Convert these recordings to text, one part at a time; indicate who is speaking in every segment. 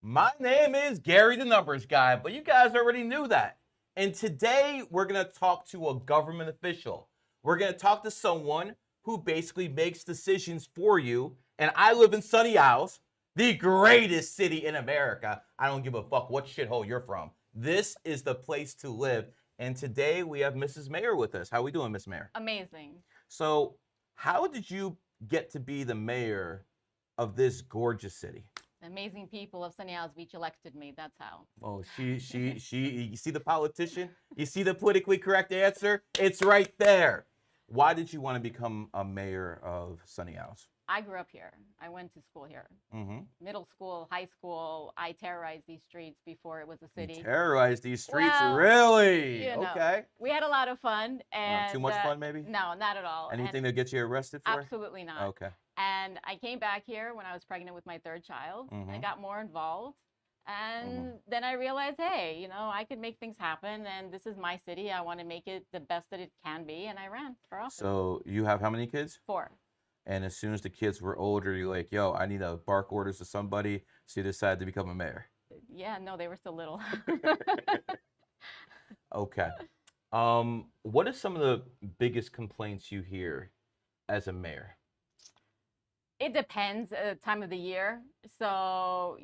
Speaker 1: My name is Gary the Numbers Guy, but you guys already knew that. And today we're going to talk to a government official. We're going to talk to someone who basically makes decisions for you. And I live in Sunny Isles, the greatest city in America. I don't give a fuck what shithole you're from. This is the place to live. And today we have Mrs. Mayor with us. How we doing, Miss Mayor?
Speaker 2: Amazing.
Speaker 1: So, how did you get to be the mayor of this gorgeous city?
Speaker 2: Amazing people of Sunny Isles Beach elected me. That's how.
Speaker 1: Oh, you see the politician? You see the politically correct answer? It's right there. Why did you want to become a mayor of Sunny Isles?
Speaker 2: I grew up here. I went to school here.
Speaker 1: Mm-hmm.
Speaker 2: Middle school, high school. I terrorized these streets before it was a city.
Speaker 1: You terrorized these streets,
Speaker 2: Well,
Speaker 1: really?
Speaker 2: you know,
Speaker 1: Okay.
Speaker 2: We had a lot of fun. And
Speaker 1: Too much fun, maybe?
Speaker 2: No, not at all.
Speaker 1: Anything that gets you arrested for?
Speaker 2: Absolutely not.
Speaker 1: Okay.
Speaker 2: And I came back here when I was pregnant with my third child.
Speaker 1: Mm-hmm.
Speaker 2: I got more involved. And then I realized, hey, I could make things happen. And this is my city. I want to make it the best that it can be. And I ran for office.
Speaker 1: So you have how many kids?
Speaker 2: 4.
Speaker 1: And as soon as the kids were older, you're like, yo, I need to bark orders to somebody. So you decided to become a mayor.
Speaker 2: Yeah, no, they were still little.
Speaker 1: Okay. What are some of the biggest complaints you hear as a mayor?
Speaker 2: It depends time of the year. So,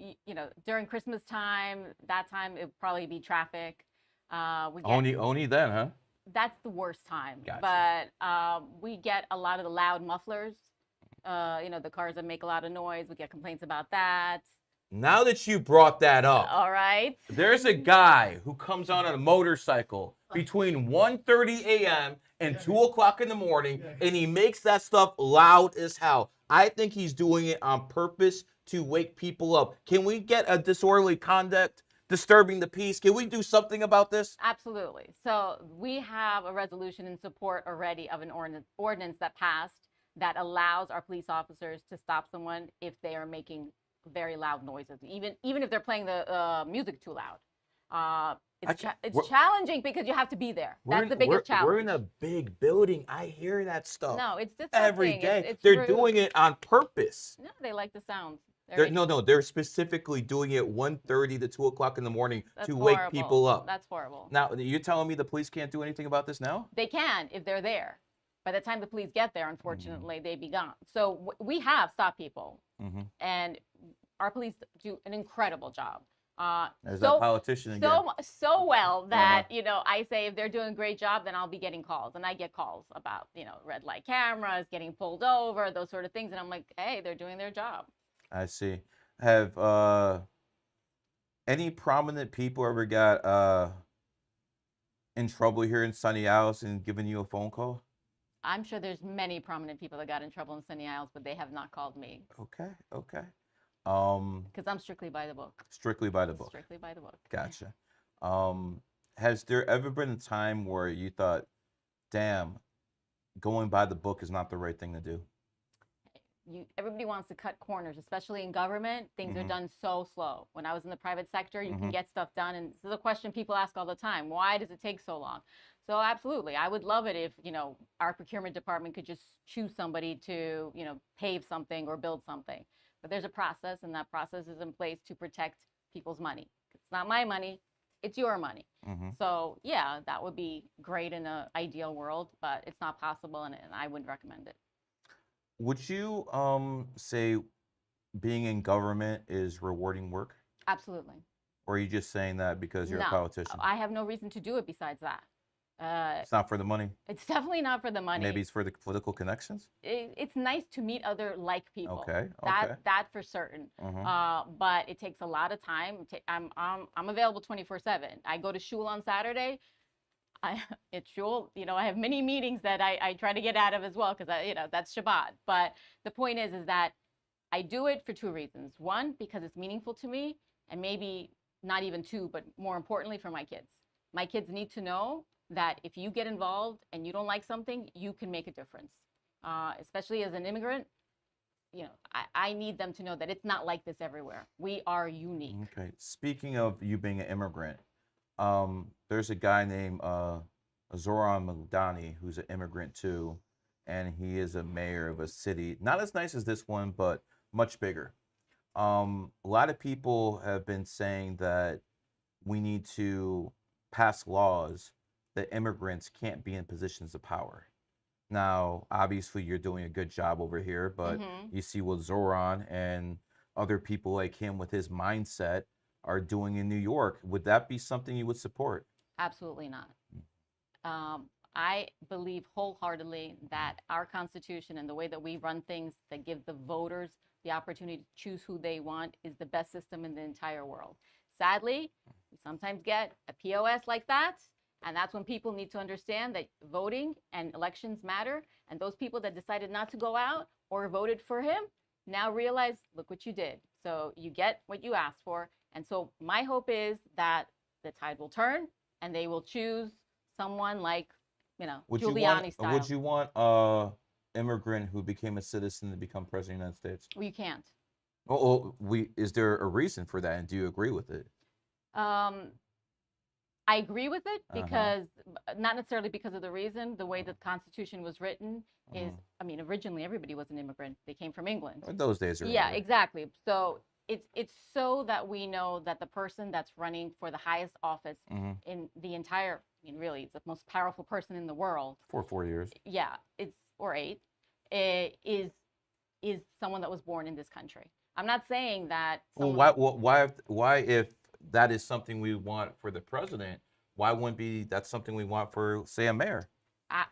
Speaker 2: during Christmas time, that time it would probably be traffic.
Speaker 1: Only then, huh?
Speaker 2: That's the worst time.
Speaker 1: Gotcha.
Speaker 2: But we get a lot of the loud mufflers. The cars that make a lot of noise. We get complaints about that.
Speaker 1: Now that you brought that up,
Speaker 2: All right.
Speaker 1: there's a guy who comes on a motorcycle between 1:30 a.m. and 2 o'clock in the morning, and he makes that stuff loud as hell. I think he's doing it on purpose to wake people up. Can we get a disorderly conduct, disturbing the peace? Can we do something about this?
Speaker 2: Absolutely. So we have a resolution in support already of an ordinance that passed that allows our police officers to stop someone if they are making very loud noises, even if they're playing the music too loud. It's challenging because you have to be there. That's the biggest challenge.
Speaker 1: We're in a big building. I hear that stuff.
Speaker 2: No, it's disgusting.
Speaker 1: Every day.
Speaker 2: It's
Speaker 1: They're
Speaker 2: rude.
Speaker 1: doing it on purpose.
Speaker 2: No, they like the sounds.
Speaker 1: They're specifically doing it 1:30 to 2 o'clock in the morning to
Speaker 2: horrible.
Speaker 1: wake people up.
Speaker 2: That's horrible.
Speaker 1: Now, you're telling me the police can't do anything about this now?
Speaker 2: They can if they're there. By the time the police get there, unfortunately, they'd be gone. So we have stopped people, and our police do an incredible job.
Speaker 1: There's that politician again.
Speaker 2: So well that I say if they're doing a great job, then I'll be getting calls, and I get calls about red light cameras, getting pulled over, those sort of things, and I'm like, hey, they're doing their job.
Speaker 1: I see. Have any prominent people ever got in trouble here in Sunny Isles and given you a phone call?
Speaker 2: I'm sure there's many prominent people that got in trouble in Sunny Isles, but they have not called me.
Speaker 1: Okay.
Speaker 2: Because I'm strictly by the book.
Speaker 1: Strictly by the book.
Speaker 2: Strictly by the book.
Speaker 1: Gotcha. Has there ever been a time where you thought, damn, going by the book is not the right thing to do?
Speaker 2: Everybody wants to cut corners, especially in government. Things are done so slow. When I was in the private sector, you can get stuff done. And this is a question people ask all the time. Why does it take so long? So absolutely. I would love it if, our procurement department could just choose somebody to, pave something or build something. But there's a process, and that process is in place to protect people's money. It's not my money. It's your money. So, yeah, that would be great in an ideal world, but it's not possible, and I wouldn't recommend it.
Speaker 1: Would you say being in government is rewarding work?
Speaker 2: Absolutely.
Speaker 1: Or are you just saying that because you're a politician?
Speaker 2: I have no reason to do it besides that.
Speaker 1: It's not for the money?
Speaker 2: It's definitely not for the money.
Speaker 1: Maybe it's for the political connections?
Speaker 2: It's nice to meet other like people.
Speaker 1: Okay.
Speaker 2: That for certain. But it takes a lot of time. I'm available 24/7. I go to shul on Saturday. It's shul. I have many meetings that I try to get out of as well because that's Shabbat. But the point is that I do it for 2 reasons. One, because it's meaningful to me, and maybe not even 2, but more importantly for my kids. My kids need to know that if you get involved and you don't like something, you can make a difference. Especially as an immigrant, I need them to know that it's not like this everywhere. We are unique.
Speaker 1: Okay. Speaking of you being an immigrant, there's a guy named Zoran Maldani who's an immigrant too, and he is a mayor of a city not as nice as this one, but much bigger. A lot of people have been saying that we need to pass laws that immigrants can't be in positions of power. Now, obviously, you're doing a good job over here, but
Speaker 2: Hmm.
Speaker 1: you see what Zoran and other people like him with his mindset are doing in New York. Would that be something you would support?
Speaker 2: Absolutely not. I believe wholeheartedly that our Constitution and the way that we run things that give the voters the opportunity to choose who they want is the best system in the entire world. Sadly, we sometimes get a POS like that. And that's when people need to understand that voting and elections matter. And those people that decided not to go out or voted for him now realize, look what you did. So you get what you asked for. And so my hope is that the tide will turn and they will choose someone like, Giuliani
Speaker 1: Would
Speaker 2: style.
Speaker 1: you want a immigrant who became a citizen to become president of the United States?
Speaker 2: Well, you can't.
Speaker 1: Is there a reason for that, and do you agree with it?
Speaker 2: Um, I agree with it
Speaker 1: Uh-huh.
Speaker 2: because not necessarily because of the reason. The way the Constitution was written is,
Speaker 1: Mhm.
Speaker 2: I mean, originally everybody was an immigrant. They came from England.
Speaker 1: Those days are
Speaker 2: Yeah,
Speaker 1: over.
Speaker 2: exactly. So it's so that we know that the person that's running for the highest office
Speaker 1: Hmm.
Speaker 2: in the entire, I mean, really, it's the most powerful person in the world.
Speaker 1: For 4 years.
Speaker 2: Yeah, it's or eight, is someone that was born in this country. I'm not saying that
Speaker 1: Well,
Speaker 2: someone.
Speaker 1: why, if that is something we want for the president, why wouldn't be that's something we want for, say, a mayor?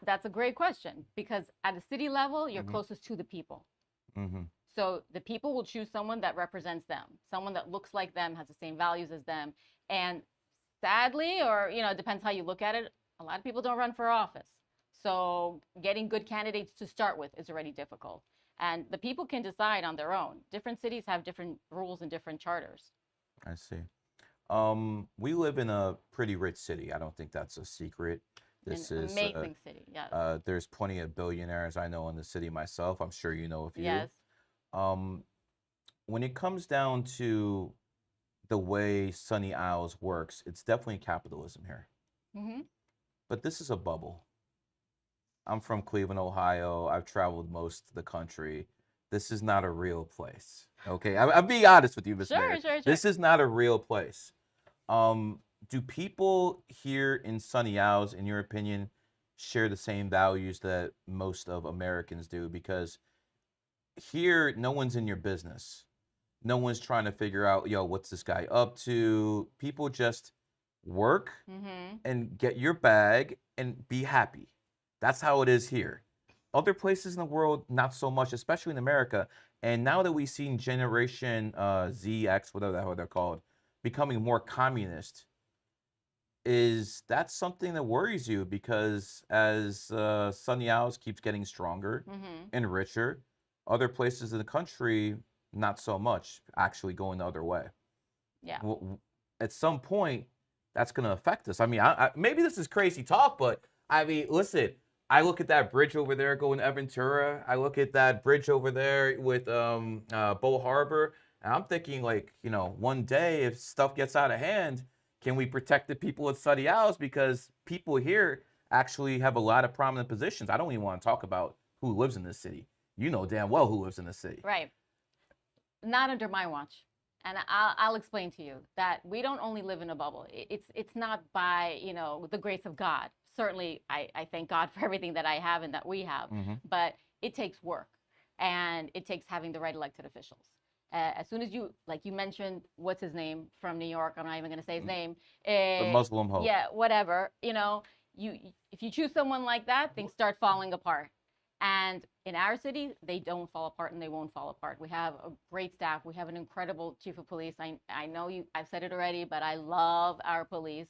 Speaker 2: That's a great question because at a city level, you're
Speaker 1: Hmm.
Speaker 2: closest to the people.
Speaker 1: Hmm.
Speaker 2: So the people will choose someone that represents them, someone that looks like them, has the same values as them. And sadly, or it depends how you look at it, a lot of people don't run for office. So getting good candidates to start with is already difficult. And the people can decide on their own. Different cities have different rules and different charters.
Speaker 1: I see. We live in a pretty rich city. I don't think that's a secret.
Speaker 2: An
Speaker 1: This is
Speaker 2: amazing city. Yes.
Speaker 1: there's plenty of billionaires I know in the city myself. I'm sure you know a few.
Speaker 2: Yes.
Speaker 1: Um, when it comes down to the way Sunny Isles works, it's definitely capitalism here.
Speaker 2: Hmm.
Speaker 1: But this is a bubble. I'm from Cleveland, Ohio. I've traveled most of the country. This is not a real place. Okay, I'm being honest with you, Miss
Speaker 2: Sure,
Speaker 1: Mayor.
Speaker 2: sure, sure.
Speaker 1: This is not a real place. Do people here in Sunny Isles, in your opinion, share the same values that most of Americans do? Because here, no one's in your business. No one's trying to figure out, yo, what's this guy up to? People just work
Speaker 2: Hmm.
Speaker 1: and get your bag and be happy. That's how it is here. Other places in the world, not so much, especially in America. And now that we've seen Generation Z, X, whatever the hell they're called, becoming more communist, is that something that worries you? Because as Sunny Isles keeps getting stronger
Speaker 2: Hmm.
Speaker 1: and richer, other places in the country, not so much, actually going the other way.
Speaker 2: Yeah.
Speaker 1: At some point, that's going to affect us. I mean, maybe this is crazy talk, but I mean, listen, I look at that bridge over there going to Aventura. I look at that bridge over there with Bull Harbor, and I'm thinking, like, one day if stuff gets out of hand, can we protect the people at Sunny Isles? Because people here actually have a lot of prominent positions. I don't even want to talk about who lives in this city. You know damn well who lives in this city.
Speaker 2: Right. Not under my watch. And I'll explain to you that we don't only live in a bubble. It's not by the grace of God. Certainly, I thank God for everything that I have and that we have.
Speaker 1: Mm-hmm.
Speaker 2: But it takes work, and it takes having the right elected officials. As soon as you, like you mentioned, what's his name from New York? I'm not even going to say his name.
Speaker 1: The Muslim hope.
Speaker 2: Yeah, whatever. You if you choose someone like that, things start falling apart. And in our city, they don't fall apart and they won't fall apart. We have a great staff. We have an incredible chief of police. I know I've said it already, but I love our police.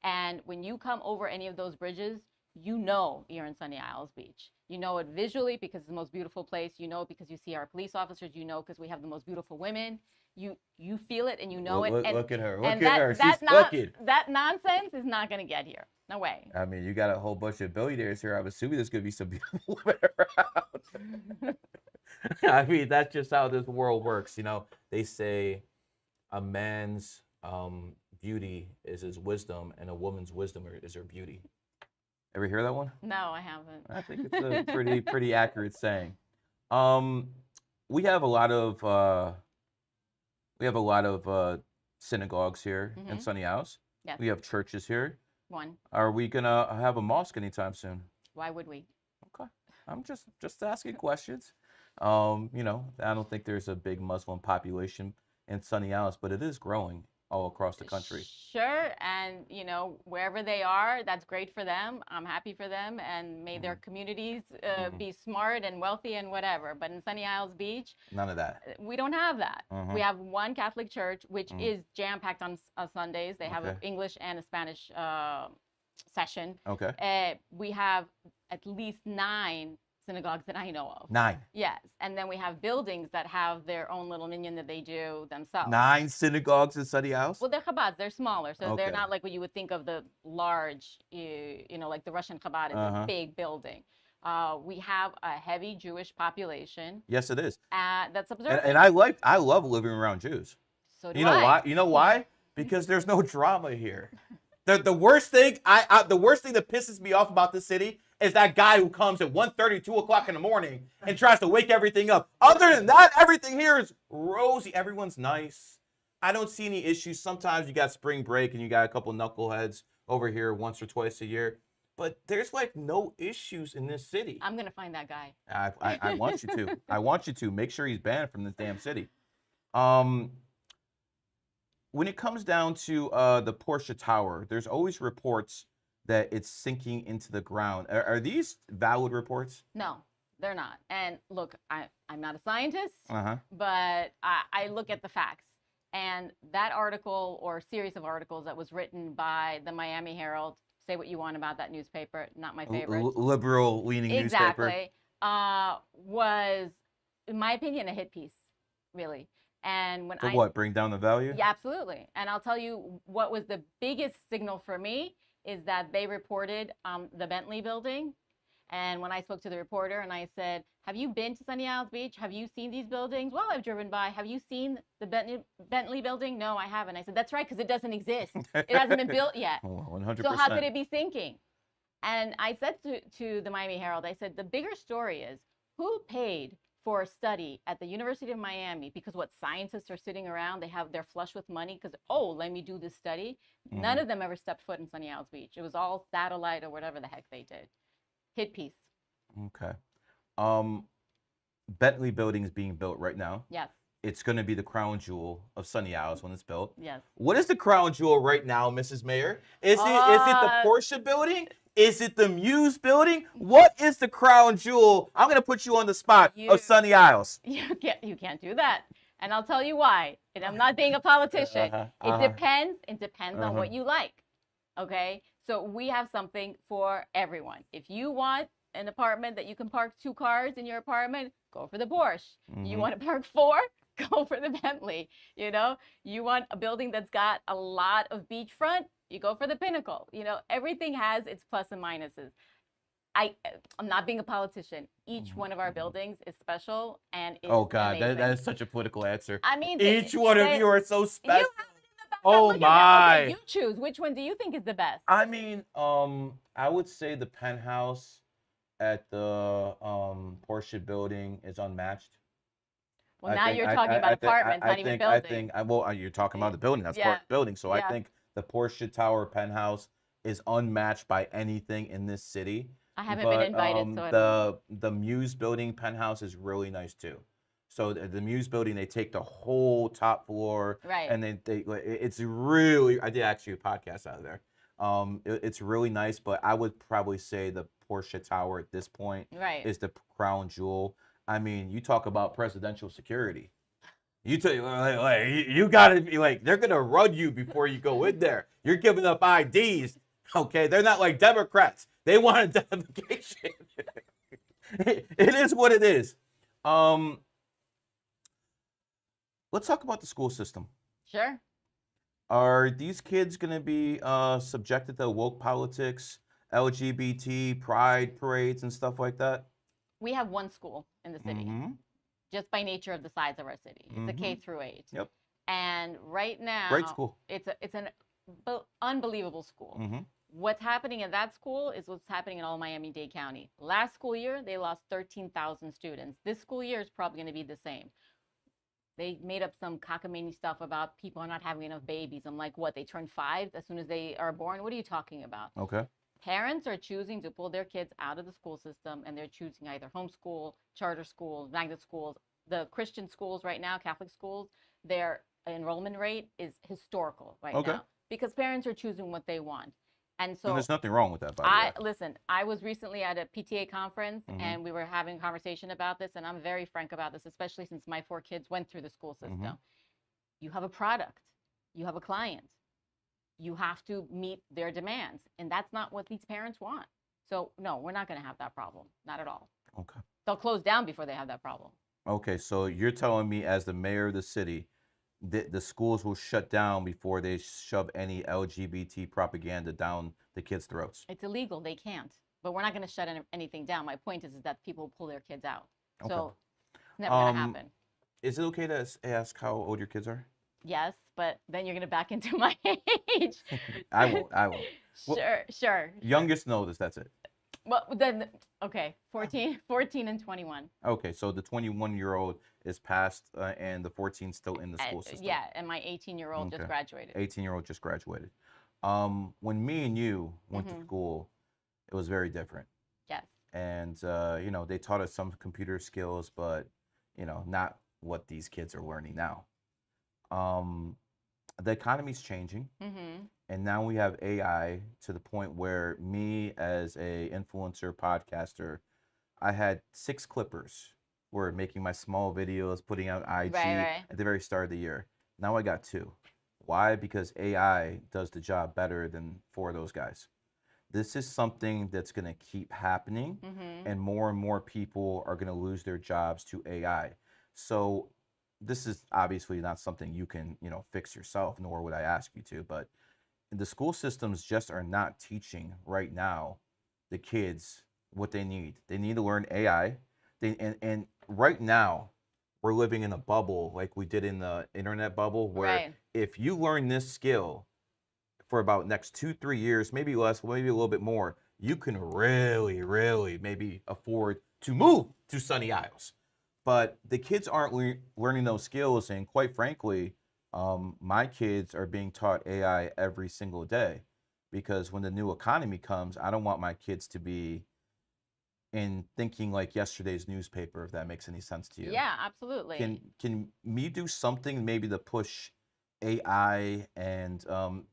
Speaker 2: And when you come over any of those bridges, you know you're in Sunny Isles Beach. You know it visually because it's the most beautiful place. You know it because you see our police officers. You know because we have the most beautiful women. You feel it and you know it.
Speaker 1: Look at her.
Speaker 2: And
Speaker 1: Look at her.
Speaker 2: that,
Speaker 1: She's looking.
Speaker 2: that nonsense is not going to get here. No way.
Speaker 1: I mean, you got a whole bunch of billionaires here. I'm assuming there's going to be some beautiful women around. I mean, that's just how this world works. They say a man's beauty is his wisdom, and a woman's wisdom is her beauty. Ever hear that one?
Speaker 2: No, I haven't.
Speaker 1: I think it's a pretty accurate saying. We have a lot of We have a lot of synagogues here in Sunny Isles.
Speaker 2: Yes.
Speaker 1: We have churches here.
Speaker 2: One.
Speaker 1: Are we gonna have a mosque anytime soon?
Speaker 2: Why would we?
Speaker 1: Okay, I'm just asking questions. You know, I don't think there's a big Muslim population in Sunny Isles, but it is growing all across the country.
Speaker 2: Sure, and you know, wherever they are, that's great for them. I'm happy for them, and may their communities be smart and wealthy and whatever. But in Sunny Isles Beach,
Speaker 1: None of that.
Speaker 2: we don't have that. We have one Catholic church, which is jam-packed on Sundays. They have an
Speaker 1: Okay.
Speaker 2: English and a Spanish session.
Speaker 1: Okay.
Speaker 2: We have at least 9 synagogues that I know of.
Speaker 1: 9.
Speaker 2: Yes, and then we have buildings that have their own little minyan that they do themselves.
Speaker 1: 9 synagogues in Sunny Isles?
Speaker 2: Well, they're Chabad. They're smaller, so they're
Speaker 1: Okay.
Speaker 2: not like what you would think of the large, you know, like the Russian Chabad is a big building. We have a heavy Jewish population
Speaker 1: Yes, it is.
Speaker 2: that's observant.
Speaker 1: And I love living around Jews.
Speaker 2: So do
Speaker 1: You know
Speaker 2: I.
Speaker 1: why? You know why? Because there's no drama here. The worst thing the worst thing that pisses me off about this city is that guy who comes at 1:30, 2 o'clock in the morning and tries to wake everything up. Other than that, everything here is rosy. Everyone's nice. I don't see any issues. Sometimes you got spring break and you got a couple knuckleheads over here once or twice a year. But there's like no issues in this city.
Speaker 2: I'm gonna find that guy.
Speaker 1: I want you to. I want you to. Make sure he's banned from this damn city. When it comes down to the Porsche Tower, there's always reports that it's sinking into the ground. Are these valid reports?
Speaker 2: No, they're not. And look, I'm not a scientist,
Speaker 1: Uh-huh.
Speaker 2: but I look at the facts. And that article or series of articles that was written by the Miami Herald, say what you want about that newspaper, not my favorite.
Speaker 1: Liberal leaning newspaper.
Speaker 2: Exactly. Was, in my opinion, a hit piece, really. And when
Speaker 1: For what? Bring down the value?
Speaker 2: Yeah, absolutely. And I'll tell you what was the biggest signal for me is that they reported the Bentley building. And when I spoke to the reporter and I said, have you been to Sunny Isles Beach? Have you seen these buildings? Well, I've driven by. Have you seen the Bentley building? No, I haven't. I said, that's right, because it doesn't exist. It hasn't been built yet.
Speaker 1: 100%.
Speaker 2: So how could it be sinking? And I said to the Miami Herald, I said, the bigger story is who paid for a study at the University of Miami, because what scientists are sitting around, they're flush with money because, oh, let me do this study. None of them ever stepped foot in Sunny Isles Beach. It was all satellite or whatever the heck they did. Hit piece.
Speaker 1: Okay. Bentley building is being built right now.
Speaker 2: Yes.
Speaker 1: It's going to be the crown jewel of Sunny Isles when it's built.
Speaker 2: Yes.
Speaker 1: What is the crown jewel right now, Mrs. Mayor? Is it the Porsche building? Is it the Muse building? What is the crown jewel? I'm going to put you on the spot of Sunny Isles.
Speaker 2: You can't do that. And I'll tell you why. And I'm not being a politician. It depends. It depends on what you like. Okay? So we have something for everyone. If you want an apartment that you can park 2 cars in your apartment, go for the Porsche. You want to park 4? Go for the Bentley. You know, you want a building that's got a lot of beachfront, you go for the Pinnacle. You know, everything has its plus and minuses. I'm not being a politician. Each one of our buildings is special and is
Speaker 1: oh God,
Speaker 2: amazing.
Speaker 1: that is such a political answer.
Speaker 2: I mean,
Speaker 1: each one of you are so special.
Speaker 2: You have it in the back.
Speaker 1: Oh
Speaker 2: Look at
Speaker 1: my!
Speaker 2: it. Okay, you choose. Which one do you think is the best?
Speaker 1: I mean, I would say the penthouse at the Porsche building is unmatched.
Speaker 2: Well, now you're talking about apartments, not even buildings.
Speaker 1: Well, you're talking about the building. That's part of the building. So I think the Porsche Tower penthouse is unmatched by anything in this city.
Speaker 2: I haven't been invited, so I don't.
Speaker 1: The Muse building penthouse is really nice too. So the Muse building, they take the whole top floor,
Speaker 2: right?
Speaker 1: And it's really. I did actually a podcast out of there. It's really nice, but I would probably say the Porsche Tower at this point is the crown jewel. I mean, you talk about presidential security. You gotta be like, they're gonna run you before you go in there. You're giving up IDs, okay? They're not like Democrats. They want identification. It is what it is. Let's talk about the school system.
Speaker 2: Sure.
Speaker 1: Are these kids gonna be subjected to woke politics, LGBT, pride parades, and stuff like that?
Speaker 2: We have one school in the city, just by nature of the size of our city. It's a K through 8.
Speaker 1: Yep.
Speaker 2: And right now,
Speaker 1: great school.
Speaker 2: It's an unbelievable school. What's happening at that school is what's happening in all Miami-Dade County. Last school year, they lost 13,000 students. This school year is probably going to be the same. They made up some cockamamie stuff about people not having enough babies. I'm like, what? They turn 5 as soon as they are born? What are you talking about?
Speaker 1: Okay.
Speaker 2: Parents are choosing to pull their kids out of the school system, and they're choosing either homeschool, charter schools, magnet schools. The Christian schools right now, Catholic schools, their enrollment rate is historical right
Speaker 1: Okay.
Speaker 2: now because parents are choosing what they want. And
Speaker 1: And
Speaker 2: so
Speaker 1: there's nothing wrong with that, by the way.
Speaker 2: listen, I was recently at a PTA conference
Speaker 1: Mhm.
Speaker 2: and we were having a conversation about this, and I'm very frank about this, especially since my 4 kids went through the school system.
Speaker 1: Mhm.
Speaker 2: You have a product, you have a client, you have to meet their demands, and that's not what these parents want. So no, we're not going to have that problem, not at all.
Speaker 1: Okay.
Speaker 2: They'll close down before they have that problem.
Speaker 1: Okay, so you're telling me as the mayor of the city, the schools will shut down before they shove any LGBT propaganda down the kids' throats.
Speaker 2: It's illegal, they can't. But we're not going to shut anything down. My point is that people will pull their kids out.
Speaker 1: Okay.
Speaker 2: So it's never going to
Speaker 1: Um,
Speaker 2: happen.
Speaker 1: Is it okay to ask how old your kids are?
Speaker 2: Yes, but then you're going to back into my age.
Speaker 1: I will. Well,
Speaker 2: Sure.
Speaker 1: youngest notice, that's it.
Speaker 2: Well, then, okay, 14 and 21.
Speaker 1: Okay, so the 21-year-old is passed and the 14 still in the school system.
Speaker 2: Yeah, and my 18-year-old just
Speaker 1: Okay.
Speaker 2: graduated.
Speaker 1: 18-year-old just graduated. When me and you went to
Speaker 2: Mhm.
Speaker 1: school, it was very different.
Speaker 2: Yes.
Speaker 1: And they taught us some computer skills, but not what these kids are learning now. The economy's changing,
Speaker 2: Mm-hmm.
Speaker 1: and now we have AI to the point where me as a influencer podcaster, I had 6 clippers were making my small videos, putting out IG
Speaker 2: Right.
Speaker 1: at the very start of the year. Now I got 2. Why? Because AI does the job better than 4 of those guys. This is something that's going to keep happening,
Speaker 2: Mm-hmm.
Speaker 1: and more people are going to lose their jobs to AI. So this is obviously not something you can, fix yourself, nor would I ask you to, but the school systems just are not teaching right now the kids what they need. They need to learn AI. And right now, we're living in a bubble like we did in the internet bubble, where
Speaker 2: Right.
Speaker 1: if you learn this skill for about next 2-3 years, maybe less, maybe a little bit more, you can really maybe afford to move to Sunny Isles. But the kids aren't learning those skills, and quite frankly, my kids are being taught AI every single day, because when the new economy comes, I don't want my kids to be in thinking like yesterday's newspaper, if that makes any sense to you.
Speaker 2: Yeah, absolutely.
Speaker 1: Can me do something maybe to push AI and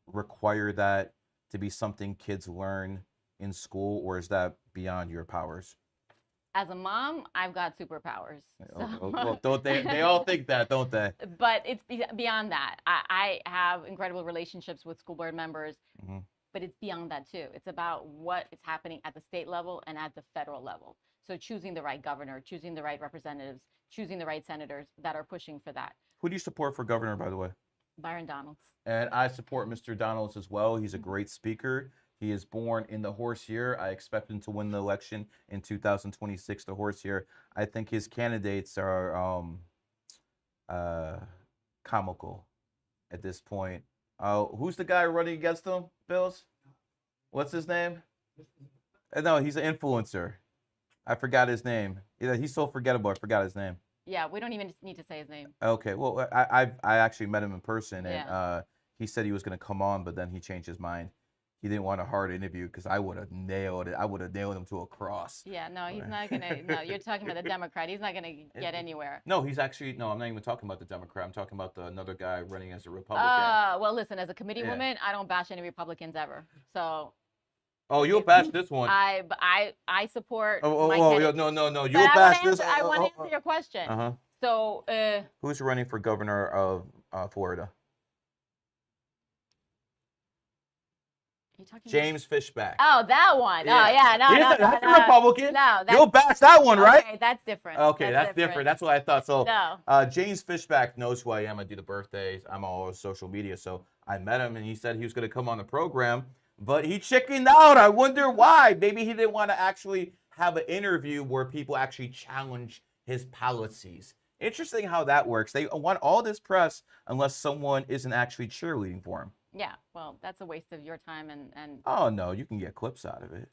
Speaker 1: require that to be something kids learn in school, or is that beyond your powers?
Speaker 2: As a mom, I've got superpowers.
Speaker 1: Well, don't they all think that, don't they?
Speaker 2: But it's beyond that. I have incredible relationships with school board members,
Speaker 1: Mhm.
Speaker 2: but it's beyond that too. It's about what is happening at the state level and at the federal level. So choosing the right governor, choosing the right representatives, choosing the right senators that are pushing for that.
Speaker 1: Who do you support for governor, by the way?
Speaker 2: Byron Donalds.
Speaker 1: And I support Mr. Donalds as well. He's a great speaker. He is born in the horse year. I expect him to win the election in 2026, the horse year. I think his candidates are comical at this point. Who's the guy running against him, Bills? What's his name? No, he's an influencer. I forgot his name. Yeah, he's so forgettable. I forgot his name.
Speaker 2: Yeah, we don't even need to say his name.
Speaker 1: Okay, well, I actually met him in person, and
Speaker 2: Yeah.
Speaker 1: he said he was going to come on, but then he changed his mind. He didn't want a hard interview because I would have nailed it. I would have nailed him to a cross.
Speaker 2: Yeah, no, he's not gonna. No, you're talking about the Democrat. He's not gonna get anywhere.
Speaker 1: No, he's actually no. I'm not even talking about the Democrat. I'm talking about another guy running as a Republican.
Speaker 2: Well, listen, as a committee
Speaker 1: Yeah.
Speaker 2: woman, I don't bash any Republicans ever. So
Speaker 1: Oh, you'll bash this one.
Speaker 2: I support.
Speaker 1: Oh,
Speaker 2: my
Speaker 1: oh,
Speaker 2: candidate.
Speaker 1: no.
Speaker 2: But
Speaker 1: You'll bash this.
Speaker 2: I want to answer your question.
Speaker 1: Uh huh.
Speaker 2: So,
Speaker 1: Who's running for governor of Florida?
Speaker 2: you talking
Speaker 1: James Fishback.
Speaker 2: Oh, that one.
Speaker 1: Yeah.
Speaker 2: Oh, yeah. No, no,
Speaker 1: That's
Speaker 2: no,
Speaker 1: a Republican.
Speaker 2: No, that's,
Speaker 1: You'll bash that one, right?
Speaker 2: Okay, that's different.
Speaker 1: Okay, that's different. That's what I thought. So,
Speaker 2: No.
Speaker 1: James Fishback knows who I am. I do the birthdays. I'm all over social media. So I met him, and he said he was going to come on the program, but he chickened out. I wonder why. Maybe he didn't want to actually have an interview where people actually challenge his policies. Interesting how that works. They want all this press unless someone isn't actually cheerleading for him.
Speaker 2: Yeah, well, that's a waste of your time and
Speaker 1: Oh no, you can get clips out of it.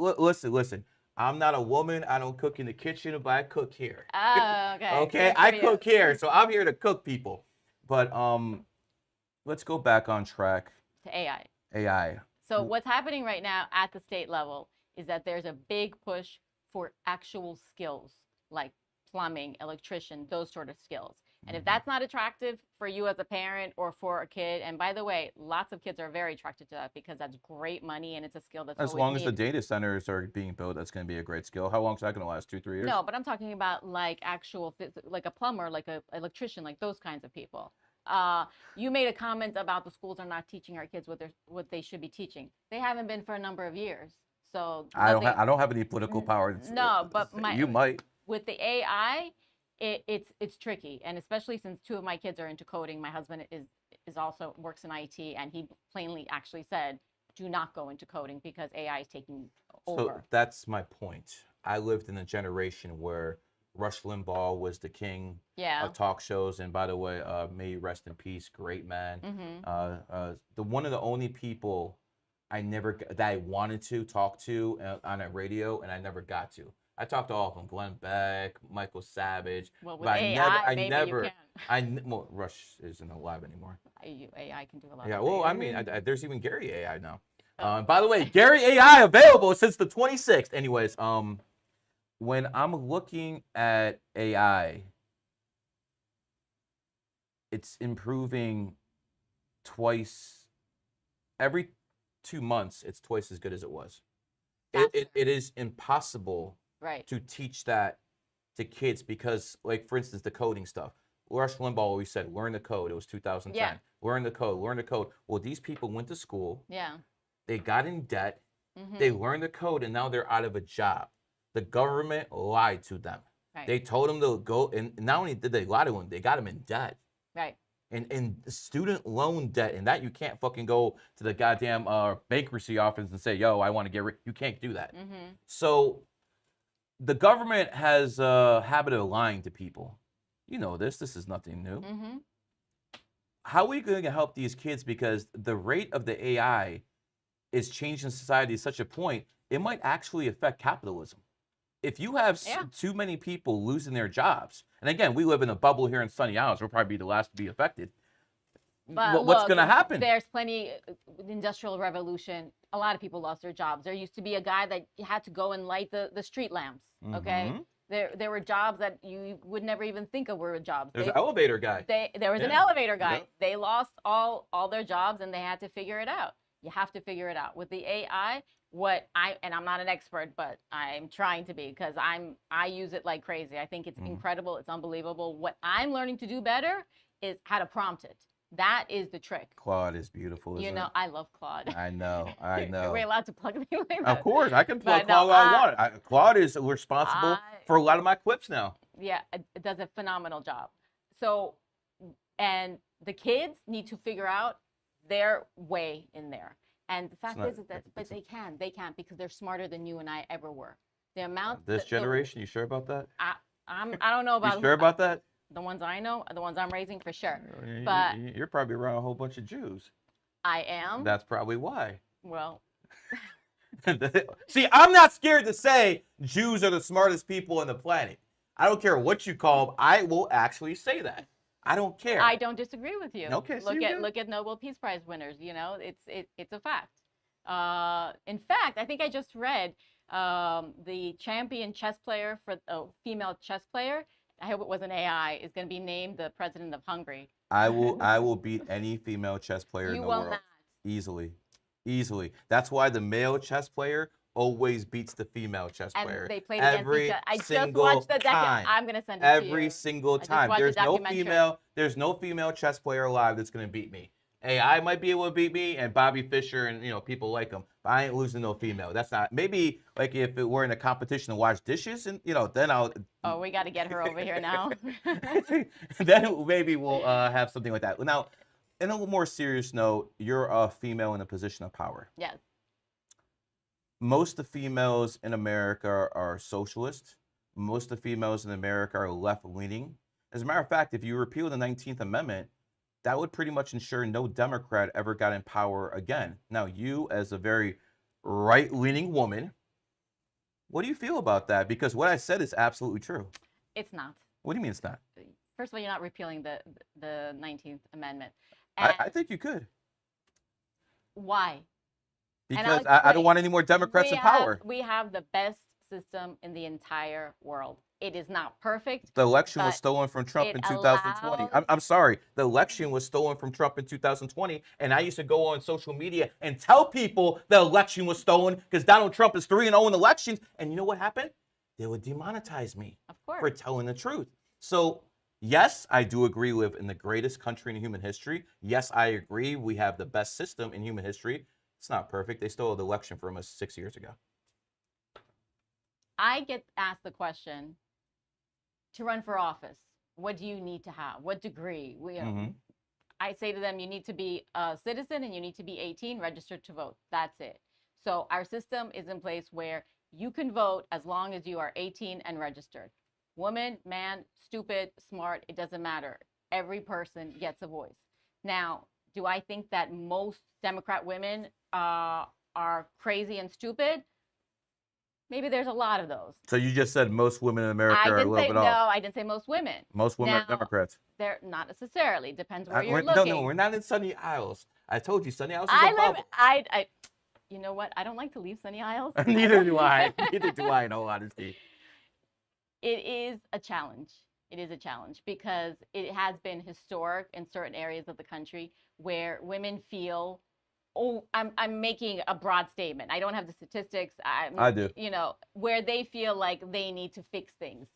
Speaker 1: Listen. I'm not a woman. I don't cook in the kitchen, but I cook here.
Speaker 2: Oh, okay.
Speaker 1: Okay,
Speaker 2: Good
Speaker 1: I
Speaker 2: for you.
Speaker 1: cook here, so I'm here to cook people. But let's go back on track.
Speaker 2: To AI.
Speaker 1: AI.
Speaker 2: So what's happening right now at the state level is that there's a big push for actual skills like plumbing, electrician, those sort of skills. And if that's not attractive for you as a parent or for a kid, and by the way, lots of kids are very attracted to that because that's great money and it's a skill that's
Speaker 1: As
Speaker 2: always
Speaker 1: long as the
Speaker 2: needed.
Speaker 1: data centers are being built, that's going to be a great skill. How long is that going to last? 2, 3 years?
Speaker 2: No, but I'm talking about like actual, like a plumber, like a electrician, like those kinds of people. You made a comment about the schools are not teaching our kids what they should be teaching. They haven't been for a number of years. So
Speaker 1: I don't have any political power.
Speaker 2: No, but
Speaker 1: you might.
Speaker 2: With the AI, it's tricky, and especially since 2 of my kids are into coding. My husband is also works in IT, and he plainly actually said, "Do not go into coding because AI is taking over."
Speaker 1: So that's my point. I lived in a generation where Rush Limbaugh was the king of talk shows, and by the way, may you rest in peace, great man. The one of the only people that I wanted to talk to on a radio, and I never got to. I talked to all of them: Glenn Beck, Michael Savage.
Speaker 2: Well, with
Speaker 1: but
Speaker 2: AI, maybe you can.
Speaker 1: Well, Rush isn't alive anymore.
Speaker 2: AI can do a lot.
Speaker 1: Yeah,
Speaker 2: of
Speaker 1: well,
Speaker 2: things.
Speaker 1: I mean, there's even Gary AI now. By the way, Gary AI available since the 26th. Anyways, when I'm looking at AI, it's improving twice every 2 months. It's twice as good as it was. It is impossible to teach that to kids because, like, for instance, the coding stuff. Rush Limbaugh always said, learn the code. It was 2010.
Speaker 2: Yeah.
Speaker 1: Learn the code. Well, these people went to school.
Speaker 2: Yeah.
Speaker 1: They got in debt. They learned the code, and now they're out of a job. The government lied to them.
Speaker 2: Right.
Speaker 1: They told them to go, and not only did they lie to them, they got them in debt.
Speaker 2: Right.
Speaker 1: And student loan debt, and that you can't fucking go to the goddamn bankruptcy office and say, yo, I want to get rid. You can't do that. So the government has a habit of lying to people. You know this. This is nothing new. How are we going to help these kids? Because the rate of the AI is changing society to such a point, it might actually affect capitalism. If you have too many people losing their jobs, and again, we live in a bubble here in Sunny Isles, we'll probably be the last to be affected. But what's going to happen?
Speaker 2: There's plenty, Industrial Revolution, a lot of people lost their jobs. There used to be a guy that had to go and light the street lamps, okay? There were jobs that you would never even think of were jobs.
Speaker 1: There's an elevator guy.
Speaker 2: There was an elevator guy. They lost all their jobs and they had to figure it out. You have to figure it out. With the AI, and I'm not an expert, but I'm trying to be because I use it like crazy. I think it's incredible. It's unbelievable. What I'm learning to do better is how to prompt it. That is the trick.
Speaker 1: Claude is beautiful, isn't it?
Speaker 2: I love Claude.
Speaker 1: I know.
Speaker 2: Are we allowed to plug me like that?
Speaker 1: Of course, I can plug Claude all I want. Claude is responsible for a lot of my clips now.
Speaker 2: Yeah, it does a phenomenal job. So, and the kids need to figure out their way in there. And the fact is that but they can because they're smarter than you and I ever were. The amount
Speaker 1: this generation, you sure about that?
Speaker 2: I don't know about
Speaker 1: you sure about that?
Speaker 2: The ones I know, the ones I'm raising for sure.
Speaker 1: But you're probably around a whole bunch of Jews.
Speaker 2: I am.
Speaker 1: That's probably why.
Speaker 2: Well,
Speaker 1: see, I'm not scared to say Jews are the smartest people on the planet. I don't care what you call them. I will actually say that. I don't care.
Speaker 2: I don't disagree with you.
Speaker 1: Okay, so
Speaker 2: look at Nobel Peace Prize winners. You know, it's a fact. In fact, I think I just read the champion chess player for female chess player. I hope it was an AI. Is going to be named the president of Hungary.
Speaker 1: I will beat any female chess player in the world.
Speaker 2: Not.
Speaker 1: Easily. That's why the male chess player always beats the female chess player.
Speaker 2: And they played against each other. I just watched the documentary. I'm going to send it to you.
Speaker 1: Every single time. There's no female chess player alive that's going to beat me. AI might be able to beat me, and Bobby Fischer, and people like him. But I ain't losing no female. That's not. Maybe like if it were in a competition to wash dishes, and then I'll.
Speaker 2: Oh, we got to get her over here now.
Speaker 1: Then maybe we'll have something like that. Now, in a more serious note, you're a female in a position of power.
Speaker 2: Yes.
Speaker 1: Most of the females in America are socialist. Most of the females in America are left-leaning. As a matter of fact, if you repeal the 19th Amendment, that would pretty much ensure no Democrat ever got in power again. Now, you, as a very right-leaning woman, What do you feel about that? Because what I said is absolutely true.
Speaker 2: It's not.
Speaker 1: What do you mean it's not?
Speaker 2: First of all, you're not repealing the 19th Amendment.
Speaker 1: I think you could.
Speaker 2: Why?
Speaker 1: Because I don't want any more Democrats in power.
Speaker 2: We have the best system in the entire world. It is not perfect.
Speaker 1: The election was stolen from Trump in 2020. I'm sorry. The election was stolen from Trump in 2020. And I used to go on social media and tell people the election was stolen because Donald Trump is 3-0 in elections. And you know what happened? They would demonetize me for telling the truth. So, yes, I do agree we live in the greatest country in human history. Yes, I agree we have the best system in human history. It's not perfect. They stole the election from us 6 years ago.
Speaker 2: I get asked the question, to run for office, what do you need to have? What degree? I say to them, you need to be a citizen and you need to be 18, registered to vote. That's it. So our system is in place where you can vote as long as you are 18 and registered. Woman, man, stupid, smart, it doesn't matter. Every person gets a voice. Now, do I think that most Democrat women are crazy and stupid? Maybe there's a lot of those.
Speaker 1: So you just said most women in America are a little bit off.
Speaker 2: No, I didn't say most women.
Speaker 1: Most women are Democrats.
Speaker 2: They're not necessarily. Depends where you're looking.
Speaker 1: No, we're not in Sunny Isles. I told you, Sunny Isles is a bubble.
Speaker 2: You know what? I don't like to leave Sunny Isles.
Speaker 1: Neither do I. Neither do I, in all honesty.
Speaker 2: It is a challenge. It is a challenge because it has been historic in certain areas of the country where women feel, oh, I'm making a broad statement. I don't have the statistics.
Speaker 1: I do.
Speaker 2: You know, where they feel like they need to fix things.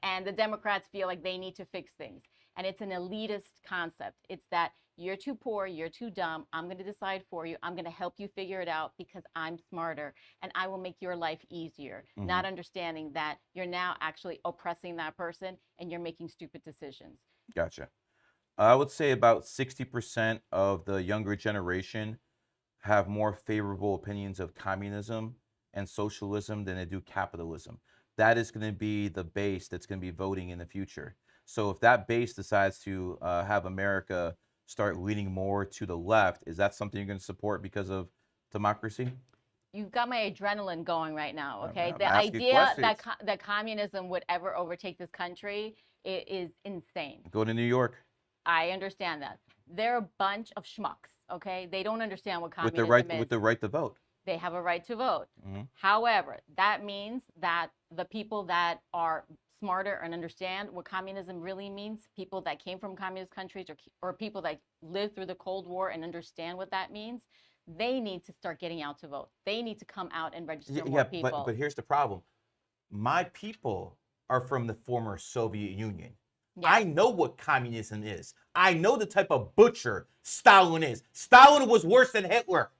Speaker 2: And the Democrats feel like they need to fix things. And it's an elitist concept. It's that you're too poor, you're too dumb. I'm going to decide for you. I'm going to help you figure it out because I'm smarter and I will make your life easier. Not understanding that you're now actually oppressing that person and you're making stupid decisions.
Speaker 1: Gotcha. I would say about 60% of the younger generation have more favorable opinions of communism and socialism than they do capitalism. That is going to be the base that's going to be voting in the future. So if that base decides to have America start leaning more to the left, is that something you're going to support because of democracy?
Speaker 2: You've got my adrenaline going right now, okay? The idea that communism would ever overtake this country is insane.
Speaker 1: Go to New York.
Speaker 2: I understand that. They're a bunch of schmucks, okay? They don't understand what communism is.
Speaker 1: With the right to vote.
Speaker 2: They have a right to vote. However, that means that the people that are smarter and understand what communism really means, people that came from communist countries or people that lived through the Cold War and understand what that means, they need to start getting out to vote. They need to come out and register more people.
Speaker 1: But here's the problem. My people are from the former Soviet Union. Yeah. I know what communism is. I know the type of butcher Stalin is. Stalin was worse than Hitler.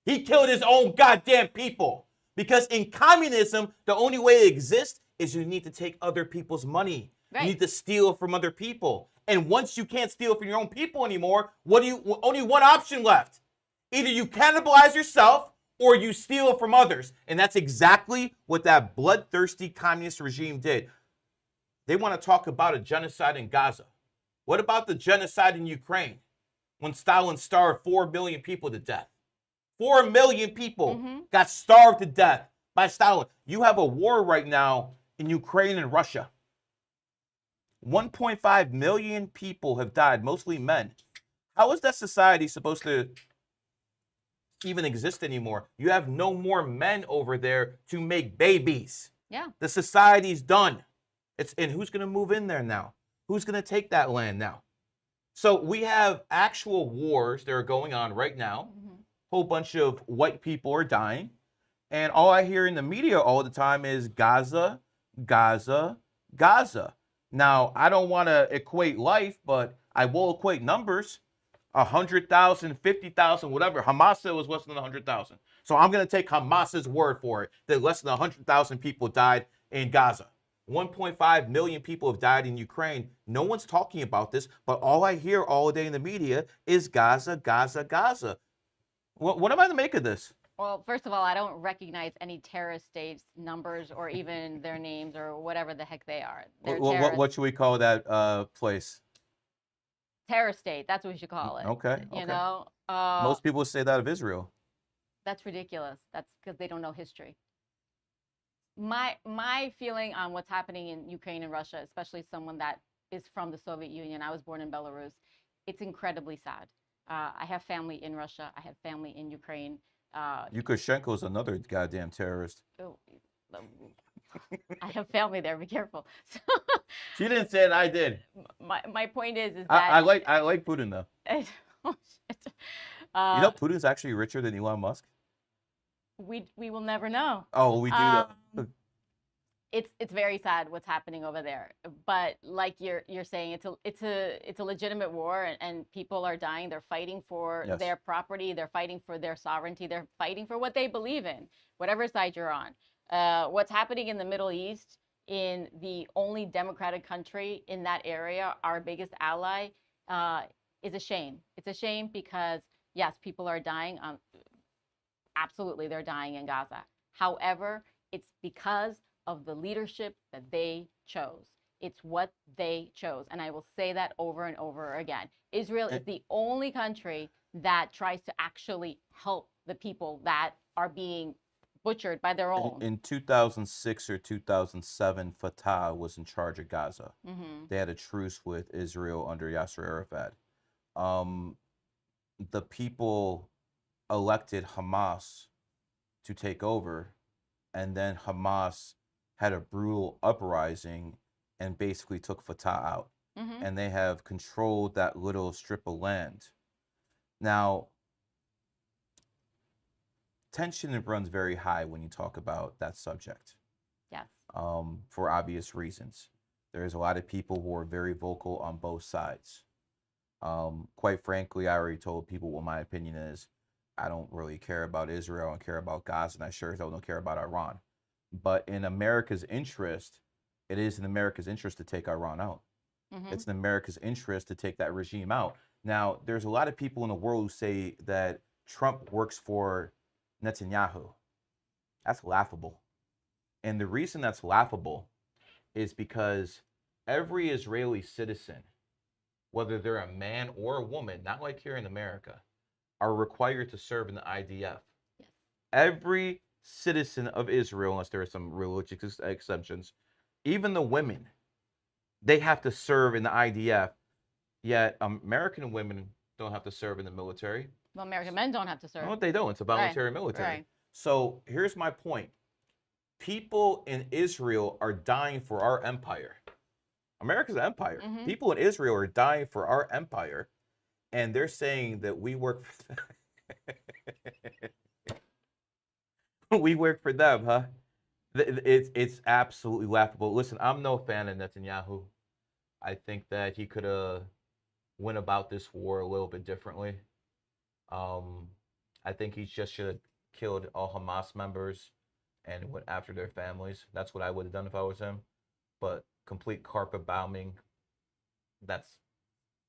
Speaker 1: He killed his own goddamn people. Because in communism, the only way it exists is you need to take other people's money. Right. You need to steal from other people. And once you can't steal from your own people anymore, only one option left. Either you cannibalize yourself or you steal from others. And that's exactly what that bloodthirsty communist regime did. They want to talk about a genocide in Gaza. What about the genocide in Ukraine when Stalin starved 4 million people to death? 4 million people got starved to death by Stalin. You have a war right now in Ukraine and Russia. 1.5 million people have died, mostly men. How is that society supposed to even exist anymore? You have no more men over there to make babies.
Speaker 2: Yeah.
Speaker 1: The society's done. And who's going to move in there now? Who's going to take that land now? So we have actual wars that are going on right now. Whole bunch of white people are dying. And all I hear in the media all the time is Gaza, Gaza, Gaza. Now, I don't want to equate life, but I will equate numbers. 100,000, 50,000, whatever. Hamas said it was less than 100,000. So I'm going to take Hamas's word for it that less than 100,000 people died in Gaza. 1.5 million people have died in Ukraine. No one's talking about this, but all I hear all day in the media is Gaza, Gaza, Gaza. What am I to make of this?
Speaker 2: Well, first of all, I don't recognize any terrorist states' numbers or even their names or whatever the heck they are.
Speaker 1: What should we call that place?
Speaker 2: Terror state. That's what we should call it.
Speaker 1: Okay.
Speaker 2: You know?
Speaker 1: Most people say that of Israel.
Speaker 2: That's ridiculous. That's because they don't know history. My feeling on what's happening in Ukraine and Russia, especially someone that is from the Soviet Union. I was born in Belarus. It's incredibly sad. I have family in Russia. I have family in Ukraine.
Speaker 1: Lukashenko's another goddamn terrorist.
Speaker 2: Oh, I have family there. Be careful.
Speaker 1: She didn't say it. I did.
Speaker 2: My point is that
Speaker 1: I like Putin though.
Speaker 2: Oh, shit.
Speaker 1: You know, Putin's actually richer than Elon Musk.
Speaker 2: We will never know.
Speaker 1: Oh, we do know.
Speaker 2: It's very sad what's happening over there. But like you're saying, it's a legitimate war, and people are dying. They're fighting for their property. They're fighting for their sovereignty. They're fighting for what they believe in, whatever side you're on. What's happening in the Middle East, in the only democratic country in that area, our biggest ally, is a shame. It's a shame because yes, people are dying. Absolutely, they're dying in Gaza. However, it's because of the leadership that they chose. It's what they chose. And I will say that over and over again. Israel is the only country that tries to actually help the people that are being butchered by their own.
Speaker 1: In 2006 or 2007, Fatah was in charge of Gaza.
Speaker 2: Mm-hmm.
Speaker 1: They had a truce with Israel under Yasser Arafat. The people elected Hamas to take over, and then Hamas had a brutal uprising and basically took Fatah out.
Speaker 2: Mm-hmm.
Speaker 1: And they have controlled that little strip of land. Now, tension runs very high when you talk about that subject.
Speaker 2: Yes.
Speaker 1: For obvious reasons. There's a lot of people who are very vocal on both sides. Quite frankly, I already told people what my opinion is. I don't really care about Israel. I don't care about Gaza, and I sure as hell don't care about Iran. But in America's interest, it is in America's interest to take Iran out.
Speaker 2: Mm-hmm.
Speaker 1: It's in America's interest to take that regime out. Now, there's a lot of people in the world who say that Trump works for Netanyahu. That's laughable. And the reason that's laughable is because every Israeli citizen, whether they're a man or a woman, not like here in America, are required to serve in the IDF.
Speaker 2: Yes.
Speaker 1: Every citizen of Israel, unless there are some religious exceptions, even the women, they have to serve in the IDF. Yet American women don't have to serve in the military.
Speaker 2: Well, American men don't have to serve.
Speaker 1: No, they don't. It's a voluntary military.
Speaker 2: Right.
Speaker 1: So here's my point. People in Israel are dying for our empire. America's an empire.
Speaker 2: Mm-hmm.
Speaker 1: People in Israel are dying for our empire. And they're saying that we work for them. We work for them, huh? It's absolutely laughable. Listen, I'm no fan of Netanyahu. I think that he could have went about this war a little bit differently. I think he just should have killed all Hamas members and went after their families. That's what I would have done if I was him. But complete carpet bombing, that's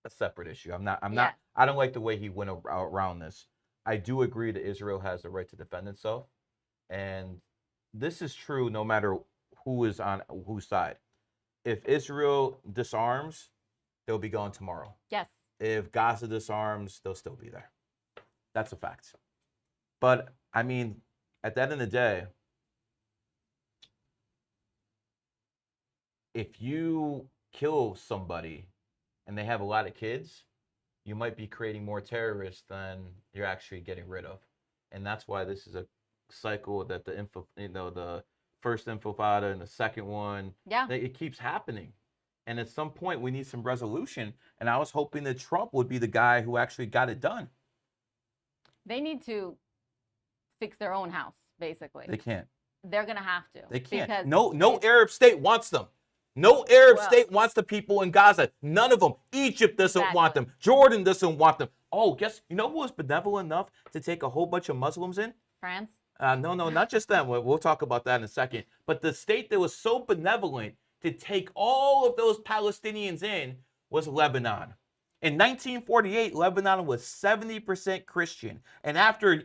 Speaker 1: a separate issue. I don't like the way he went around this. I do agree that Israel has the right to defend itself. And this is true no matter who is on whose side. If Israel disarms, they'll be gone tomorrow.
Speaker 2: Yes.
Speaker 1: If Gaza disarms, they'll still be there. That's a fact. But, I mean, at the end of the day, if you kill somebody and they have a lot of kids, you might be creating more terrorists than you're actually getting rid of. And that's why this is a cycle that the first intifada and the second one, it keeps happening. And at some point, we need some resolution. And I was hoping that Trump would be the guy who actually got it done.
Speaker 2: They need to fix their own house, basically.
Speaker 1: They can't.
Speaker 2: They're going to have to.
Speaker 1: They can't. No Arab state wants them. No Arab state wants the people in Gaza. None of them. Egypt doesn't want them. Jordan doesn't want them. Oh, you know who was benevolent enough to take a whole bunch of Muslims in?
Speaker 2: France?
Speaker 1: No, not just them. We'll talk about that in a second. But the state that was so benevolent to take all of those Palestinians in was Lebanon. In 1948, Lebanon was 70% Christian. And after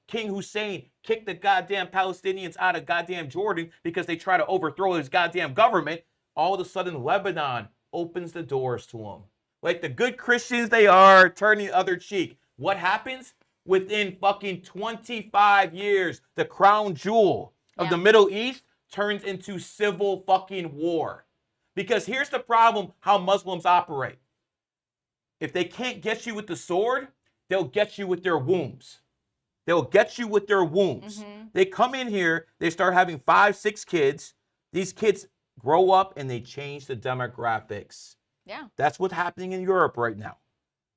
Speaker 1: King Hussein kicked the goddamn Palestinians out of goddamn Jordan because they try to overthrow his goddamn government, all of a sudden Lebanon opens the doors to them. Like the good Christians they are, turn the other cheek. What happens? Within fucking 25 years, the crown jewel of the Middle East turns into civil fucking war. Because here's the problem how Muslims operate. If they can't get you with the sword, they'll get you with their wombs. They'll get you with their wombs. They come in here, they start having 5, 6 kids. These kids grow up and they change the demographics.
Speaker 2: Yeah.
Speaker 1: That's what's happening in Europe right now.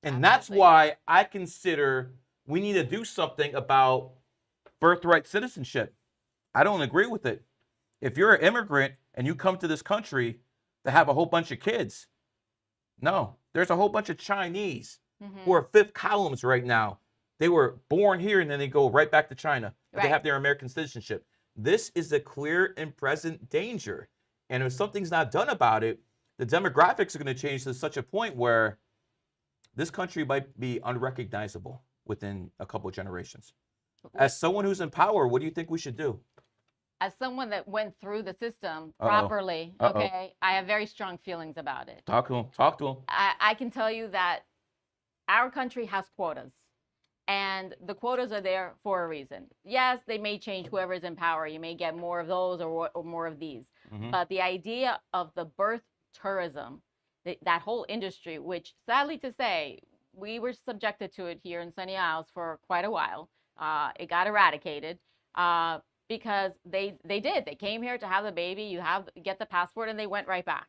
Speaker 1: And
Speaker 2: Absolutely.
Speaker 1: that's why I consider we need to do something about birthright citizenship. I don't agree with it. If you're an immigrant and you come to this country to have a whole bunch of kids, no, there's a whole bunch of Chinese who are fifth columns right now. They were born here and then they go right back to China. But they have their American citizenship. This is a clear and present danger. And if something's not done about it, the demographics are going to change to such a point where this country might be unrecognizable within a couple of generations. As someone who's in power, what do you think we should do?
Speaker 2: As someone that went through the system properly, okay, I have very strong feelings about it.
Speaker 1: Talk to him. Talk to him.
Speaker 2: I can tell you that our country has quotas. And the quotas are there for a reason. Yes, they may change whoever's in power. You may get more of those or more of these. But the idea of the birth tourism, that whole industry, which sadly to say, we were subjected to it here in Sunny Isles for quite a while. It got eradicated because they did. They came here to have the baby. You get the passport, and they went right back.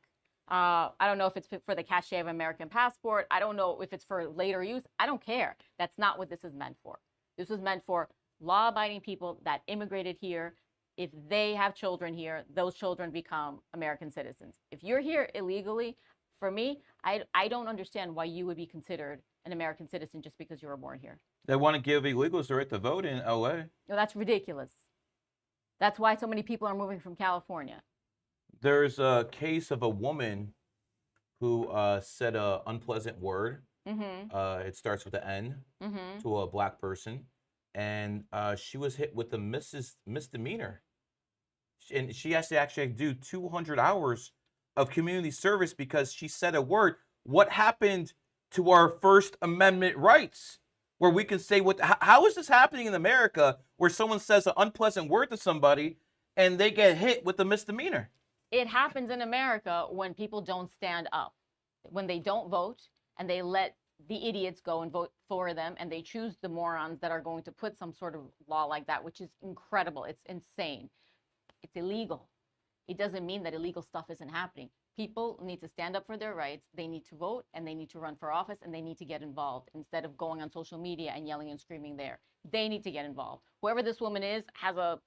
Speaker 2: I don't know if it's for the cachet of American passport. I don't know if it's for later use. I don't care. That's not what this is meant for. This was meant for law-abiding people that immigrated here. If they have children here, those children become American citizens. If you're here illegally, for me, I don't understand why you would be considered an American citizen just because you were born here.
Speaker 1: They want to give illegals the right to vote in LA.
Speaker 2: No, that's ridiculous. That's why so many people are moving from California.
Speaker 1: There's a case of a woman who said an unpleasant word. It starts with an N to a black person. And she was hit with a misdemeanor. And she has to actually do 200 hours of community service because she said a word. What happened to our First Amendment rights? Where we can say, how is this happening in America where someone says an unpleasant word to somebody and they get hit with a misdemeanor?
Speaker 2: It happens in America when people don't stand up, when they don't vote and they let the idiots go and vote for them, and they choose the morons that are going to put some sort of law like that, which is incredible. It's insane. It's illegal. It doesn't mean that illegal stuff isn't happening. People need to stand up for their rights. They need to vote, and they need to run for office, and they need to get involved instead of going on social media and yelling and screaming there. They need to get involved. Whoever this woman is has a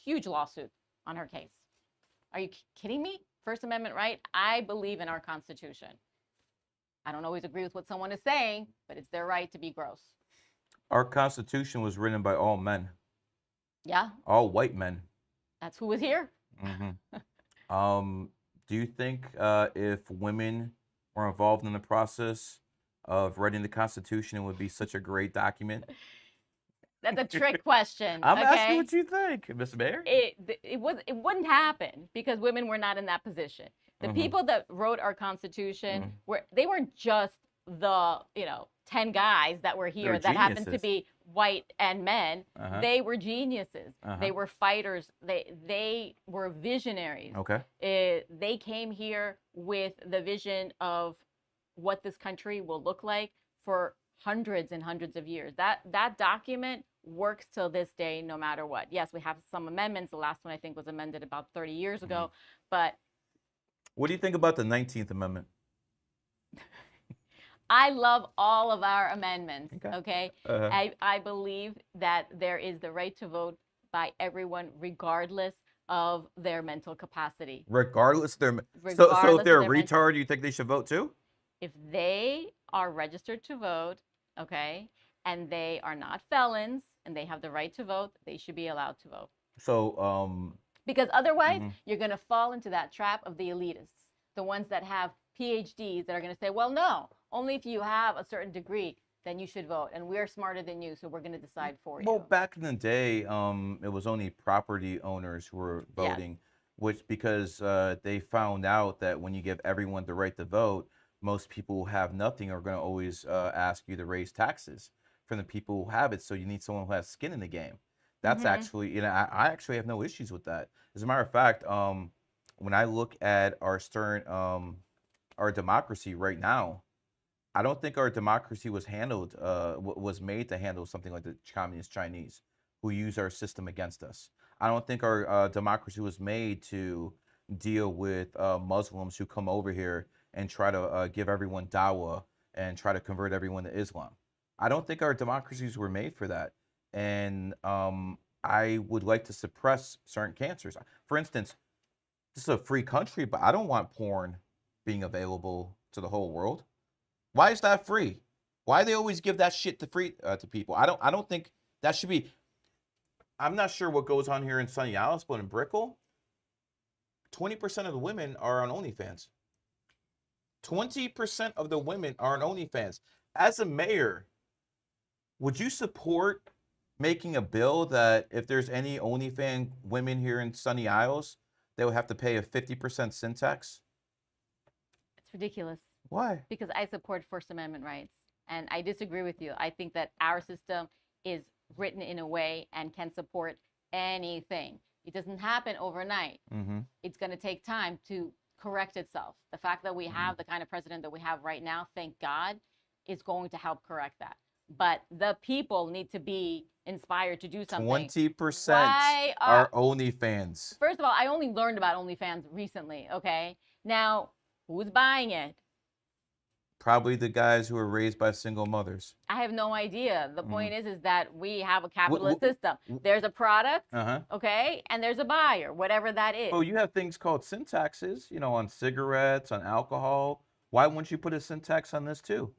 Speaker 2: huge lawsuit on her case. Are you kidding me? First Amendment right? I believe in our Constitution. I don't always agree with what someone is saying, but it's their right to be gross.
Speaker 1: Our Constitution was written by all men.
Speaker 2: Yeah.
Speaker 1: All white men.
Speaker 2: That's who was here.
Speaker 1: Do you think if women were involved in the process of writing the Constitution, it would be such a great document?
Speaker 2: That's a trick question.
Speaker 1: I'm asking what you think, Miss Mayor.
Speaker 2: It wouldn't happen because women were not in that position. The people that wrote our Constitution they weren't just the 10 guys that were here that happened to be white and men. They were geniuses. They were fighters. They were visionaries. They came here with the vision of what this country will look like for hundreds and hundreds of years. That document works till this day, no matter what. Yes, we have some amendments. The last one I think was amended about 30 years ago. But
Speaker 1: what do you think about the 19th Amendment?
Speaker 2: I love all of our amendments, okay? I believe that there is the right to vote by everyone regardless of their mental capacity.
Speaker 1: Regardless of their... So if they're a retard, you think they should vote too?
Speaker 2: If they are registered to vote, okay, and they are not felons and they have the right to vote, they should be allowed to vote.
Speaker 1: So,
Speaker 2: because otherwise, you're going to fall into that trap of the elitists, the ones that have PhDs that are going to say, well, no, only if you have a certain degree, then you should vote. And we're smarter than you, so we're going to decide for you.
Speaker 1: Well, back in the day, it was only property owners who were voting, which because they found out that when you give everyone the right to vote, most people who have nothing are going to always ask you to raise taxes from the people who have it. So you need someone who has skin in the game. That's
Speaker 2: Mm-hmm.
Speaker 1: actually, I actually have no issues with that. As a matter of fact, when I look at our democracy right now, I don't think our democracy was was made to handle something like the communist Chinese who use our system against us. I don't think our democracy was made to deal with Muslims who come over here and try to give everyone dawah and try to convert everyone to Islam. I don't think our democracies were made for that. And I would like to suppress certain cancers. For instance, this is a free country, but I don't want porn being available to the whole world. Why is that free? Why they always give that shit to free to people? I don't think that should be. I'm not sure what goes on here in Sunny Isles, but in Brickell, 20% of the women are on OnlyFans. 20% of the women are on OnlyFans. As a mayor, would you support making a bill that if there's any OnlyFans women here in Sunny Isles, they would have to pay a 50% sin tax?
Speaker 2: It's ridiculous.
Speaker 1: Why?
Speaker 2: Because I support First Amendment rights. And I disagree with you. I think that our system is written in a way and can support anything. It doesn't happen overnight.
Speaker 1: Mm-hmm.
Speaker 2: It's going to take time to correct itself. The fact that we have the kind of president that we have right now, thank God, is going to help correct that. But the people need to be inspired to do something.
Speaker 1: 20% are OnlyFans.
Speaker 2: First of all, I only learned about OnlyFans recently, okay? Now, who's buying it?
Speaker 1: Probably the guys who are raised by single mothers.
Speaker 2: I have no idea. The point is that we have a capitalist system. There's a product, okay, and there's a buyer, whatever that is.
Speaker 1: Oh, you have things called sin taxes, on cigarettes, on alcohol. Why wouldn't you put a sin tax on this too?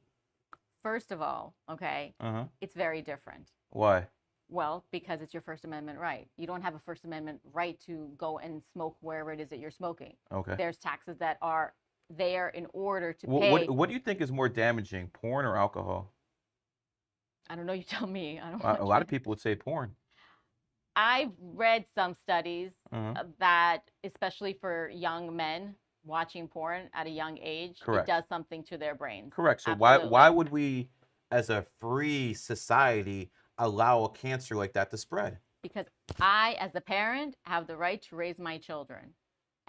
Speaker 2: First of all, okay, it's very different.
Speaker 1: Why?
Speaker 2: Well, because it's your First Amendment right. You don't have a First Amendment right to go and smoke wherever it is that you're smoking.
Speaker 1: Okay.
Speaker 2: There's taxes that are there in order to pay.
Speaker 1: What do you think is more damaging, porn or alcohol?
Speaker 2: I don't know. You tell me. I don't.
Speaker 1: A lot of people would say porn.
Speaker 2: I've read some studies that, especially for young men watching porn at a young age,
Speaker 1: Correct,
Speaker 2: it does something to their brains.
Speaker 1: Correct. So why would we, as a free society, allow a cancer like that to spread?
Speaker 2: Because I, as the parent, have the right to raise my children.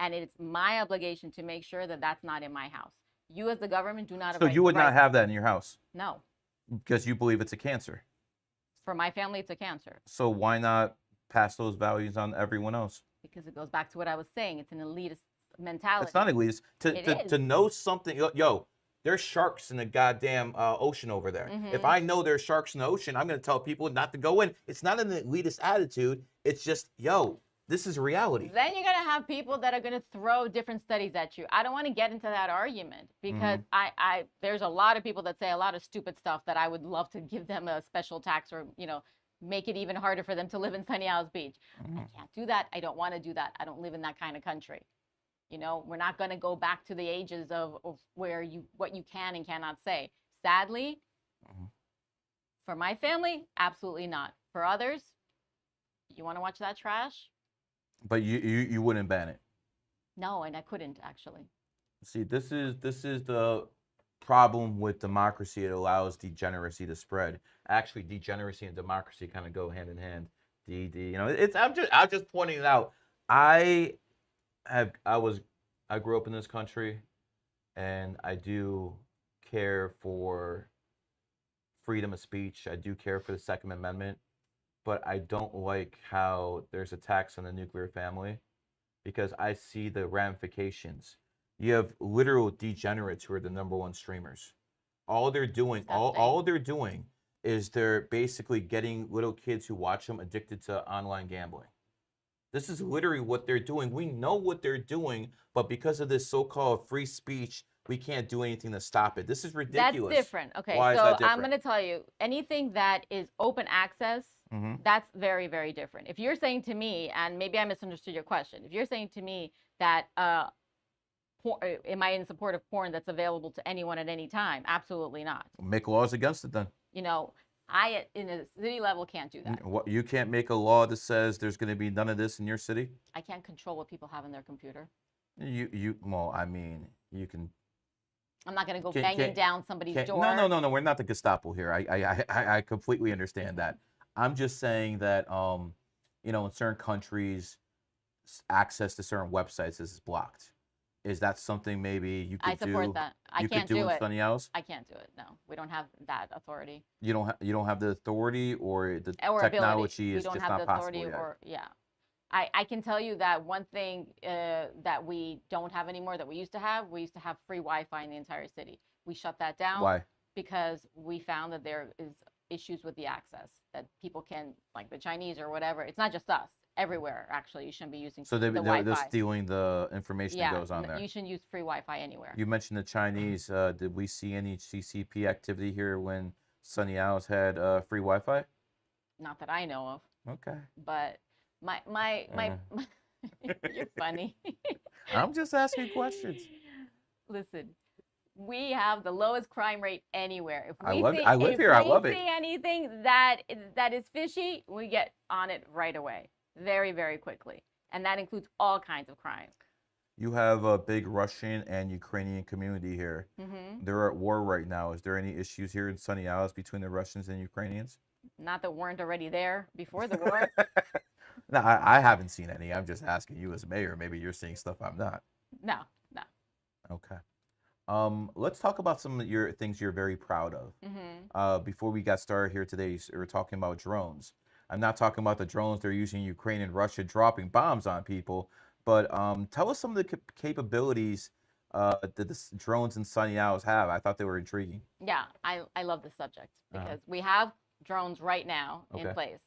Speaker 2: And it's my obligation to make sure that that's not in my house. You, as the government, do not have.
Speaker 1: So you would not have that in your house?
Speaker 2: No.
Speaker 1: Because you believe it's a cancer?
Speaker 2: For my family, it's a cancer.
Speaker 1: So why not pass those values on everyone else?
Speaker 2: Because it goes back to what I was saying. It's an elitist mentality.
Speaker 1: It's not elitist. To know something, there's sharks in the goddamn ocean over there. If I know there's sharks in the ocean, I'm going to tell people not to go in. It's not an elitist attitude. It's just, this is reality.
Speaker 2: Then you're going to have people that are going to throw different studies at you. I don't want to get into that argument because there's a lot of people that say a lot of stupid stuff that I would love to give them a special tax or, make it even harder for them to live in Sunny Isles Beach. I can't do that. I don't want to do that. I don't live in that kind of country. We're not going to go back to the ages of where what you can and cannot say. Sadly, for my family, absolutely not. For others, you want to watch that trash?
Speaker 1: But you wouldn't ban it?
Speaker 2: No, and I couldn't actually.
Speaker 1: See, this is the problem with democracy. It allows degeneracy to spread. Actually, degeneracy and democracy kind of go hand in hand. I'm just pointing it out. I grew up in this country, and I do care for freedom of speech. I do care for the Second Amendment. But I don't like how there's a tax on the nuclear family because I see the ramifications. You have literal degenerates who are the #1 streamers. All they're doing is they're basically getting little kids who watch them addicted to online gambling. This is literally what they're doing. We know what they're doing, but because of this so-called free speech, we can't do anything to stop it. This is ridiculous.
Speaker 2: That's different. Okay,
Speaker 1: Why is that different?
Speaker 2: I'm going to tell you, anything that is open access, that's very, very different. If you're saying to me, and maybe I misunderstood your question, if you're saying to me that am I in support of porn that's available to anyone at any time? Absolutely not.
Speaker 1: Make laws against it then.
Speaker 2: I, in a city level, can't do that.
Speaker 1: What, you can't make a law that says there's going to be none of this in your city?
Speaker 2: I can't control what people have in their computer.
Speaker 1: Well, I mean, you can.
Speaker 2: I'm not going to go banging down somebody's door.
Speaker 1: No. We're not the Gestapo here. I completely understand that. I'm just saying that in certain countries, access to certain websites is blocked. Is that something maybe you
Speaker 2: I
Speaker 1: could
Speaker 2: support
Speaker 1: do?
Speaker 2: that. I
Speaker 1: You could
Speaker 2: can't
Speaker 1: do
Speaker 2: do
Speaker 1: in
Speaker 2: it.
Speaker 1: Sunny Isles?
Speaker 2: I can't do it. No, we don't have that authority
Speaker 1: You don't have the authority, or the
Speaker 2: or ability.
Speaker 1: technology
Speaker 2: We
Speaker 1: is
Speaker 2: don't
Speaker 1: just
Speaker 2: have
Speaker 1: not
Speaker 2: the
Speaker 1: possible
Speaker 2: authority
Speaker 1: yet.
Speaker 2: or yeah. I can tell you that one thing that we don't have anymore that we used to have free Wi-Fi in the entire city. We shut that down
Speaker 1: Why?
Speaker 2: because we found that there is issues with the access that people can, like the Chinese or whatever. It's not just us. Everywhere, actually, you shouldn't be using
Speaker 1: So
Speaker 2: the
Speaker 1: they're
Speaker 2: Wi-Fi.
Speaker 1: stealing the information that
Speaker 2: Yeah,
Speaker 1: goes on there.
Speaker 2: you shouldn't use free Wi-Fi anywhere.
Speaker 1: You mentioned the Chinese. Did we see any CCP activity here when Sunny Isles had free Wi-Fi?
Speaker 2: Not that I know of.
Speaker 1: Okay.
Speaker 2: But my you're funny.
Speaker 1: I'm just asking questions.
Speaker 2: Listen, we have the lowest crime rate anywhere. If
Speaker 1: I
Speaker 2: we
Speaker 1: love
Speaker 2: see,
Speaker 1: it. I live
Speaker 2: if
Speaker 1: here. I
Speaker 2: we
Speaker 1: love it.
Speaker 2: see anything that is fishy, we get on it right away, very, very quickly. And that includes all kinds of crime.
Speaker 1: You have a big Russian and Ukrainian community here.
Speaker 2: Mm-hmm.
Speaker 1: They're at war right now. Is there any issues here in Sunny Isles between the Russians and Ukrainians?
Speaker 2: Not that weren't already there before the war.
Speaker 1: No, I haven't seen any. I'm just asking you as mayor. Maybe you're seeing stuff I'm not.
Speaker 2: No, no.
Speaker 1: Okay. Let's talk about some of your things you're very proud of.
Speaker 2: Mm-hmm.
Speaker 1: Before we got started here today, we were talking about drones. I'm not talking about the drones they're using in Ukraine and Russia dropping bombs on people, but tell us some of the capabilities that the drones in Sunny Isles have. I thought they were intriguing.
Speaker 2: Yeah, I love this subject
Speaker 1: Uh-huh.
Speaker 2: because we have drones right now in
Speaker 1: Okay.
Speaker 2: place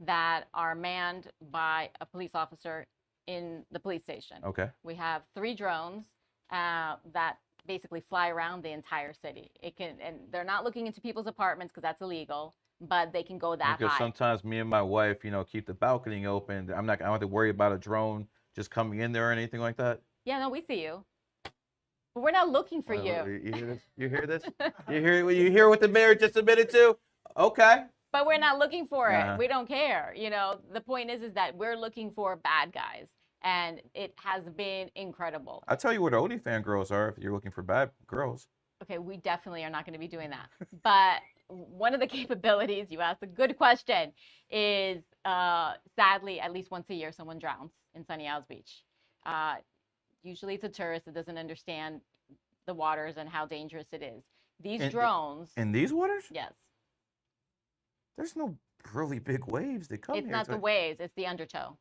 Speaker 2: that are manned by a police officer in the police station.
Speaker 1: Okay.
Speaker 2: We have 3 drones that basically fly around the entire city. And they're not looking into people's apartments because that's illegal, but they can go that
Speaker 1: Because
Speaker 2: high.
Speaker 1: sometimes me and my wife, keep the balcony open. I don't have to worry about a drone just coming in there or anything like that.
Speaker 2: Yeah, no, we see you. But we're not looking for you.
Speaker 1: You hear this? You hear this? You hear what the mayor just admitted to? Okay.
Speaker 2: But we're not looking for
Speaker 1: Uh-huh.
Speaker 2: it. We don't care. The point is that we're looking for bad guys. And it has been incredible.
Speaker 1: I'll tell you where the OnlyFans girls are if you're looking for bad girls.
Speaker 2: Okay, we definitely are not going to be doing that. But one of the capabilities, you asked a good question, is sadly, at least once a year, someone drowns in Sunny Isles Beach. Usually it's a tourist that doesn't understand the waters and how dangerous it is. These drones.
Speaker 1: In these waters?
Speaker 2: Yes.
Speaker 1: There's no really big waves that come
Speaker 2: It's
Speaker 1: here.
Speaker 2: not the waves, it's the undertow.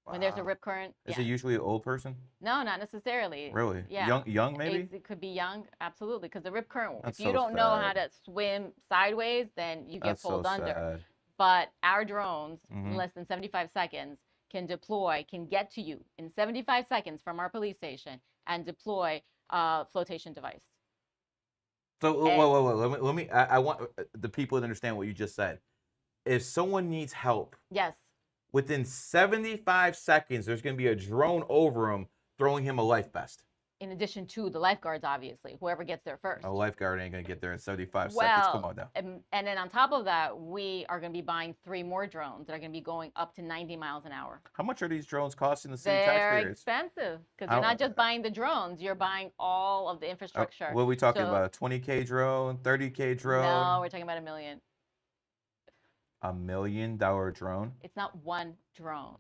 Speaker 2: When there's a rip current.
Speaker 1: Is
Speaker 2: yeah.
Speaker 1: it usually an old person?
Speaker 2: No, not necessarily.
Speaker 1: Really?
Speaker 2: Yeah.
Speaker 1: Young maybe?
Speaker 2: It could be young, absolutely. Because the rip current,
Speaker 1: That's
Speaker 2: if you
Speaker 1: so
Speaker 2: don't know how
Speaker 1: sad.
Speaker 2: to swim sideways, then you get
Speaker 1: That's
Speaker 2: pulled
Speaker 1: so
Speaker 2: under.
Speaker 1: sad.
Speaker 2: But our drones,
Speaker 1: Mhm.
Speaker 2: in less than 75 seconds, can get to you in 75 seconds from our police station and deploy a flotation device.
Speaker 1: So
Speaker 2: And-
Speaker 1: wait. Let me. I want the people to understand what you just said. If someone needs help,
Speaker 2: Yes.
Speaker 1: within 75 seconds, there's going to be a drone over him throwing him a life vest.
Speaker 2: In addition to the lifeguards, obviously, whoever gets there first.
Speaker 1: A lifeguard ain't going to get there in 75 seconds. Come on now.
Speaker 2: And then on top of that, we are going to be buying 3 more drones that are going to be going up to 90 miles an hour.
Speaker 1: How much are these drones costing the city
Speaker 2: They're
Speaker 1: taxpayers?
Speaker 2: expensive because you're not just buying the drones, you're buying all of the infrastructure.
Speaker 1: What are we talking
Speaker 2: So-
Speaker 1: about? A 20K drone, 30K drone?
Speaker 2: No, we're talking about $1 million.
Speaker 1: $1 million drone?
Speaker 2: It's not one drone,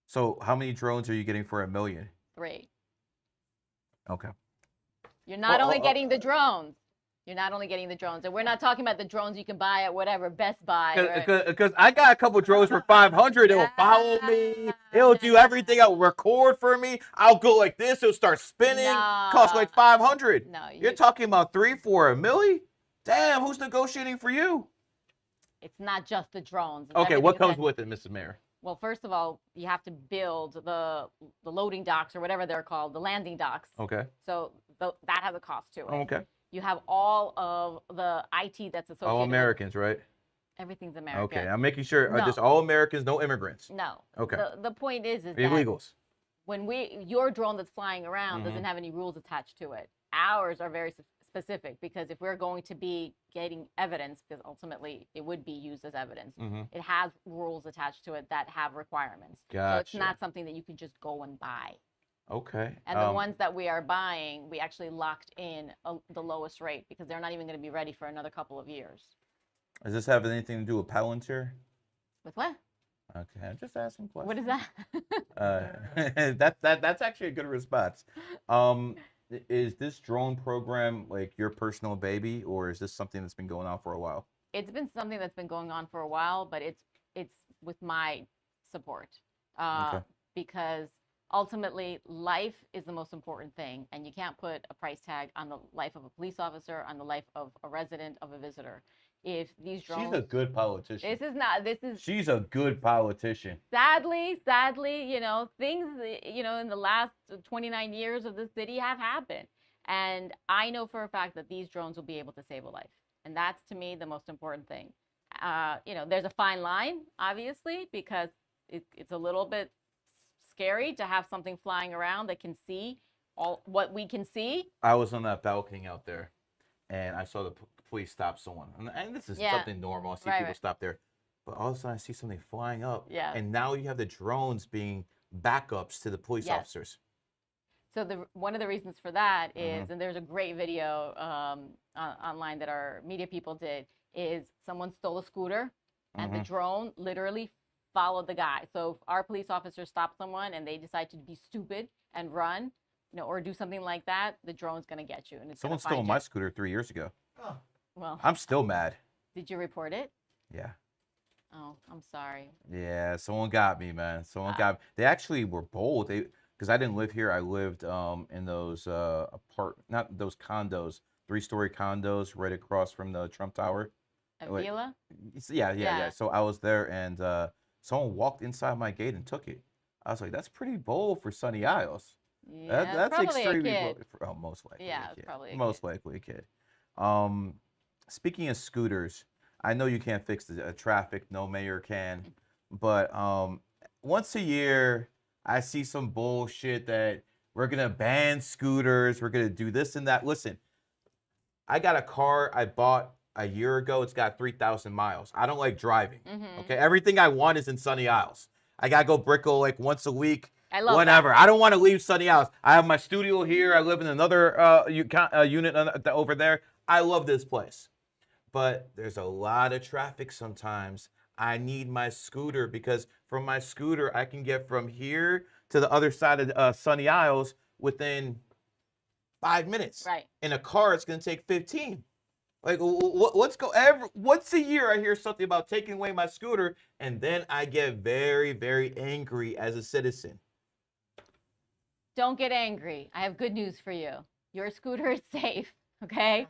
Speaker 1: So how many drones are you getting for $1 million?
Speaker 2: 3.
Speaker 1: Okay.
Speaker 2: You're not only getting the drones. You're not only getting the drones. And we're not talking about the drones you can buy at whatever, Best Buy.
Speaker 1: Because I got a couple drones for 500. It'll follow me. It'll do everything. It'll record for me. I'll go like this. It'll start spinning. Cost like 500.
Speaker 2: No,
Speaker 1: You're talking about 3 for $1 million? Damn, who's negotiating for you?
Speaker 2: it's not just the drones. It's
Speaker 1: Okay, what
Speaker 2: everything
Speaker 1: comes with it, Mr. Mayor?
Speaker 2: Well, first of all, you have to build the loading docks or whatever they're called, the landing docks.
Speaker 1: Okay.
Speaker 2: So that has a cost to it.
Speaker 1: Okay.
Speaker 2: You have all of the IT that's associated.
Speaker 1: All
Speaker 2: with-
Speaker 1: Americans, right?
Speaker 2: Everything's American.
Speaker 1: Okay, I'm making sure.
Speaker 2: No.
Speaker 1: Just all Americans, no immigrants.
Speaker 2: No.
Speaker 1: Okay.
Speaker 2: The point is that
Speaker 1: Illegals.
Speaker 2: when your drone that's flying around
Speaker 1: Mhm.
Speaker 2: doesn't have any rules attached to it. Ours are very specific because if we're going to be getting evidence, because ultimately it would be used as evidence,
Speaker 1: Mm-hmm.
Speaker 2: it has rules attached to it that have requirements. So it's
Speaker 1: Gotcha.
Speaker 2: not something that you can just go and buy.
Speaker 1: Okay.
Speaker 2: And the ones that we are buying, we actually locked in the lowest rate because they're not even going to be ready for another couple of years.
Speaker 1: Does this have anything to do with Palantir?
Speaker 2: With what?
Speaker 1: Okay, I'm just asking questions.
Speaker 2: What is that?
Speaker 1: That's actually a good response. Is this drone program like your personal baby, or is this something that's been going on for a while?
Speaker 2: It's been something that's been going on for a while, but it's with my support, uh,
Speaker 1: Okay.
Speaker 2: because ultimately life is the most important thing, and you can't put a price tag on the life of a police officer, on the life of a resident, of a visitor. If these
Speaker 1: She's a
Speaker 2: drones,
Speaker 1: good politician.
Speaker 2: this is not, this is
Speaker 1: She's a good politician.
Speaker 2: sadly, things, in the last 29 years of the city have happened. And I know for a fact that these drones will be able to save a life. And that's to me the most important thing. There's a fine line, obviously, because it's a little bit scary to have something flying around that can see all what we can see.
Speaker 1: I was on that balcony out there, and I saw the police stop someone. And this is
Speaker 2: Yeah.
Speaker 1: something normal. I see
Speaker 2: Right,
Speaker 1: people
Speaker 2: right.
Speaker 1: stop there. But all of a sudden, I see something flying up.
Speaker 2: Yeah.
Speaker 1: And now you have the drones being backups to the police
Speaker 2: Yes.
Speaker 1: officers.
Speaker 2: So one of the reasons for that is, and there's a great video online that our media people did, is someone stole a scooter, and the drone literally followed the guy. So if our police officers stop someone and they decide to be stupid and run, or do something like that, the drone's gonna get you, and it's
Speaker 1: Someone
Speaker 2: gonna find
Speaker 1: stole
Speaker 2: you.
Speaker 1: my scooter 3 years ago.
Speaker 2: Well,
Speaker 1: I'm still mad.
Speaker 2: did you report it?
Speaker 1: Yeah.
Speaker 2: Oh, I'm sorry.
Speaker 1: Yeah, someone got me, man. Someone got me. They actually were bold. Because I didn't live here. I lived in those not those condos, 3-story condos right across from the Trump Tower. Wait,
Speaker 2: Avila?
Speaker 1: yeah.
Speaker 2: Yeah.
Speaker 1: So I was there, and someone walked inside my gate and took it. I was like, that's pretty bold for Sunny Isles.
Speaker 2: Yeah,
Speaker 1: That's
Speaker 2: probably a
Speaker 1: extremely
Speaker 2: kid.
Speaker 1: bold. Oh, most likely.
Speaker 2: Yeah,
Speaker 1: a
Speaker 2: it's
Speaker 1: kid.
Speaker 2: probably a
Speaker 1: Most
Speaker 2: kid.
Speaker 1: likely a kid. Speaking of scooters, I know you can't fix the traffic. No mayor can. But once a year, I see some bullshit that we're gonna ban scooters. We're gonna do this and that. Listen, I got a car I bought a year ago. It's got 3,000 miles. I don't like driving. Okay, everything I want is in Sunny Isles. I gotta go Brickell like once a week.
Speaker 2: I love
Speaker 1: Whatever.
Speaker 2: that.
Speaker 1: I don't want to leave Sunny Isles. I have my studio here. I live in another unit over there. I love this place, but there's a lot of traffic sometimes. I need my scooter because from my scooter I can get from here to the other side of Sunny Isles within 5 minutes.
Speaker 2: Right.
Speaker 1: In a car, it's gonna take 15. Like, once a year, I hear something about taking away my scooter, and then I get very, very angry as a citizen.
Speaker 2: Don't get angry. I have good news for you. Your scooter is safe, okay?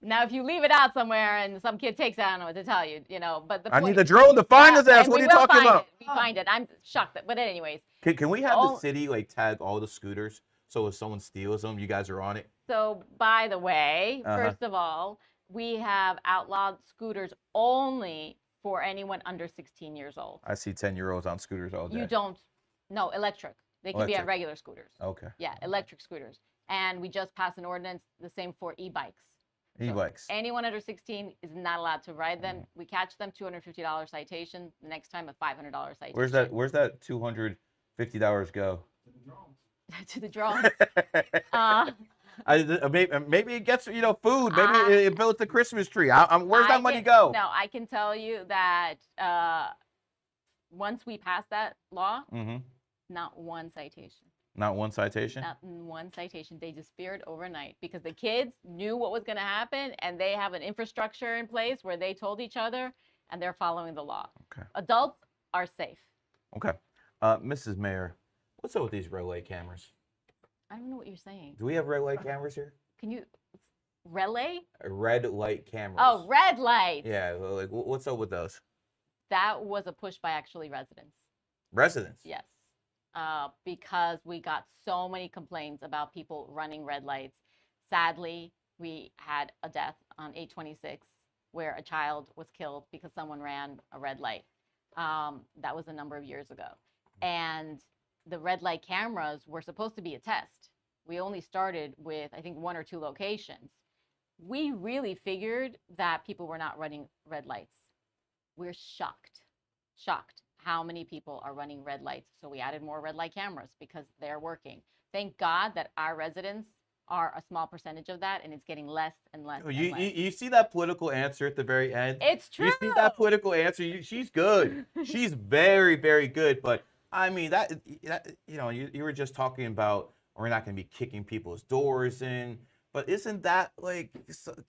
Speaker 2: Now, if you leave it out somewhere and some kid takes it, I don't know what to tell you, but
Speaker 1: I need the drone to find his ass.
Speaker 2: and
Speaker 1: What
Speaker 2: we
Speaker 1: are you
Speaker 2: will
Speaker 1: talking
Speaker 2: find
Speaker 1: about?
Speaker 2: it. We find it. I'm shocked. But anyways,
Speaker 1: Can we have
Speaker 2: all-
Speaker 1: the city like tag all the scooters so if someone steals them, you guys are on it?
Speaker 2: so by the way, first of all, we have outlawed scooters only for anyone under 16 years old.
Speaker 1: I see 10-year-olds on scooters all day.
Speaker 2: You don't, no, electric. They can be on
Speaker 1: Electric.
Speaker 2: regular scooters.
Speaker 1: Okay.
Speaker 2: Yeah, electric scooters. And we just passed an ordinance, the same for e-bikes.
Speaker 1: E-bikes.
Speaker 2: Anyone under 16 is not allowed to ride them. We catch them, $250 citation. The next time, a $500 citation.
Speaker 1: Where's that $250 go?
Speaker 2: To the drones.
Speaker 1: Maybe it gets food. Maybe it builds the Christmas tree. Where's that money go?
Speaker 2: No, I can tell you that once we passed that law, not one citation.
Speaker 1: Not one citation?
Speaker 2: Not one citation. They disappeared overnight because the kids knew what was going to happen, and they have an infrastructure in place where they told each other, and they're following the law.
Speaker 1: Okay.
Speaker 2: Adults are safe.
Speaker 1: Okay. Mrs. Mayor, what's up with these red light cameras?
Speaker 2: I don't know what you're saying.
Speaker 1: Do we have red light cameras here?
Speaker 2: Can you relay?
Speaker 1: Red light cameras.
Speaker 2: Oh, red lights.
Speaker 1: Yeah, like what's up with those?
Speaker 2: That was a push by actually residents.
Speaker 1: Residents?
Speaker 2: Yes. Because we got so many complaints about people running red lights. Sadly, we had a death on 826 where a child was killed because someone ran a red light. That was a number of years ago. And the red light cameras were supposed to be a test. We only started with, I think, 1 or 2 locations. We really figured that people were not running red lights. We're shocked how many people are running red lights. So we added more red light cameras because they're working. Thank God that our residents are a small percentage of that, and it's getting less and less and
Speaker 1: You,
Speaker 2: less.
Speaker 1: you see that political answer at the very end?
Speaker 2: It's true.
Speaker 1: You see that political answer? She's good. She's very, very good. But I mean, that you were just talking about we're not going to be kicking people's doors in. But isn't that like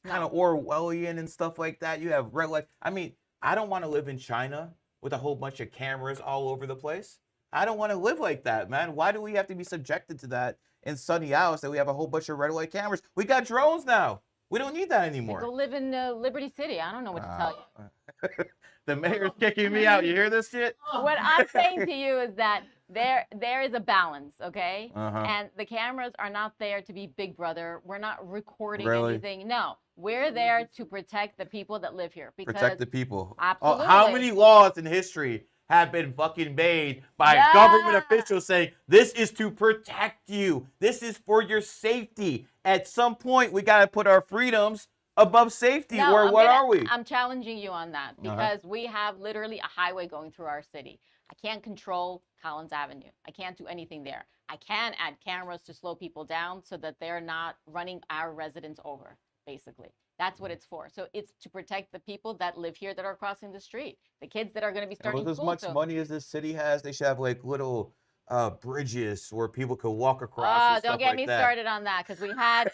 Speaker 1: kind of Orwellian and stuff like that? You have red light. I mean, I don't want to live in China with a whole bunch of cameras all over the place. I don't want to live like that, man. Why do we have to be subjected to that in sunny hours that we have a whole bunch of red light cameras? We got drones now. We don't need that anymore.
Speaker 2: Go live in Liberty City. I don't know what to tell you.
Speaker 1: The mayor's kicking me out. You hear this shit?
Speaker 2: What I'm saying to you is that there is a balance, okay? And the cameras are not there to be Big Brother. We're not recording anything. No, we're there to protect the people that live here. Because
Speaker 1: protect the people.
Speaker 2: Absolutely.
Speaker 1: How many laws in history have been fucking made by government officials saying this is to protect you? This is for your safety. At some point, we got to put our freedoms above safety, or what are we?
Speaker 2: I'm challenging you on that because we have literally a highway going through our city. I can't control Collins Avenue. I can't do anything there. I can add cameras to slow people down so that they're not running our residents over, basically. That's what it's for. So it's to protect the people that live here that are crossing the street, the kids that are going to be starting
Speaker 1: school. With as much money as this city has, they should have like little bridges where people could walk across.
Speaker 2: Don't get me started on that because we had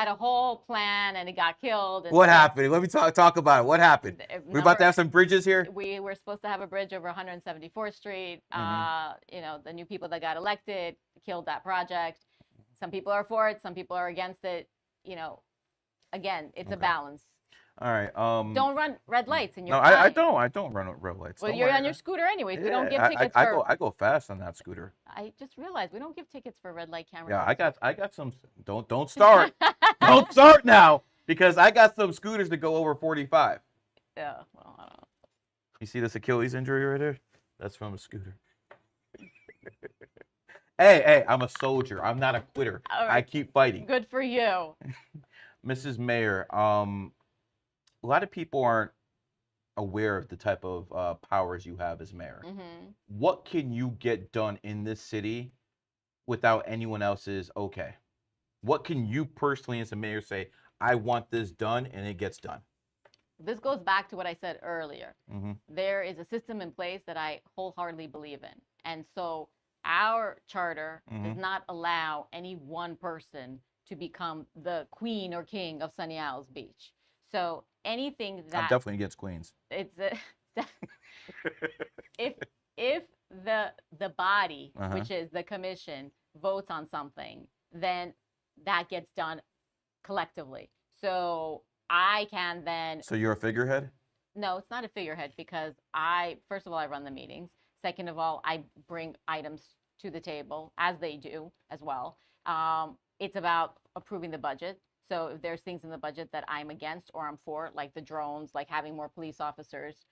Speaker 2: a whole plan and it got killed. And
Speaker 1: what happened? Let me talk about it. What happened? We're about to have some bridges here.
Speaker 2: We were supposed to have a bridge over 174th Street. The new people that got elected killed that project. Some people are for it. Some people are against it. Again, it's a balance.
Speaker 1: All right.
Speaker 2: Don't run red lights in your
Speaker 1: car. No, I don't run red lights.
Speaker 2: Well, you're on your scooter anyways. We don't give tickets
Speaker 1: I go fast on that scooter.
Speaker 2: I just realized we don't give tickets for red light cameras.
Speaker 1: Yeah, I got some. Don't start. Don't start now because I got some scooters that go over 45.
Speaker 2: Yeah. Well, I don't know.
Speaker 1: You see this Achilles injury right here? That's from a scooter. Hey, I'm a soldier. I'm not a quitter. Right. I keep fighting.
Speaker 2: Good for you.
Speaker 1: Mrs. Mayor, a lot of people aren't aware of the type of powers you have as mayor. What can you get done in this city without anyone else's okay? What can you personally as a mayor say, I want this done, and it gets done?
Speaker 2: This goes back to what I said earlier. There is a system in place that I wholeheartedly believe in. And so our charter does not allow any one person to become the queen or king of Sunny Isles Beach. So anything that
Speaker 1: I'm definitely against queens.
Speaker 2: It's if the body, which is the commission, votes on something, then that gets done collectively. So I can then.
Speaker 1: So you're a figurehead?
Speaker 2: No, it's not a figurehead because first of all, I run the meetings. Second of all, I bring items to the table, as they do as well. It's about approving the budget. So if there's things in the budget that I'm against or I'm for, like the drones, like having more police officers,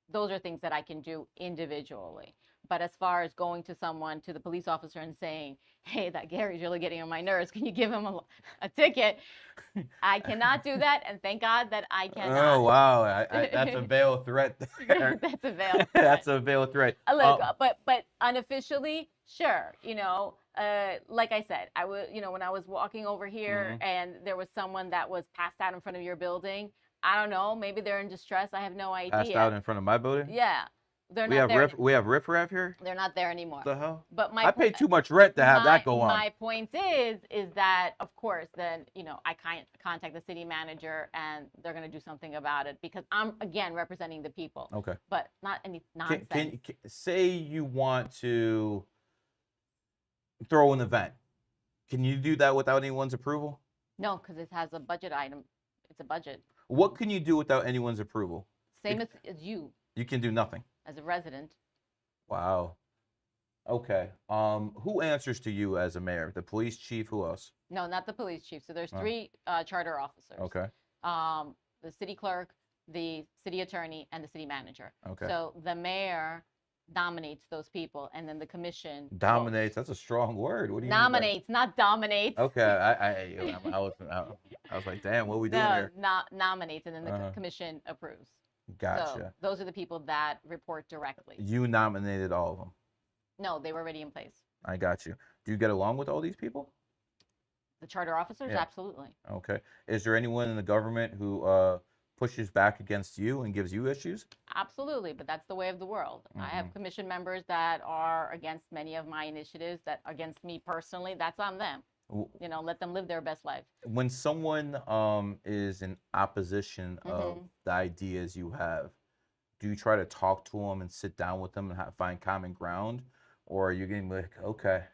Speaker 2: those are things that I can do individually. But as far as going to the police officer and saying, hey, that Gary's really getting on my nerves, can you give him a ticket? I cannot do that, and thank God that I cannot.
Speaker 1: Oh, wow. That's a veiled threat there.
Speaker 2: That's a veiled threat.
Speaker 1: That's a veiled threat.
Speaker 2: Look, but unofficially, sure, like I said, I was, when I was walking over here and there was someone that was passed out in front of your building, I don't know, maybe they're in distress. I have no idea.
Speaker 1: Passed out in front of my building?
Speaker 2: Yeah. They're not there.
Speaker 1: We have riffraff here?
Speaker 2: They're not there anymore.
Speaker 1: What the hell?
Speaker 2: But
Speaker 1: I pay too much rent to have that go on.
Speaker 2: My point is that, of course, then, I contact the city manager and they're going to do something about it because I'm, again, representing the people.
Speaker 1: Okay.
Speaker 2: But not any nonsense.
Speaker 1: Can say you want to throw an event. Can you do that without anyone's approval?
Speaker 2: No, because it has a budget item. It's a budget.
Speaker 1: What can you do without anyone's approval?
Speaker 2: Same as you.
Speaker 1: You can do nothing.
Speaker 2: As a resident.
Speaker 1: Wow. Okay. Who answers to you as a mayor? The police chief? Who else?
Speaker 2: No, not the police chief. So there's 3 charter officers.
Speaker 1: Okay.
Speaker 2: The city clerk, the city attorney, and the city manager.
Speaker 1: Okay.
Speaker 2: So the mayor nominates those people, and then the commission
Speaker 1: dominates. That's a strong word. What do you
Speaker 2: nominates, not dominates.
Speaker 1: Okay. I was like, damn, what are we doing here?
Speaker 2: Nominates, and then the commission approves.
Speaker 1: Gotcha.
Speaker 2: So those are the people that report directly.
Speaker 1: You nominated all of them?
Speaker 2: No, they were already in place.
Speaker 1: I got you. Do you get along with all these people?
Speaker 2: The charter officers,
Speaker 1: Yeah.
Speaker 2: absolutely.
Speaker 1: Okay. Is there anyone in the government who pushes back against you and gives you issues?
Speaker 2: Absolutely, but that's the way of the world. I have commission members that are against many of my initiatives, that against me personally. That's on them.
Speaker 1: W-
Speaker 2: You know, let them live their best life.
Speaker 1: When someone is in opposition of the ideas you have, do you try to talk to them and sit down with them and find common ground, or are you getting like, okay,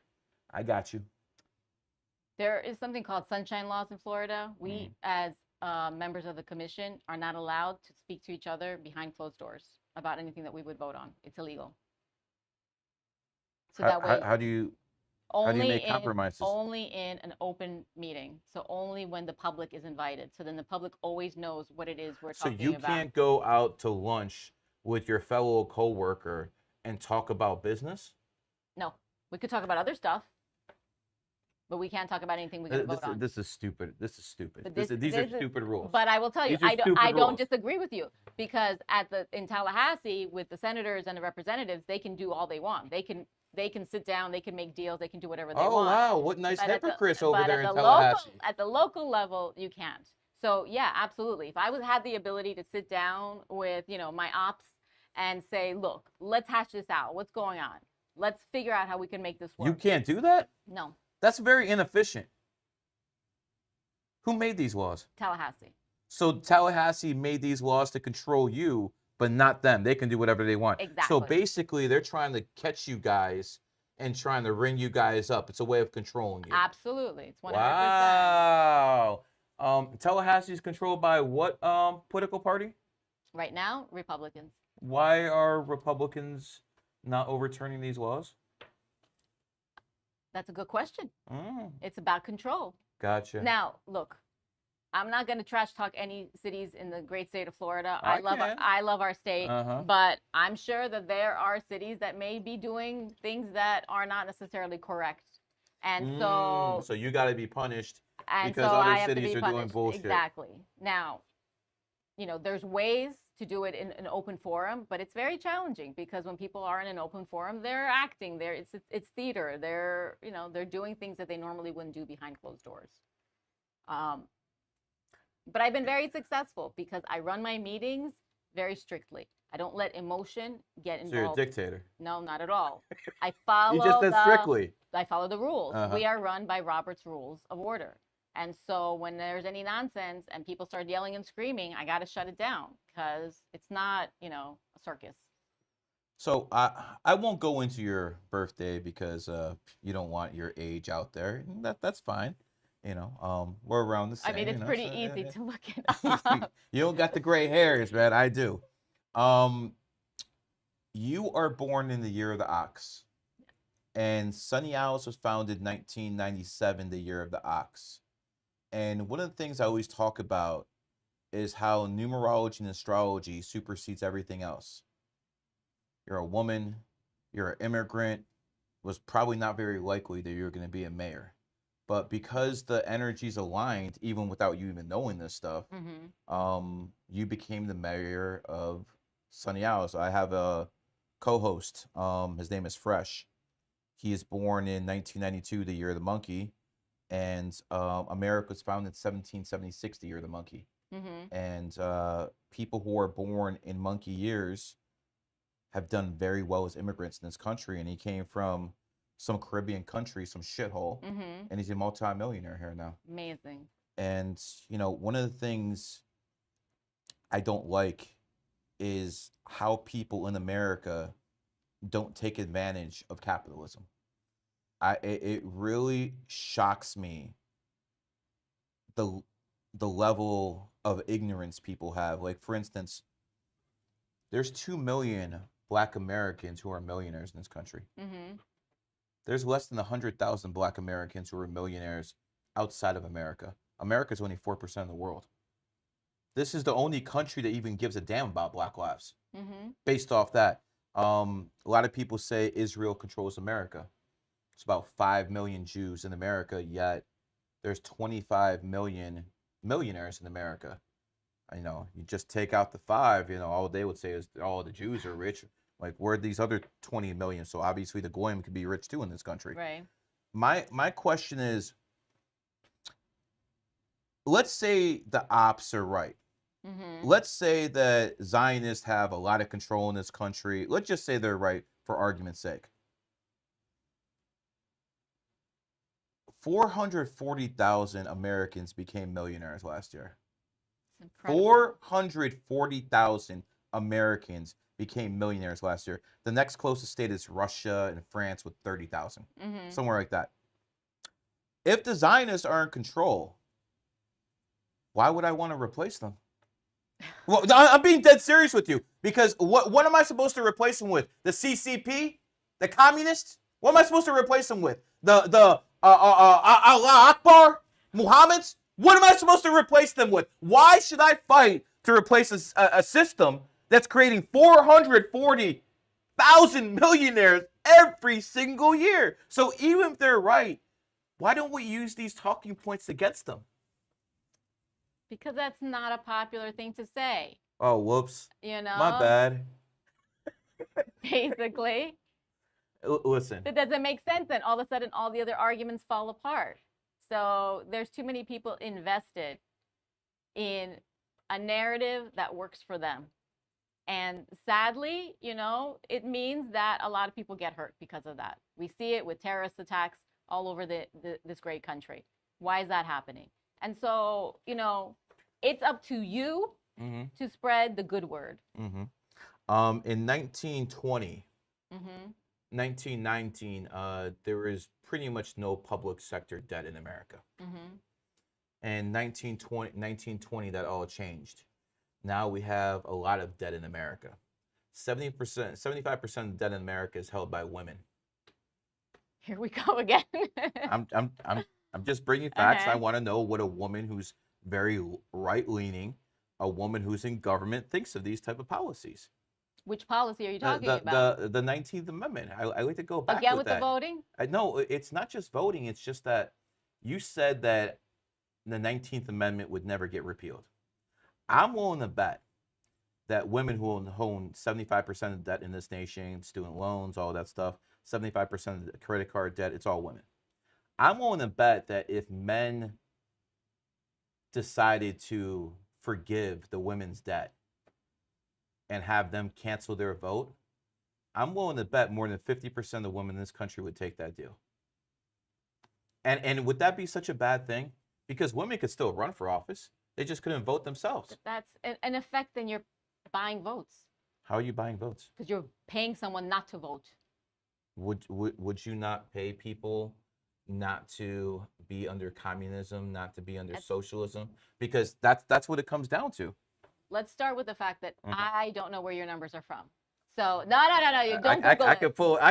Speaker 1: I got you?
Speaker 2: There is something called sunshine laws in Florida. We, as members of the commission, are not allowed to speak to each other behind closed doors about anything that we would vote on. It's illegal. So that way,
Speaker 1: How do you make compromises?
Speaker 2: Only in an open meeting. So only when the public is invited. So then the public always knows what it is we're talking about.
Speaker 1: So you can't go out to lunch with your fellow coworker and talk about business?
Speaker 2: No, we could talk about other stuff, but we can't talk about anything we're going to vote on.
Speaker 1: This is stupid. This is stupid.
Speaker 2: But
Speaker 1: These are stupid rules.
Speaker 2: But I will tell you,
Speaker 1: These are
Speaker 2: I don't
Speaker 1: rules.
Speaker 2: disagree with you, because in Tallahassee with the senators and the representatives, they can do all they want. They can sit down, they can make deals, they can do whatever they want.
Speaker 1: Oh wow, what nice
Speaker 2: But
Speaker 1: hypocrites over there in Tallahassee.
Speaker 2: At the local level, you can't. So yeah, absolutely. If I had the ability to sit down with, you know, my ops and say, look, let's hash this out. What's going on? Let's figure out how we can make this work.
Speaker 1: You can't do that?
Speaker 2: No.
Speaker 1: That's very inefficient. Who made these laws?
Speaker 2: Tallahassee.
Speaker 1: So Tallahassee made these laws to control you, but not them. They can do whatever they want.
Speaker 2: Exactly.
Speaker 1: So basically, they're trying to catch you guys and trying to ring you guys up. It's a way of controlling you.
Speaker 2: Absolutely. It's 100%.
Speaker 1: Wow. Tallahassee is controlled by what political party?
Speaker 2: Right now, Republicans.
Speaker 1: Why are Republicans not overturning these laws?
Speaker 2: That's a good question. It's about control.
Speaker 1: Gotcha.
Speaker 2: Now, look, I'm not going to trash talk any cities in the great state of Florida.
Speaker 1: I
Speaker 2: love our state, but I'm sure that there are cities that may be doing things that are not necessarily correct. And so
Speaker 1: you got to be punished
Speaker 2: and
Speaker 1: because
Speaker 2: so
Speaker 1: other
Speaker 2: I have
Speaker 1: cities
Speaker 2: to be
Speaker 1: are
Speaker 2: punished.
Speaker 1: doing bullshit.
Speaker 2: Exactly. Now, you know, there's ways to do it in an open forum, but it's very challenging because when people are in an open forum, they're acting. It's theater. They're doing things that they normally wouldn't do behind closed doors. But I've been very successful because I run my meetings very strictly. I don't let emotion get involved.
Speaker 1: So you're a dictator.
Speaker 2: No, not at all. I follow
Speaker 1: You just said strictly.
Speaker 2: I follow the rules. We are run by Robert's Rules of Order. And so when there's any nonsense and people start yelling and screaming, I got to shut it down because it's not, you know, a circus.
Speaker 1: So I won't go into your birthday because you don't want your age out there. That's fine. You know, we're around the same.
Speaker 2: I mean, it's pretty easy to look it up.
Speaker 1: You don't got the gray hairs, man. I do. You are born in the year of the ox. And Sunny Owls was founded 1997, the year of the ox. And one of the things I always talk about is how numerology and astrology supersedes everything else. You're a woman, you're an immigrant, was probably not very likely that you're going to be a mayor. But because the energies aligned, even without you even knowing this stuff, you became the mayor of Sunny Owls. I have a co-host. His name is Fresh. He is born in 1992, the year of the monkey. And America was founded in 1776, the year of the monkey. And people who are born in monkey years have done very well as immigrants in this country. And he came from some Caribbean country, some shithole, and he's a multi-millionaire here now.
Speaker 2: Amazing.
Speaker 1: And, you know, one of the things I don't like is how people in America don't take advantage of capitalism. It really shocks me the level of ignorance people have. Like, for instance, there's 2 million Black Americans who are millionaires in this country. There's less than 100,000 Black Americans who are millionaires outside of America. America's only 4% of the world. This is the only country that even gives a damn about Black lives. Based off that, a lot of people say Israel controls America. It's about 5 million Jews in America, yet there's 25 million millionaires in America. You know, you just take out the 5, you know, all they would say is all the Jews are rich. Like, where are these other 20 million? So obviously the Goyim could be rich too in this country.
Speaker 2: Right.
Speaker 1: My question is, let's say the ops are right.
Speaker 2: Mm-hmm.
Speaker 1: Let's say that Zionists have a lot of control in this country. Let's just say they're right for argument's sake. 440,000 Americans became millionaires last year.
Speaker 2: It's incredible.
Speaker 1: 440,000 Americans became millionaires last year. The next closest state is Russia and France with 30,000,
Speaker 2: Mm-hmm.
Speaker 1: somewhere like that. If the Zionists are in control, why would I want to replace them? Well, I'm being dead serious with you, because what am I supposed to replace them with? The CCP, the communists? What am I supposed to replace them with? The Allah Akbar, Muhammad's? What am I supposed to replace them with? Why should I fight to replace a system that's creating 440,000 millionaires every single year? So even if they're right, why don't we use these talking points against them?
Speaker 2: Because that's not a popular thing to say.
Speaker 1: Oh, whoops.
Speaker 2: You know?
Speaker 1: My bad.
Speaker 2: Basically.
Speaker 1: Listen.
Speaker 2: It doesn't make sense, and all of a sudden all the other arguments fall apart. So there's too many people invested in a narrative that works for them. And sadly, it means that a lot of people get hurt because of that. We see it with terrorist attacks all over this great country. Why is that happening? And so, it's up to you to spread the good word.
Speaker 1: In 1920, 1919, there is pretty much no public sector debt in America. And 1920, that all changed. Now we have a lot of debt in America. 70%, 75% of the debt in America is held by women.
Speaker 2: Here we go again.
Speaker 1: I'm just bringing facts. I want to know what a woman who's very right-leaning, a woman who's in government, thinks of these type of policies.
Speaker 2: Which policy are you talking about?
Speaker 1: The 19th Amendment. I like to go back
Speaker 2: again
Speaker 1: with
Speaker 2: the voting.
Speaker 1: No, it's not just voting. It's just that you said that the 19th Amendment would never get repealed. I'm willing to bet that women who own 75% of debt in this nation, student loans, all that stuff, 75% of the credit card debt, it's all women. I'm willing to bet that if men decided to forgive the women's debt and have them cancel their vote, I'm willing to bet more than 50% of the women in this country would take that deal. And would that be such a bad thing? Because women could still run for office. They just couldn't vote themselves.
Speaker 2: That's an effect, then you're buying votes.
Speaker 1: How are you buying votes?
Speaker 2: Because you're paying someone not to vote.
Speaker 1: Would you not pay people not to be under communism, not to be under socialism? Because that's what it comes down to.
Speaker 2: Let's start with the fact that I don't know where your numbers are from. So no, you don't Google
Speaker 1: I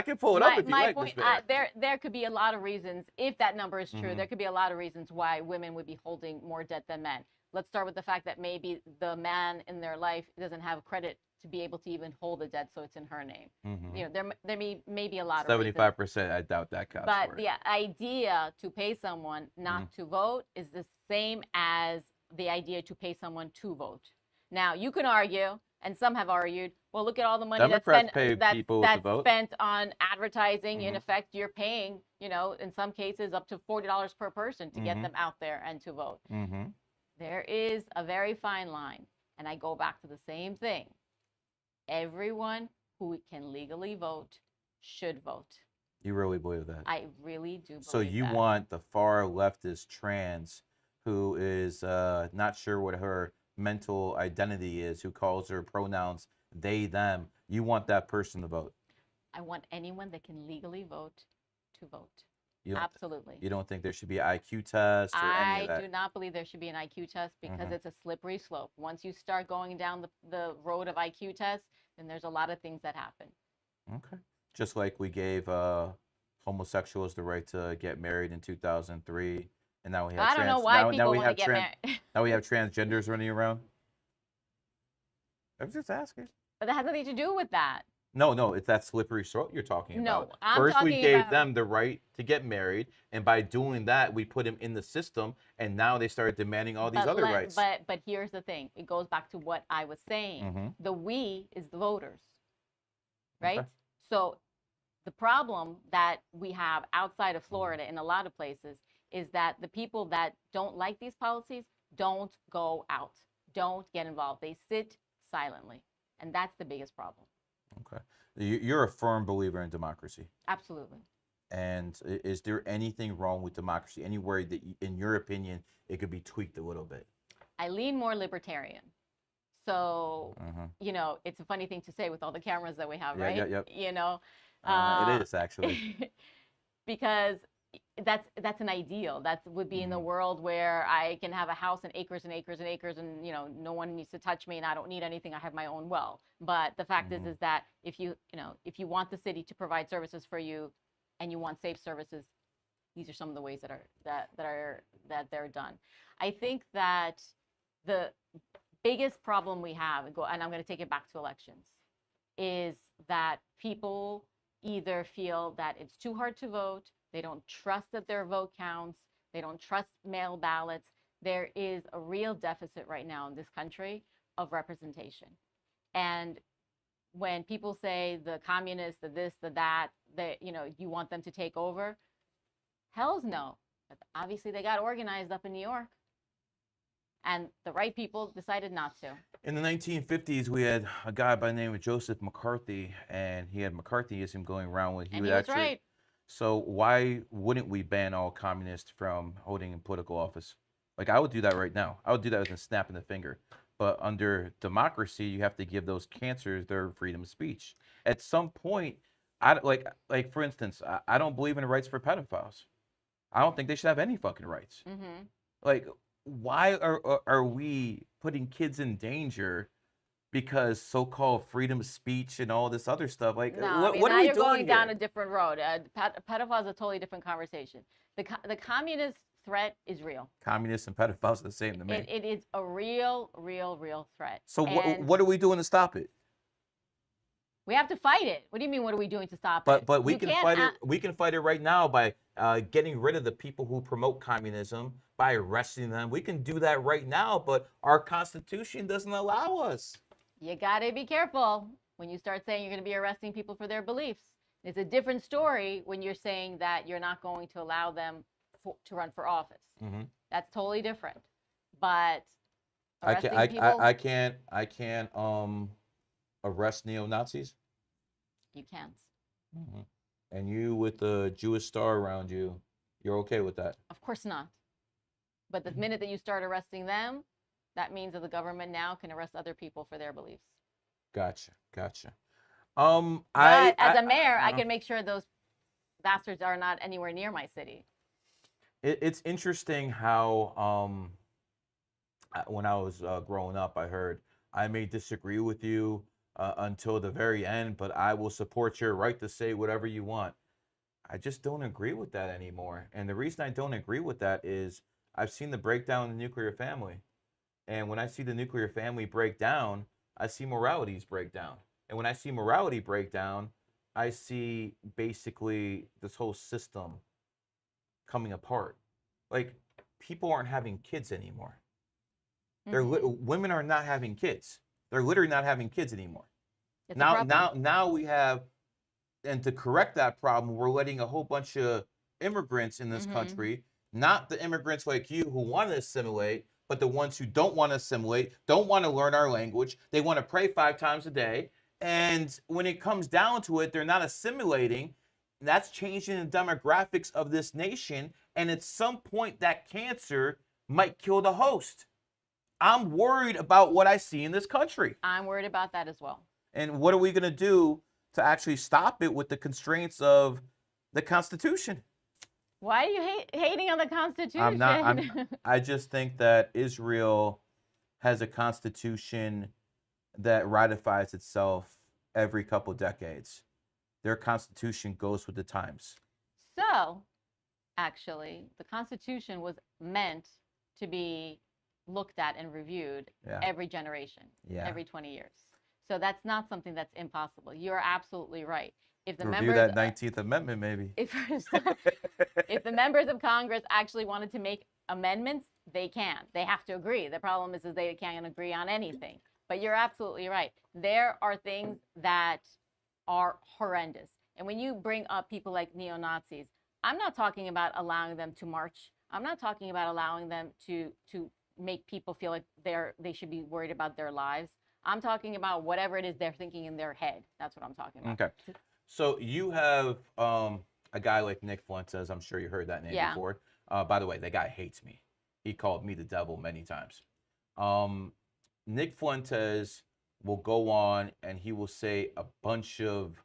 Speaker 1: can pull it up if you like.
Speaker 2: Point, there could be a lot of reasons, if that number is true, there could be a lot of reasons why women would be holding more debt than men. Let's start with the fact that maybe the man in their life doesn't have credit to be able to even hold the debt, so it's in her name. There may be a lot of
Speaker 1: 75%. I doubt that counts.
Speaker 2: But the idea to pay someone not to vote is the same as the idea to pay someone to vote. Now you can argue, and some have argued, well, look at all the money that's spent on advertising. In effect, you're paying, in some cases up to $40 per person to get them out there and to vote. There is a very fine line, and I go back to the same thing. Everyone who can legally vote should vote.
Speaker 1: You really believe that?
Speaker 2: I really do believe that.
Speaker 1: So you want the far leftist trans who is not sure what her mental identity is, who calls her pronouns they, them. You want that person to vote?
Speaker 2: I want anyone that can legally vote to vote. Absolutely.
Speaker 1: You don't think there should be an IQ test or any of that?
Speaker 2: I do not believe there should be an IQ test because it's a slippery slope. Once you start going down the road of IQ tests, then there's a lot of things that happen.
Speaker 1: Okay. Just like we gave homosexuals the right to get married in 2003, and now we have
Speaker 2: I don't know why people want to get married.
Speaker 1: Now we have transgenders running around. I'm just asking.
Speaker 2: But that has nothing to do with that.
Speaker 1: No, it's that slippery slope you're talking about.
Speaker 2: No,
Speaker 1: First, we gave them the right to get married, and by doing that, we put them in the system, and now they started demanding all these other rights.
Speaker 2: But here's the thing. It goes back to what I was saying. The we is the voters, right? Okay. So the problem that we have outside of Florida in a lot of places is that the people that don't like these policies don't go out. Don't get involved. They sit silently. And that's the biggest problem.
Speaker 1: Okay. You're a firm believer in democracy.
Speaker 2: Absolutely.
Speaker 1: And is there anything wrong with democracy? Anywhere that, in your opinion, it could be tweaked a little bit?
Speaker 2: I lean more libertarian. So, it's a funny thing to say with all the cameras that we have, right?
Speaker 1: It is actually.
Speaker 2: Because that's an ideal. That would be in the world where I can have a house and acres and acres and acres, and no one needs to touch me, and I don't need anything. I have my own well. But the fact is that if you want the city to provide services for you, and you want safe services, these are some of the ways that they're done. I think that the biggest problem we have, and I'm going to take it back to elections, is that people either feel that it's too hard to vote, they don't trust that their vote counts, they don't trust mail ballots. There is a real deficit right now in this country of representation. And when people say the communists, the this, the that, you want them to take over, hell's no. But obviously they got organized up in New York. And the right people decided not to.
Speaker 1: In the 1950s, we had a guy by the name of Joseph McCarthy, and he had McCarthyism going around with
Speaker 2: he was right.
Speaker 1: So why wouldn't we ban all communists from holding political office? Like, I would do that right now. I would do that with a snap of the finger. But under democracy, you have to give those cancers their freedom of speech. At some point, like for instance, I don't believe in the rights for pedophiles. I don't think they should have any fucking rights. Like, why are we putting kids in danger because so-called freedom of speech and all this other stuff? Like,
Speaker 2: no,
Speaker 1: what are we doing?
Speaker 2: Now you're going down
Speaker 1: here?
Speaker 2: a different road. Pedophiles is a totally different conversation. The communist threat is real.
Speaker 1: Communists and pedophiles are the same to me.
Speaker 2: It is a real threat.
Speaker 1: So what are we doing to stop it?
Speaker 2: We have to fight it. What do you mean? What are we doing to stop it?
Speaker 1: But we can fight it. We can fight it right now by getting rid of the people who promote communism, by arresting them. We can do that right now, but our Constitution doesn't allow us.
Speaker 2: You gotta be careful when you start saying you're going to be arresting people for their beliefs. It's a different story when you're saying that you're not going to allow them to run for office. That's totally different. But
Speaker 1: I can't arrest neo-Nazis.
Speaker 2: You can't.
Speaker 1: And you with the Jewish star around you, you're okay with that?
Speaker 2: Of course not. But the minute that you start arresting them, that means that the government now can arrest other people for their beliefs.
Speaker 1: Gotcha.
Speaker 2: But as a mayor, I can make sure those bastards are not anywhere near my city.
Speaker 1: It's interesting how when I was growing up, I heard, I may disagree with you until the very end, but I will support your right to say whatever you want. I just don't agree with that anymore. And the reason I don't agree with that is I've seen the breakdown in the nuclear family. And when I see the nuclear family break down, I see moralities break down. And when I see morality break down, I see basically this whole system coming apart. Like, people aren't having kids anymore. Women are not having kids. They're literally not having kids anymore. Now we have, and to correct that problem, we're letting a whole bunch of immigrants in this country, not the immigrants like you who want to assimilate, but the ones who don't want to assimilate, don't want to learn our language. They want to pray 5 times a day. And when it comes down to it, they're not assimilating. That's changing the demographics of this nation. And at some point, that cancer might kill the host. I'm worried about what I see in this country.
Speaker 2: I'm worried about that as well.
Speaker 1: And what are we going to do to actually stop it with the constraints of the Constitution?
Speaker 2: Why are you hating on the Constitution?
Speaker 1: I just think that Israel has a constitution that ratifies itself every couple decades. Their constitution goes with the times.
Speaker 2: So, actually, the Constitution was meant to be looked at and reviewed every generation, every 20 years. So that's not something that's impossible. You're absolutely right. If the
Speaker 1: Review that 19th Amendment, maybe.
Speaker 2: If the members of Congress actually wanted to make amendments, they can. They have to agree. The problem is they can't agree on anything. But you're absolutely right. There are things that are horrendous. And when you bring up people like neo-Nazis, I'm not talking about allowing them to march. I'm not talking about allowing them to make people feel like they should be worried about their lives. I'm talking about whatever it is they're thinking in their head. That's what I'm talking about.
Speaker 1: Okay. So you have a guy like Nick Fuentes. I'm sure you heard that name
Speaker 2: Yeah.
Speaker 1: before. By the way, that guy hates me. He called me the devil many times. Nick Fuentes will go on and he will say a bunch of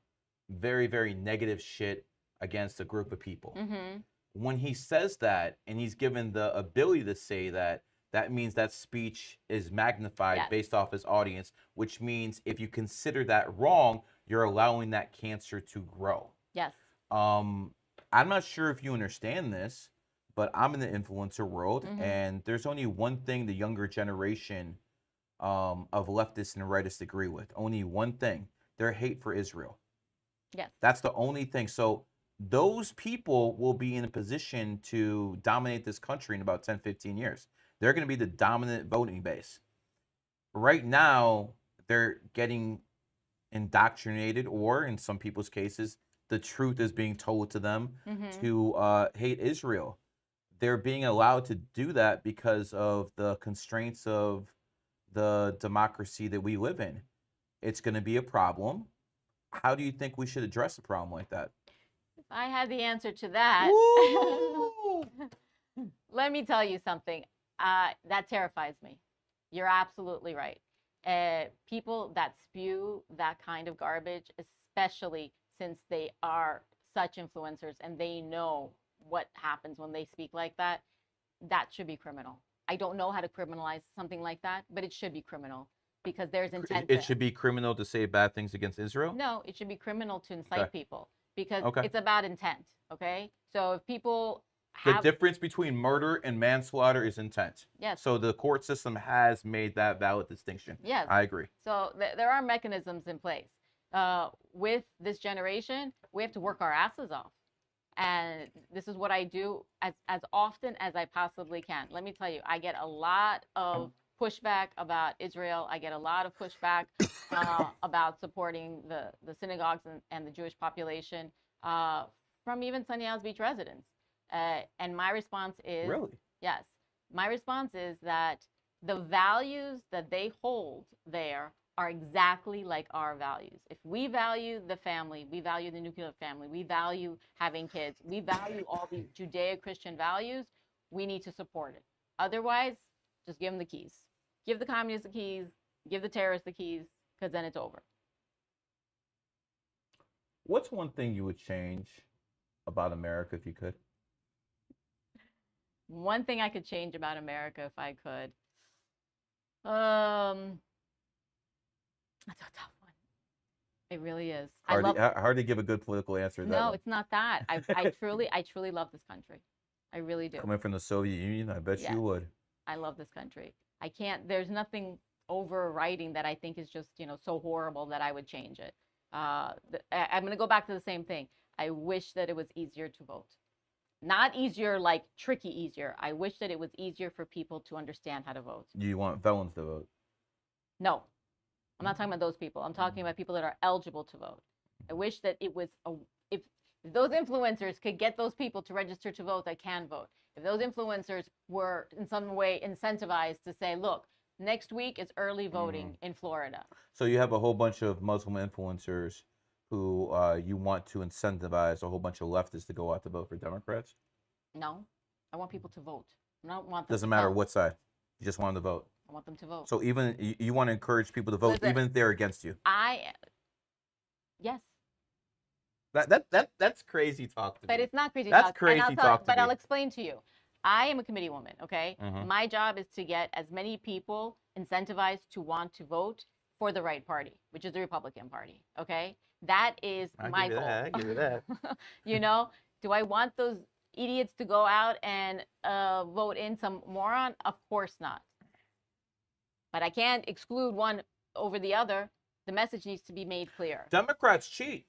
Speaker 1: very, very negative shit against a group of people.
Speaker 2: Mm-hmm.
Speaker 1: When he says that and he's given the ability to say that, that means that speech is magnified
Speaker 2: Yes.
Speaker 1: based off his audience, which means if you consider that wrong, you're allowing that cancer to grow.
Speaker 2: Yes.
Speaker 1: I'm not sure if you understand this, but I'm in the influencer world, and there's only one thing the younger generation of leftists and rightists agree with. Only one thing: their hate for Israel.
Speaker 2: Yes.
Speaker 1: That's the only thing. So those people will be in a position to dominate this country in about 10, 15 years. They're going to be the dominant voting base. Right now, they're getting indoctrinated, or in some people's cases, the truth is being told to them to hate Israel. They're being allowed to do that because of the constraints of the democracy that we live in. It's going to be a problem. How do you think we should address a problem like that?
Speaker 2: If I had the answer to that, let me tell you something. That terrifies me. You're absolutely right. People that spew that kind of garbage, especially since they are such influencers and they know what happens when they speak like that, that should be criminal. I don't know how to criminalize something like that, but it should be criminal because there's intent.
Speaker 1: It should be criminal to say bad things against Israel?
Speaker 2: No, it should be criminal to incite people because
Speaker 1: Okay.
Speaker 2: it's about intent. Okay. So if people
Speaker 1: The
Speaker 2: have,
Speaker 1: difference between murder and manslaughter is intent.
Speaker 2: Yes.
Speaker 1: So the court system has made that valid distinction.
Speaker 2: Yes.
Speaker 1: I agree.
Speaker 2: So there are mechanisms in place. With this generation, we have to work our asses off. And this is what I do as often as I possibly can. Let me tell you, I get a lot of pushback about Israel. I get a lot of pushback about supporting the synagogues and the Jewish population from even Sunny Isles Beach residents. And my response is,
Speaker 1: Really?
Speaker 2: Yes. My response is that the values that they hold there are exactly like our values. If we value the family, we value the nuclear family, we value having kids, we value all these Judeo-Christian values, we need to support it. Otherwise, just give them the keys. Give the communists the keys, give the terrorists the keys, because then it's over.
Speaker 1: What's one thing you would change about America if you could?
Speaker 2: One thing I could change about America if I could. That's a tough one. It really is.
Speaker 1: Hard to give a good political answer to that.
Speaker 2: No,
Speaker 1: one.
Speaker 2: it's not that. I truly love this country. I really do.
Speaker 1: Coming from the Soviet Union, I bet
Speaker 2: Yes.
Speaker 1: you would.
Speaker 2: I love this country. There's nothing overriding that I think is just, so horrible that I would change it. I'm going to go back to the same thing. I wish that it was easier to vote. Not easier, like tricky easier. I wish that it was easier for people to understand how to vote.
Speaker 1: You want felons to vote?
Speaker 2: No, I'm not talking about those people. I'm talking about people that are eligible to vote. I wish that it was, if those influencers could get those people to register to vote that can vote. If those influencers were in some way incentivized to say, look, next week is early voting in Florida.
Speaker 1: So you have a whole bunch of Muslim influencers who you want to incentivize a whole bunch of leftists to go out to vote for Democrats?
Speaker 2: No, I want people to vote. I don't want them
Speaker 1: Doesn't
Speaker 2: to
Speaker 1: matter
Speaker 2: vote.
Speaker 1: what side. You just want them to vote.
Speaker 2: I want them to vote.
Speaker 1: So even you want to encourage people to vote,
Speaker 2: Listen,
Speaker 1: even if they're against you.
Speaker 2: Yes.
Speaker 1: That's crazy talk to me.
Speaker 2: But it's not crazy
Speaker 1: That's
Speaker 2: talk.
Speaker 1: crazy
Speaker 2: And
Speaker 1: talk to
Speaker 2: But
Speaker 1: me.
Speaker 2: I'll explain to you. I am a committee woman, okay?
Speaker 1: Mhm.
Speaker 2: My job is to get as many people incentivized to want to vote for the right party, which is the Republican Party, okay? That is my goal.
Speaker 1: I give you that.
Speaker 2: Do I want those idiots to go out and vote in some moron? Of course not. But I can't exclude one over the other. The message needs to be made clear.
Speaker 1: Democrats cheat.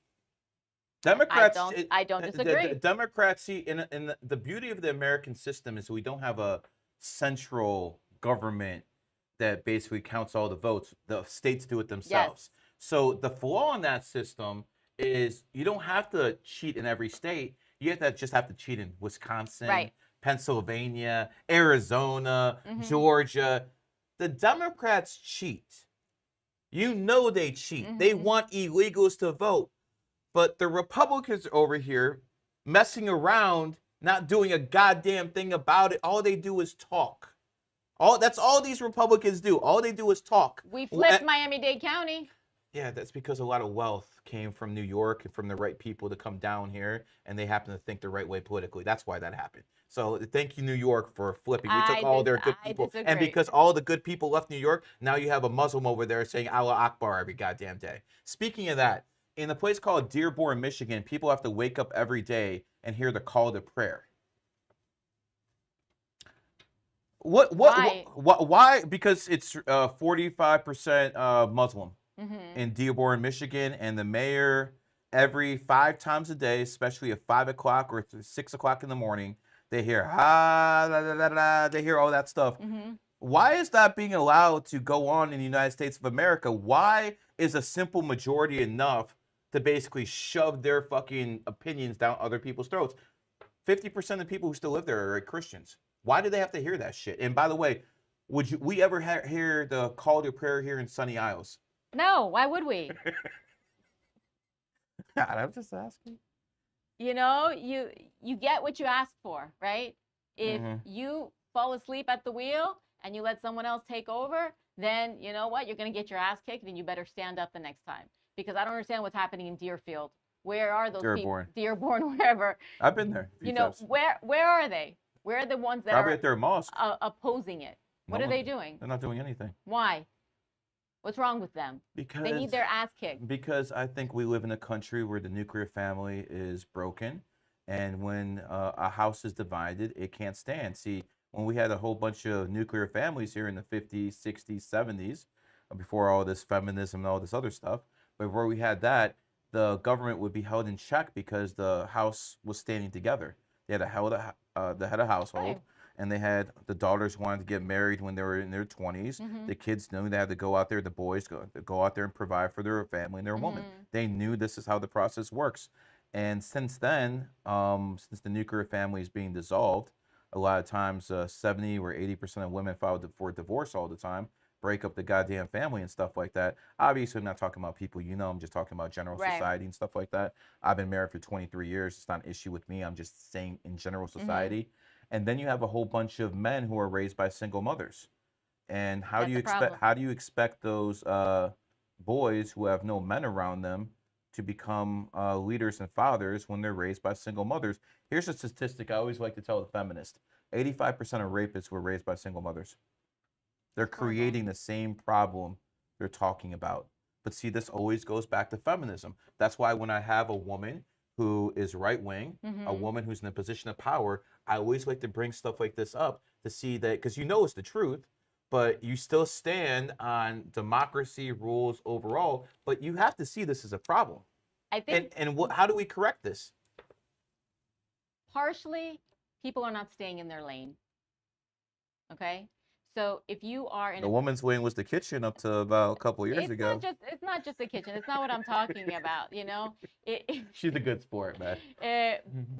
Speaker 1: Democrats.
Speaker 2: I don't disagree.
Speaker 1: The Democrats see, in the beauty of the American system is we don't have a central government that basically counts all the votes. The states do it themselves.
Speaker 2: Yes.
Speaker 1: So the flaw in that system is you don't have to cheat in every state. You just have to cheat in Wisconsin,
Speaker 2: Right.
Speaker 1: Pennsylvania, Arizona, Georgia. The Democrats cheat. You know they cheat. They want illegals to vote. But the Republicans over here messing around, not doing a goddamn thing about it. All they do is talk. That's all these Republicans do. All they do is talk.
Speaker 2: We flipped Miami-Dade County.
Speaker 1: Yeah, that's because a lot of wealth came from New York and from the right people to come down here, and they happen to think the right way politically. That's why that happened. So thank you, New York, for flipping. We took all their good people. And because all the good people left New York, now you have a Muslim over there saying Allah Akbar every goddamn day. Speaking of that, in a place called Dearborn, Michigan, people have to wake up every day and hear the call to prayer. Why? Because it's 45% Muslim in Dearborn, Michigan, and the mayor every 5 times a day, especially at 5 o'clock or 6 o'clock in the morning, they hear they hear all that stuff. Why is that being allowed to go on in the United States of America? Why is a simple majority enough to basically shove their fucking opinions down other people's throats? 50% of the people who still live there are Christians. Why do they have to hear that shit? And by the way, would we ever hear the call to prayer here in Sunny Isles?
Speaker 2: No, why would we?
Speaker 1: God, I'm just asking.
Speaker 2: You know, you get what you ask for, right? If you fall asleep at the wheel and you let someone else take over, then you know what? You're going to get your ass kicked, and you better stand up the next time. Because I don't understand what's happening in Deerfield. Where are those people? Dearborn, wherever.
Speaker 1: I've been there.
Speaker 2: You know, where are they? Where are the ones that
Speaker 1: probably
Speaker 2: are
Speaker 1: at their mosque
Speaker 2: opposing it? What are they doing?
Speaker 1: They're not doing anything.
Speaker 2: Why? What's wrong with them?
Speaker 1: Because
Speaker 2: they need their ass kicked.
Speaker 1: Because I think we live in a country where the nuclear family is broken, and when a house is divided, it can't stand. See, when we had a whole bunch of nuclear families here in the 50s, 60s, 70s, before all this feminism and all this other stuff, before we had that, the government would be held in check because the house was standing together. They had the head of household, right. And they had the daughters wanted to get married when they were in their 20s. The kids knew they had to go out there. The boys go out there and provide for their family and their woman. They knew this is how the process works. And since then, since the nuclear family is being dissolved, a lot of times 70 or 80% of women file for divorce all the time, break up the goddamn family and stuff like that. Obviously, I'm not talking about people you know. I'm just talking about general society and stuff like that. I've been married for 23 years. It's not an issue with me. I'm just saying in general society. And then you have a whole bunch of men who are raised by single mothers. And how do you expect those boys who have no men around them to become leaders and fathers when they're raised by single mothers? Here's a statistic I always like to tell the feminists. 85% of rapists were raised by single mothers. They're creating the same problem they're talking about. But see, this always goes back to feminism. That's why when I have a woman who is right-wing, a woman who's in a position of power, I always like to bring stuff like this up to see that, because you know it's the truth, but you still stand on democracy rules overall, but you have to see this as a problem.
Speaker 2: I think.
Speaker 1: And how do we correct this?
Speaker 2: Partially, people are not staying in their lane. Okay? So if you are in
Speaker 1: the woman's wing was the kitchen up to about a couple years ago.
Speaker 2: It's not just the kitchen. It's not what I'm talking about. You know,
Speaker 1: she's a good sport, man.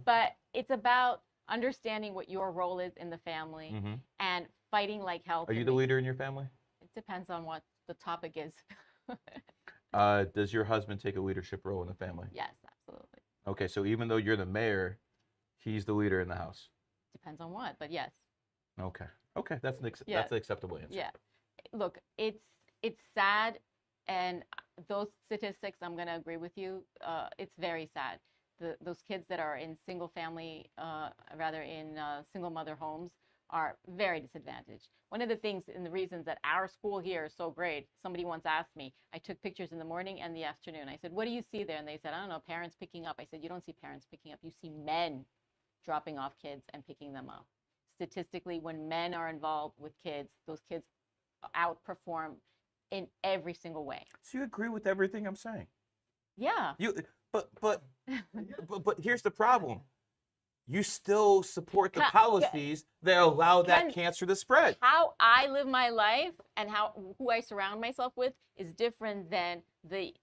Speaker 2: But it's about understanding what your role is in the family and fighting like hell.
Speaker 1: Are you the leader in your family?
Speaker 2: It depends on what the topic is.
Speaker 1: Does your husband take a leadership role in the family?
Speaker 2: Yes, absolutely.
Speaker 1: Okay, so even though you're the mayor, he's the leader in the house.
Speaker 2: Depends on what, but yes.
Speaker 1: Okay. Okay, that's an acceptable answer.
Speaker 2: Yeah, look, it's sad, and those statistics, I'm gonna agree with you. It's very sad. Those kids that are in single family, single mother homes, are very disadvantaged. One of the things and the reasons that our school here is so great, somebody once asked me, I took pictures in the morning and the afternoon. I said, what do you see there? And they said, I don't know, parents picking up. I said, you don't see parents picking up. You see men dropping off kids and picking them up. Statistically, when men are involved with kids, those kids outperform in every single way.
Speaker 1: So you agree with everything I'm saying?
Speaker 2: Yeah.
Speaker 1: But here's the problem. You still support the policies that allow that cancer to spread.
Speaker 2: How I live my life and who I surround myself with is different than the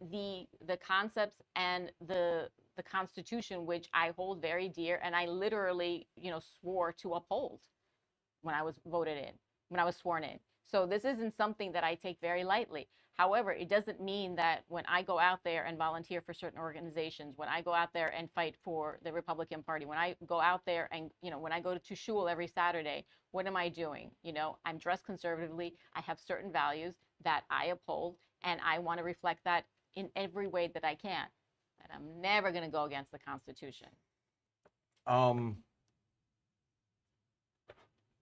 Speaker 2: concepts and the the Constitution, which I hold very dear, and I literally, swore to uphold when I was voted in, when I was sworn in. So this isn't something that I take very lightly. However, it doesn't mean that when I go out there and volunteer for certain organizations, when I go out there and fight for the Republican Party, when I go out there and, when I go to shul every Saturday, what am I doing? I'm dressed conservatively. I have certain values that I uphold, and I want to reflect that in every way that I can. And I'm never going to go against the Constitution.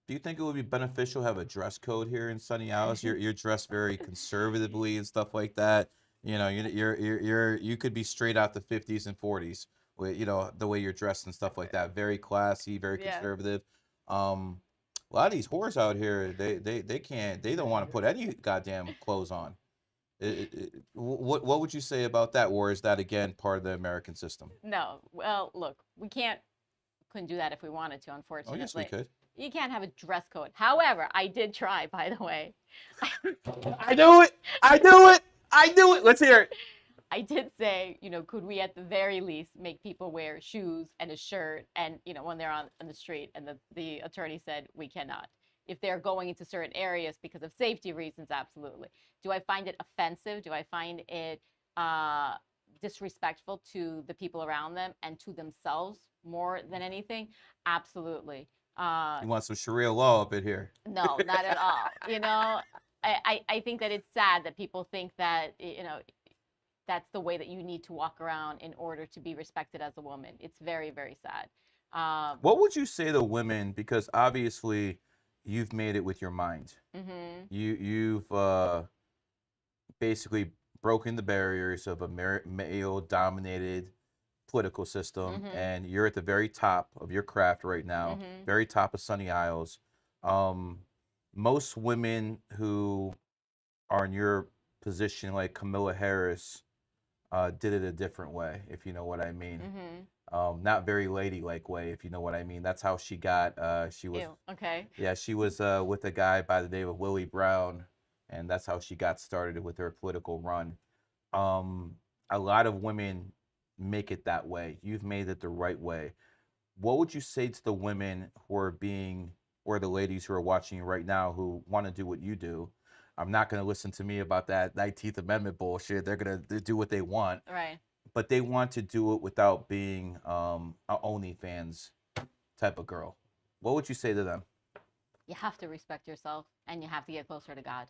Speaker 1: Do you think it would be beneficial to have a dress code here in Sunny Isles? You're dressed very conservatively and stuff like that. You could be straight out the 50s and 40s with the way you're dressed and stuff like that. Very classy, very conservative. A lot of these whores out here, they don't want to put any goddamn clothes on. What would you say about that, or is that again part of the American system?
Speaker 2: No, well, look, we couldn't do that if we wanted to, unfortunately.
Speaker 1: Oh yes, we could.
Speaker 2: You can't have a dress code. However, I did try, by the way.
Speaker 1: I knew it. I knew it. I knew it. Let's hear it.
Speaker 2: I did say, could we at the very least make people wear shoes and a shirt and, when they're on the street? And the attorney said we cannot. If they're going into certain areas because of safety reasons, absolutely. Do I find it offensive? Do I find it disrespectful to the people around them and to themselves more than anything? Absolutely.
Speaker 1: You want some Sharia law up in here?
Speaker 2: No, not at all. I think that it's sad that people think that, that's the way that you need to walk around in order to be respected as a woman. It's very, very sad.
Speaker 1: What would you say to women? Because obviously you've made it with your mind.
Speaker 2: Mm-hmm.
Speaker 1: You've basically broken the barriers of a male-dominated political system,
Speaker 2: Mm-hmm.
Speaker 1: and you're at the very top of your craft right now,
Speaker 2: Mm-hmm.
Speaker 1: very top of Sunny Isles. Most women who are in your position, like Camilla Harris, did it a different way, if you know what I mean.
Speaker 2: Mm-hmm.
Speaker 1: Not very ladylike way, if you know what I mean. That's how she got. She was.
Speaker 2: Ew, okay.
Speaker 1: Yeah, she was with a guy by the name of Willie Brown, and that's how she got started with her political run. A lot of women make it that way. You've made it the right way. What would you say to the women who are being, or the ladies who are watching you right now who want to do what you do? I'm not going to listen to me about that 19th Amendment bullshit. They're going to do what they want.
Speaker 2: Right.
Speaker 1: But they want to do it without being an OnlyFans type of girl. What would you say to them?
Speaker 2: You have to respect yourself and you have to get closer to God.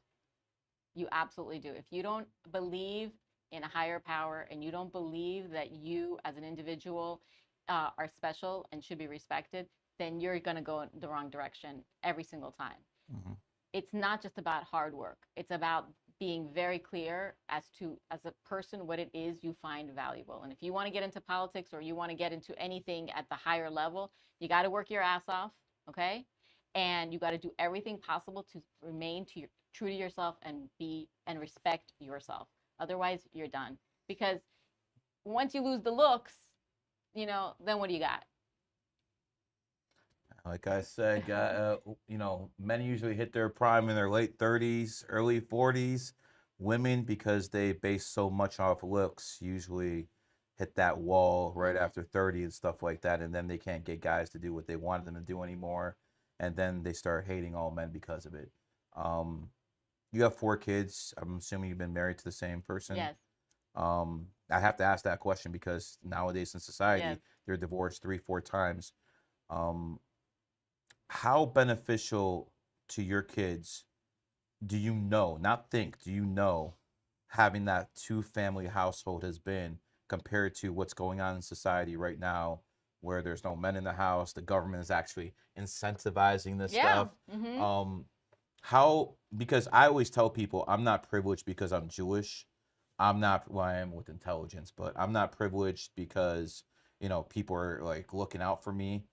Speaker 2: You absolutely do. If you don't believe in a higher power and you don't believe that you as an individual are special and should be respected, then you're going to go in the wrong direction every single time.
Speaker 1: Mm-hmm.
Speaker 2: It's not just about hard work. It's about being very clear as a person, what it is you find valuable. And if you want to get into politics or you want to get into anything at the higher level, you got to work your ass off, okay? And you got to do everything possible to remain true to yourself and respect yourself. Otherwise, you're done. Because once you lose the looks, then what do you got?
Speaker 1: Like I said, men usually hit their prime in their late 30s, early 40s. Women, because they base so much off looks, usually hit that wall right after 30 and stuff like that, and then they can't get guys to do what they wanted them to do anymore, and then they start hating all men because of it. You have 4 kids. I'm assuming you've been married to the same person.
Speaker 2: Yes.
Speaker 1: I have to ask that question because nowadays in society,
Speaker 2: Yes.
Speaker 1: they're divorced 3-4 times. How beneficial to your kids do you know, not think, do you know, having that 2-family household has been compared to what's going on in society right now, where there's no men in the house, the government is actually incentivizing this stuff?
Speaker 2: Mm-hmm.
Speaker 1: Because I always tell people I'm not privileged because I'm Jewish. I am with intelligence, but I'm not privileged because, people are like looking out for me.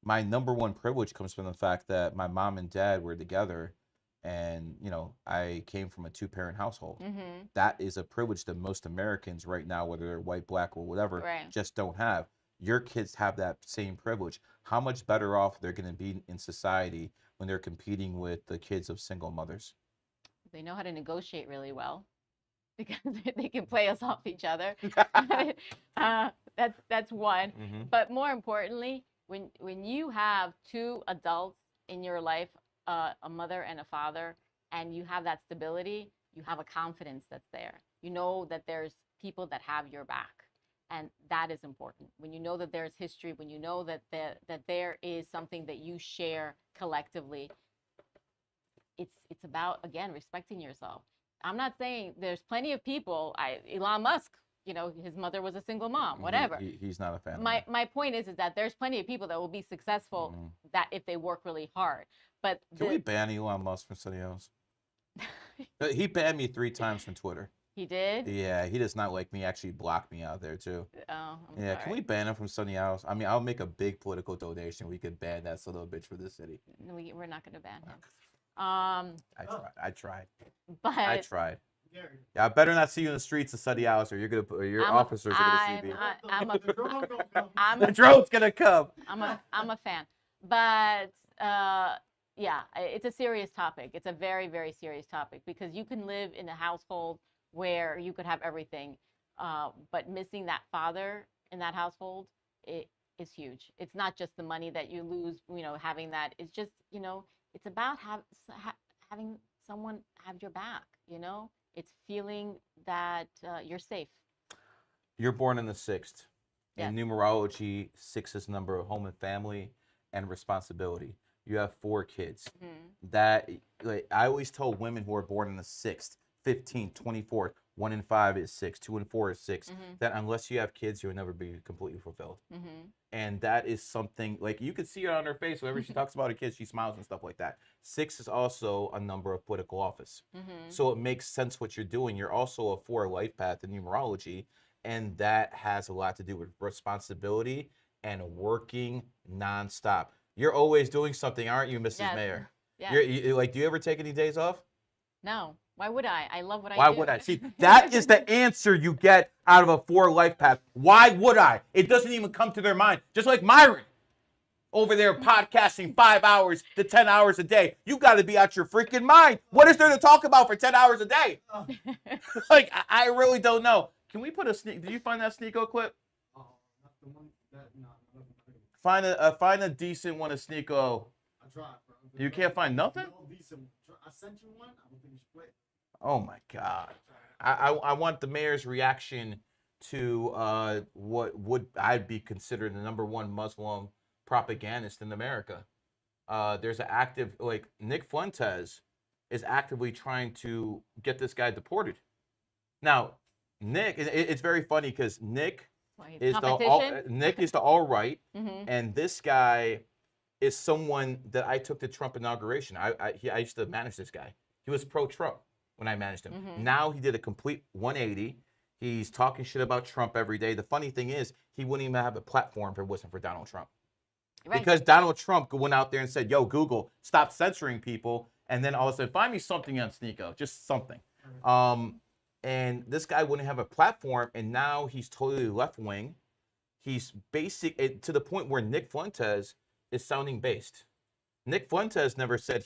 Speaker 1: My number one privilege comes from the fact that my mom and dad were together, and I came from a 2-parent household.
Speaker 2: Mm-hmm.
Speaker 1: That is a privilege that most Americans right now, whether they're white, black, or whatever,
Speaker 2: Right.
Speaker 1: just don't have. Your kids have that same privilege. How much better off they're going to be in society when they're competing with the kids of single mothers?
Speaker 2: They know how to negotiate really well. because they can play us off each other. That's one.
Speaker 1: Mm-hmm.
Speaker 2: But more importantly, when you have two adults in your life, a mother and a father, and you have that stability, you have a confidence that's there. You know that there's people that have your back. And that is important. When you know that there's history, when you know that there is something that you share collectively, it's about, again, respecting yourself. I'm not saying there's plenty of people. Elon Musk, his mother was a single mom, whatever.
Speaker 1: He's not a fan.
Speaker 2: My point is that there's plenty of people that will be successful that if they work really hard. But
Speaker 1: can we ban Elon Musk from something else? He banned me 3 times from Twitter.
Speaker 2: He did?
Speaker 1: Yeah, he does not like me. Actually blocked me out there too.
Speaker 2: Oh, I'm
Speaker 1: yeah,
Speaker 2: sorry.
Speaker 1: Can we ban him from something else? I mean, I'll make a big political donation. We could ban that son of a bitch for this city.
Speaker 2: We're not going to ban him.
Speaker 1: I tried.
Speaker 2: But
Speaker 1: I tried. Yeah, I better not see you in the streets of Sunny House, or your officers are gonna see me. The drone's gonna come.
Speaker 2: I'm a fan, but yeah, it's a serious topic. It's a very, very serious topic, because you can live in a household where you could have everything, but missing that father in that household, it is huge. It's not just the money that you lose, having that. It's just, it's about having someone have your back, It's feeling that you're safe.
Speaker 1: You're born in the 6th.
Speaker 2: Yes.
Speaker 1: In numerology, 6 is the number of home and family and responsibility. You have 4 kids. Mm-hmm. That, I always tell women who are born in the 6th, 15, 24, 1 in 5 is 6, 2 and 4 is 6, that unless you have kids, you'll never be completely fulfilled. And that is something, you can see it on her face whenever she talks about her kids, she smiles and stuff like that. 6 is also a number of political office. So it makes sense what you're doing. You're also a 4 life path in numerology, and that has a lot to do with responsibility and working nonstop. You're always doing something, aren't you, Mrs.
Speaker 2: Yes.
Speaker 1: Mayor?
Speaker 2: Yes.
Speaker 1: Do you ever take any days off?
Speaker 2: No. Why would I? I love what I do.
Speaker 1: Why would I? See, that is the answer you get out of a 4 life path. Why would I? It doesn't even come to their mind. Just like Myron over there podcasting 5 hours to 10 hours a day. You got to be out your freaking mind. What is there to talk about for 10 hours a day? I really don't know. Can we put a sneak? Did you find that Sneeko clip?
Speaker 3: Not the one that, no.
Speaker 1: Find a decent one of Sneeko.
Speaker 3: I tried, bro.
Speaker 1: You can't find nothing?
Speaker 3: No decent one. I sent you one. I don't think you should play it.
Speaker 1: Oh my God. I want the mayor's reaction to what would I'd be considered the #1 Muslim propagandist in America. There's an active, Nick Fuentes is actively trying to get this guy deported. Now, Nick, it's very funny because Nick is the alt-right, and this guy is someone that I took to Trump inauguration. I used to manage this guy. He was pro-Trump when I managed him. Now he did a complete 180. He's talking shit about Trump every day. The funny thing is, he wouldn't even have a platform if it wasn't for Donald Trump. Right. Because Donald Trump went out there and said, yo, Google, stop censoring people. And then all of a sudden, find me something on Sneeko, just something. And this guy wouldn't have a platform, and now he's totally left-wing. He's basic to the point where Nick Fuentes is sounding based. Nick Fuentes never said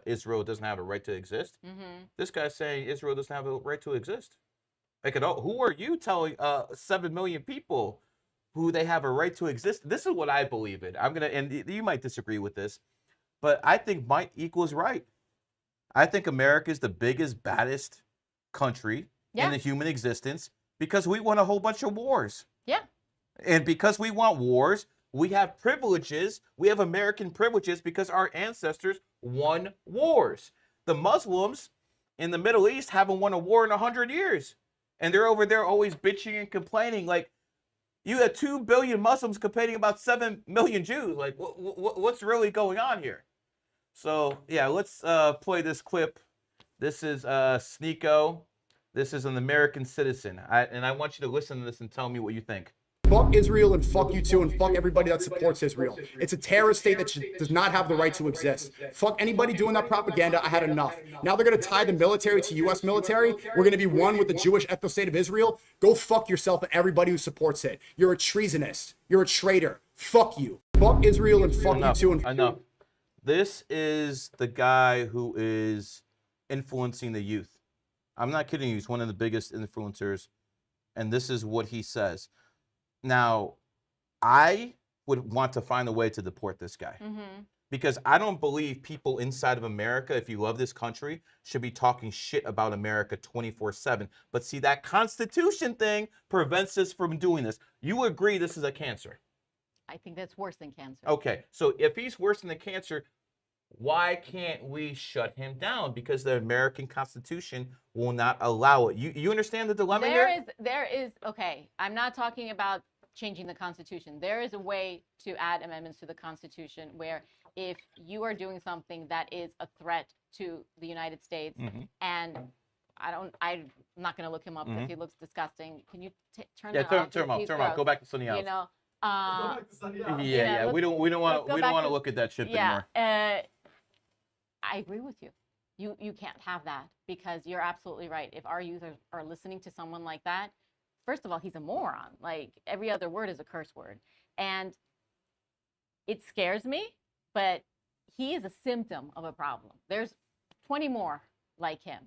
Speaker 1: Israel doesn't have a right to exist. This guy's saying Israel doesn't have a right to exist. Who are you telling 7 million people who they have a right to exist? This is what I believe in. And you might disagree with this, but I think might equals right. I think America is the biggest, baddest country in the human existence because we won a whole bunch of wars. Yeah. And because we want wars, we have privileges. We have American privileges because our ancestors won wars. The Muslims in the Middle East haven't won a war in 100 years. And they're over there always bitching and complaining. You had 2 billion Muslims complaining about 7 million Jews. What's really going on here? So, yeah, let's play this clip. This is Sneeko. This is an American citizen. And I want you to listen to this and tell me what you think.
Speaker 4: Fuck Israel and fuck you too, and fuck everybody that supports Israel. It's a terrorist state that does not have the right to exist. Fuck anybody doing that propaganda. I had enough. Now they're going to tie the military to U.S. military. We're going to be one with the Jewish ethno state of Israel. Go fuck yourself and everybody who supports it. You're a treasonist. You're a traitor. Fuck you. Fuck Israel and fuck you too.
Speaker 1: Enough. This is the guy who is influencing the youth. I'm not kidding you. He's one of the biggest influencers, and this is what he says. Now, I would want to find a way to deport this guy. Because I don't believe people inside of America, if you love this country, should be talking shit about America 24/7. But see, that Constitution thing prevents us from doing this. You agree this is a cancer?
Speaker 2: I think that's worse than cancer.
Speaker 1: Okay, so if he's worse than the cancer, why can't we shut him down? Because the American Constitution will not allow it. You understand the dilemma here?
Speaker 2: There is, okay, I'm not talking about changing the Constitution. There is a way to add amendments to the Constitution where if you are doing something that is a threat to the United States, and I'm not going to look him up because he looks disgusting. Can you turn that off?
Speaker 1: Turn him off. Go back to something else.
Speaker 2: You know,
Speaker 3: Go back to Sunday out.
Speaker 1: yeah. We don't want to look at that shit anymore.
Speaker 2: I agree with you. You can't have that because you're absolutely right. If our users are listening to someone like that, first of all, he's a moron. Like every other word is a curse word. And it scares me, but he is a symptom of a problem. There's 20 more like him.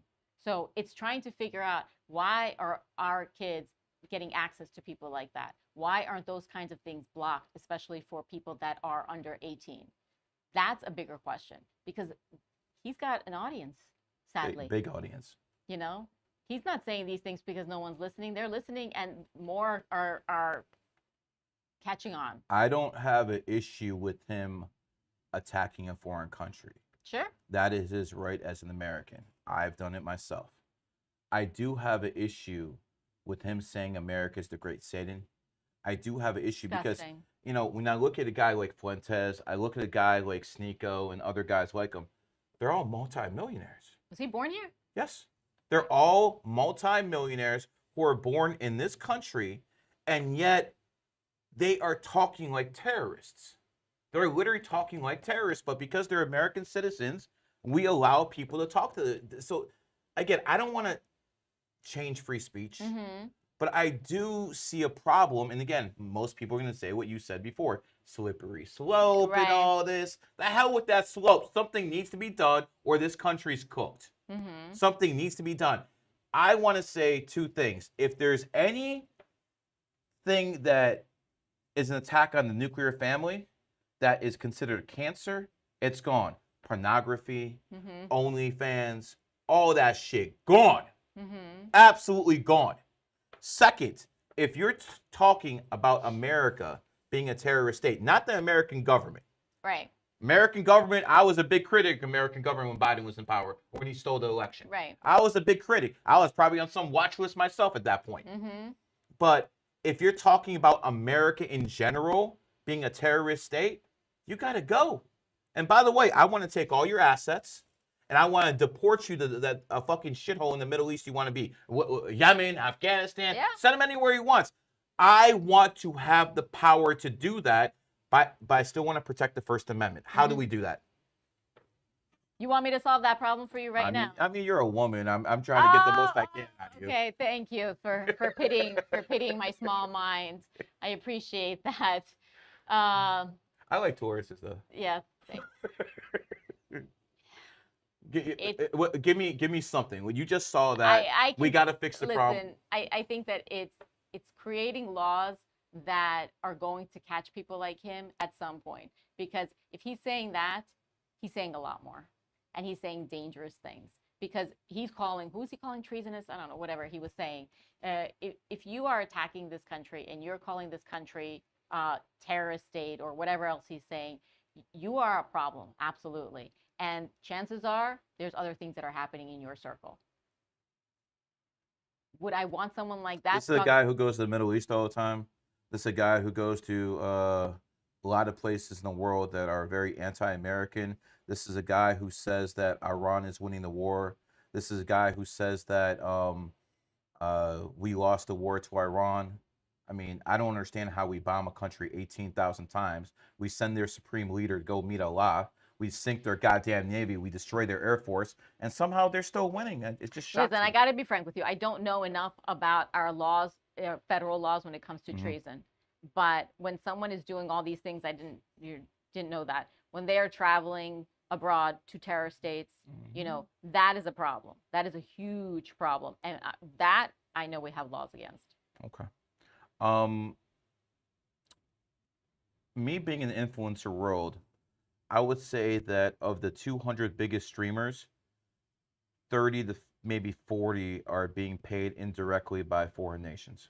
Speaker 2: So it's trying to figure out why are our kids getting access to people like that? Why aren't those kinds of things blocked, especially for people that are under 18? That's a bigger question because he's got an audience, sadly.
Speaker 1: Big audience.
Speaker 2: You know, he's not saying these things because no one's listening. They're listening and more are catching on.
Speaker 1: I don't have an issue with him attacking a foreign country.
Speaker 2: Sure.
Speaker 1: That is his right as an American. I've done it myself. I do have an issue with him saying America is the great Satan. I do have an issue because, you know, when I look at a guy like Fuentes, I look at a guy like Sneeko and other guys like him, they're all multimillionaires.
Speaker 2: Was he born here?
Speaker 1: Yes. They're all multimillionaires who are born in this country, and yet they are talking like terrorists. They're literally talking like terrorists, but because they're American citizens, we allow people to talk to them. So, again, I don't want to change free speech, but I do see a problem. And again, most people are going to say what you said before, slippery slope and all this. The hell with that slope. Something needs to be done or this country's cooked. Something needs to be done. I want to say two things. If there's anything that is an attack on the nuclear family that is considered cancer, it's gone. Pornography, OnlyFans, all that shit, gone. Absolutely gone. Second, if you're talking about America being a terrorist state, not the American government.
Speaker 2: Right.
Speaker 1: American government, I was a big critic of American government when Biden was in power, or when he stole the election.
Speaker 2: Right.
Speaker 1: I was a big critic. I was probably on some watch list myself at that point. But if you're talking about America in general being a terrorist state, you got to go. And by the way, I want to take all your assets and I want to deport you to that fucking shithole in the Middle East you want to be. Yemen, Afghanistan, send him anywhere he wants. I want to have the power to do that, but I still want to protect the First Amendment. How do we do that?
Speaker 2: You want me to solve that problem for you now?
Speaker 1: I mean, you're a woman. I'm trying to get the most I can out of you.
Speaker 2: Okay, thank you for pitying my small mind. I appreciate that.
Speaker 1: I like Tauruses though.
Speaker 2: Yeah, thanks.
Speaker 1: Give me something. When you just saw that, we got to fix the problem.
Speaker 2: I think that it's creating laws that are going to catch people like him at some point. Because if he's saying that, he's saying a lot more. And he's saying dangerous things. Because he's calling, who's he calling treasonous? I don't know, whatever he was saying. If you are attacking this country and you're calling this country terrorist state or whatever else he's saying, you are a problem, absolutely. And chances are there's other things that are happening in your circle. Would I want someone like that?
Speaker 1: This is a guy who goes to the Middle East all the time. This is a guy who goes to a lot of places in the world that are very anti-American. This is a guy who says that Iran is winning the war. This is a guy who says that we lost the war to Iran. I mean, I don't understand how we bomb a country 18,000 times. We send their supreme leader to go meet Allah. We sink their goddamn navy. We destroy their air force, and somehow they're still winning. It just shocks me.
Speaker 2: Listen, I got to be frank with you. I don't know enough about our laws, federal laws, when it comes to treason. But when someone is doing all these things, you didn't know that when they are traveling abroad to terror states, you know, that is a problem. That is a huge problem. And that I know we have laws against.
Speaker 1: Okay. Me being in the influencer world, I would say that of the 200 biggest streamers, 30 to maybe 40 are being paid indirectly by foreign nations.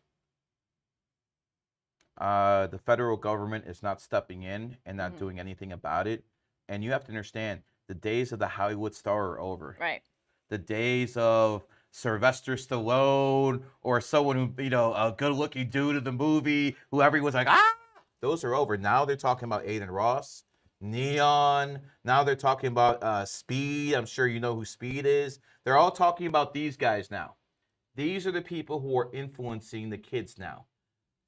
Speaker 1: The federal government is not stepping in and not doing anything about it. And you have to understand, the days of the Hollywood star are over.
Speaker 2: Right.
Speaker 1: The days of Sylvester Stallone or someone who, you know, a good-looking dude in the movie who everyone's like, ah, those are over. Now they're talking about Aiden Ross, Neon. Now they're talking about Speed. I'm sure you know who Speed is. They're all talking about these guys now. These are the people who are influencing the kids now.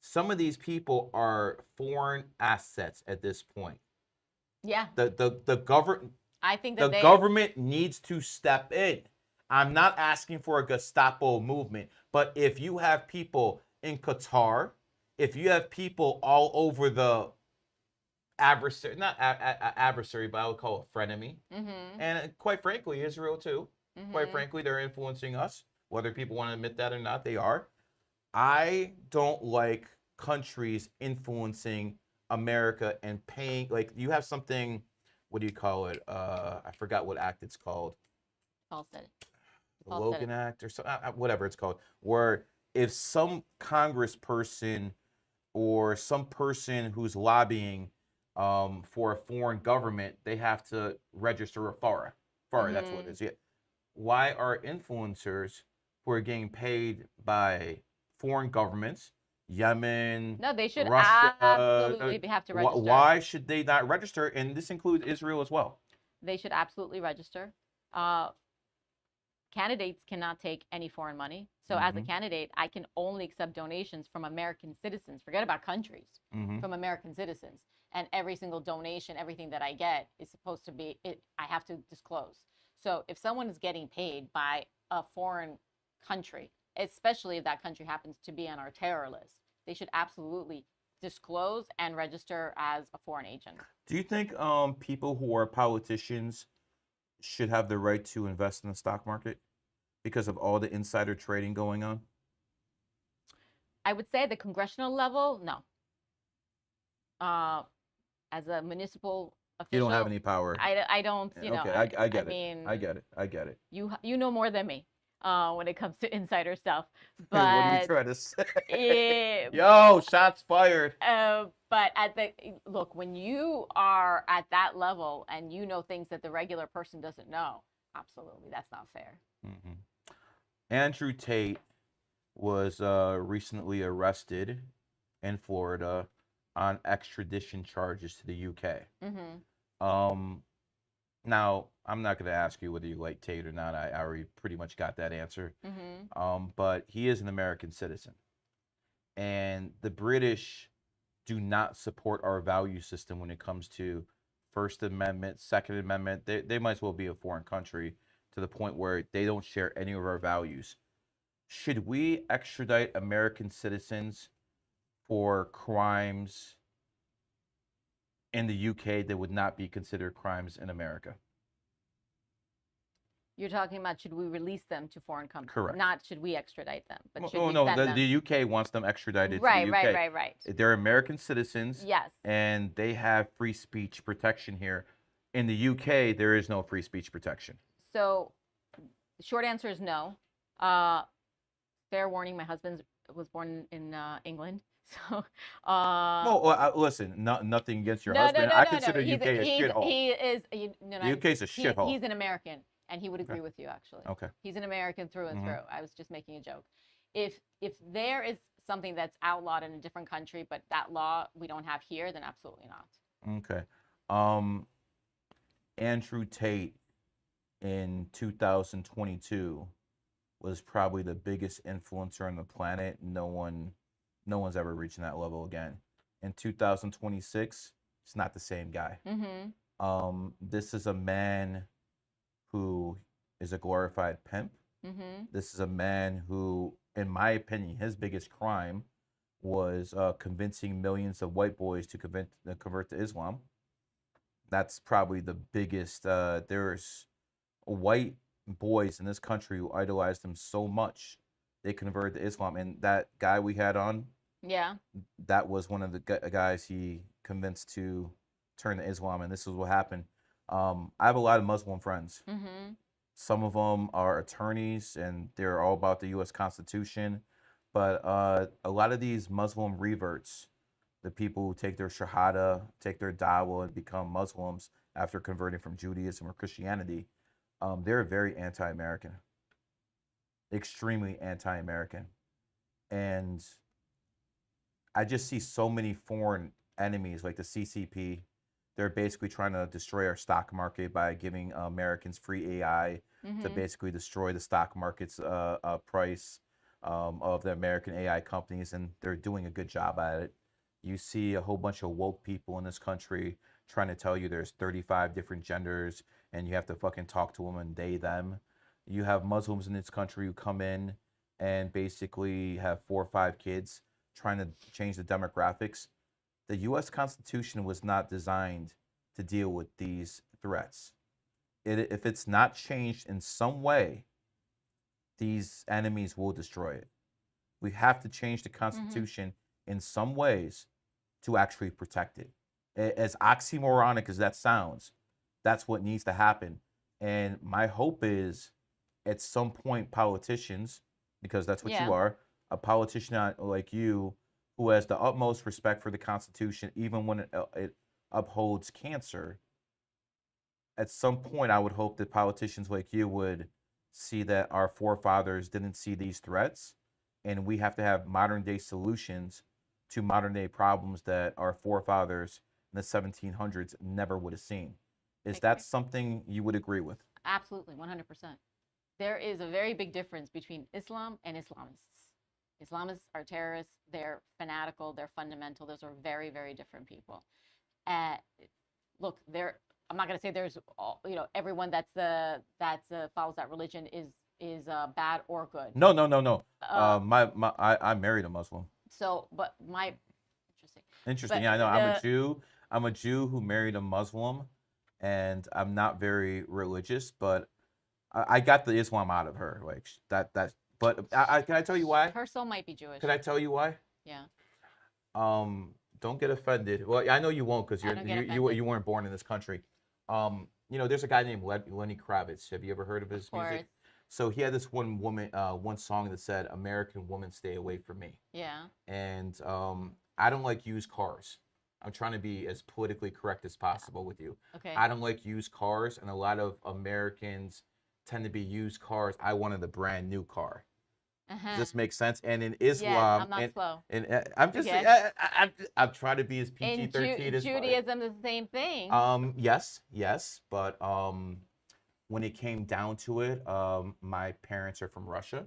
Speaker 1: Some of these people are foreign assets at this point.
Speaker 2: Yeah.
Speaker 1: The government.
Speaker 2: I think
Speaker 1: The
Speaker 2: that
Speaker 1: government needs to step in. I'm not asking for a Gestapo movement, but if you have people in Qatar, if you have people all over the adversary, not adversary, but I would call it frenemy, and quite frankly, Israel too. Quite frankly, they're influencing us, whether people want to admit that or not, they are. I don't like countries influencing America and paying, like, you have something, what do you call it? I forgot what act it's called.
Speaker 2: Paul said it.
Speaker 1: The Logan Act or so, whatever it's called, where if some congressperson or some person who's lobbying for a foreign government, they have to register a FARA. FARA, that's what it is. Yeah. Why are influencers who are getting paid by foreign governments, Yemen,
Speaker 2: No, they should
Speaker 1: Russia,
Speaker 2: absolutely have to register.
Speaker 1: why should they not register? And this includes Israel as well.
Speaker 2: They should absolutely register. Candidates cannot take any foreign money. So as a candidate, I can only accept donations from American citizens. Forget about countries, from American citizens. And every single donation, everything that I get is supposed to be, I have to disclose. So if someone is getting paid by a foreign country, especially if that country happens to be on our terror list, they should absolutely disclose and register as a foreign agent.
Speaker 1: Do you think people who are politicians should have the right to invest in the stock market because of all the insider trading going on?
Speaker 2: I would say at the congressional level, no. As a municipal official,
Speaker 1: You don't have any power.
Speaker 2: I don't, you know.
Speaker 1: Okay, I get it.
Speaker 2: mean,
Speaker 1: I get it. I get it.
Speaker 2: You know more than me when it comes to insider stuff.
Speaker 1: What are you
Speaker 2: But
Speaker 1: trying to say?
Speaker 2: eh,
Speaker 1: Yo, shots fired.
Speaker 2: but look, when you are at that level and you know things that the regular person doesn't know, absolutely, that's not fair.
Speaker 1: Andrew Tate was recently arrested in Florida on extradition charges to the UK. Now, I'm not going to ask you whether you like Tate or not. I already pretty much got that answer. But he is an American citizen. And the British do not support our value system when it comes to First Amendment, Second Amendment. They might as well be a foreign country to the point where they don't share any of our values. Should we extradite American citizens for crimes in the UK that would not be considered crimes in America?
Speaker 2: You're talking about should we release them to foreign countries?
Speaker 1: Correct.
Speaker 2: Not should we extradite them, but should
Speaker 1: Oh,
Speaker 2: we
Speaker 1: no,
Speaker 2: send them?
Speaker 1: the UK wants them extradited
Speaker 2: Right,
Speaker 1: to the UK.
Speaker 2: right.
Speaker 1: They're American citizens.
Speaker 2: Yes.
Speaker 1: And they have free speech protection here. In the UK, there is no free speech protection.
Speaker 2: So the short answer is no. Fair warning, my husband was born in England. So,
Speaker 1: listen, nothing against your
Speaker 2: no,
Speaker 1: husband.
Speaker 2: no,
Speaker 1: I
Speaker 2: no,
Speaker 1: consider
Speaker 2: no.
Speaker 1: UK a shithole.
Speaker 2: He is. The
Speaker 1: UK's a shithole.
Speaker 2: He's an American, and he would agree with you, actually.
Speaker 1: Okay.
Speaker 2: He's an American through and through. I was just making a joke. If there is something that's outlawed in a different country, but that law we don't have here, then absolutely not.
Speaker 1: Okay. Andrew Tate in 2022 was probably the biggest influencer on the planet. No one's ever reaching that level again. In 2026, it's not the same guy. This is a man who is a glorified pimp. This is a man who, in my opinion, his biggest crime was convincing millions of white boys to convert to Islam. That's probably the biggest. There's white boys in this country who idolized him so much they converted to Islam. And that guy we had on,
Speaker 2: Yeah.
Speaker 1: that was one of the guys he convinced to turn to Islam. And this is what happened. I have a lot of Muslim friends.
Speaker 2: Mm-hmm.
Speaker 1: Some of them are attorneys and they're all about the U.S. Constitution. But a lot of these Muslim reverts, the people who take their shahada, take their dawah, and become Muslims after converting from Judaism or Christianity, they're very anti-American, extremely anti-American. And I just see so many foreign enemies like the CCP. They're basically trying to destroy our stock market by giving Americans free AI to basically destroy the stock market's price of the American AI companies, and they're doing a good job at it. You see a whole bunch of woke people in this country trying to tell you there's 35 different genders and you have to fucking talk to them and they, them. You have Muslims in this country who come in and basically have 4 or 5 kids trying to change the demographics. The U.S. Constitution was not designed to deal with these threats. If it's not changed in some way, these enemies will destroy it. We have to change the Constitution in some ways to actually protect it. As oxymoronic as that sounds, that's what needs to happen. And my hope is at some point politicians, because that's what you are, a politician like you who has the utmost respect for the Constitution, even when it upholds cancer, at some point I would hope that politicians like you would see that our forefathers didn't see these threats, and we have to have modern day solutions to modern day problems that our forefathers in the 1700s never would have seen. Is that something you would agree with?
Speaker 2: Absolutely, 100%. There is a very big difference between Islam and Islamists. Islamists are terrorists. They're fanatical. They're fundamental. Those are very, very different people. Look, I'm not going to say there's, everyone that's follows that religion is bad or good.
Speaker 1: No. I married a Muslim.
Speaker 2: So, but
Speaker 1: Interesting.
Speaker 2: But
Speaker 1: yeah, I know. I'm a Jew. I'm a Jew who married a Muslim, and I'm not very religious, but I got the Islam out of her. Like that. But can I tell you why?
Speaker 2: Her soul might be Jewish.
Speaker 1: Can I tell you why?
Speaker 2: Yeah.
Speaker 1: Don't get offended. Well, I know you won't because you weren't born in this country. There's a guy named Lenny Kravitz. Have you ever heard of his music? So he had this one song that said, "American woman, stay away from me."
Speaker 2: Yeah.
Speaker 1: And I don't like used cars. I'm trying to be as politically correct as possible with you.
Speaker 2: Okay.
Speaker 1: I don't like used cars, and a lot of Americans tend to be used cars. I wanted a brand new car. Does this make sense? And in Islam,
Speaker 2: I'm not slow.
Speaker 1: And I'm just, I'm trying to be as PG-13 as
Speaker 2: Judaism is the same thing.
Speaker 1: Yes, but when it came down to it, my parents are from Russia,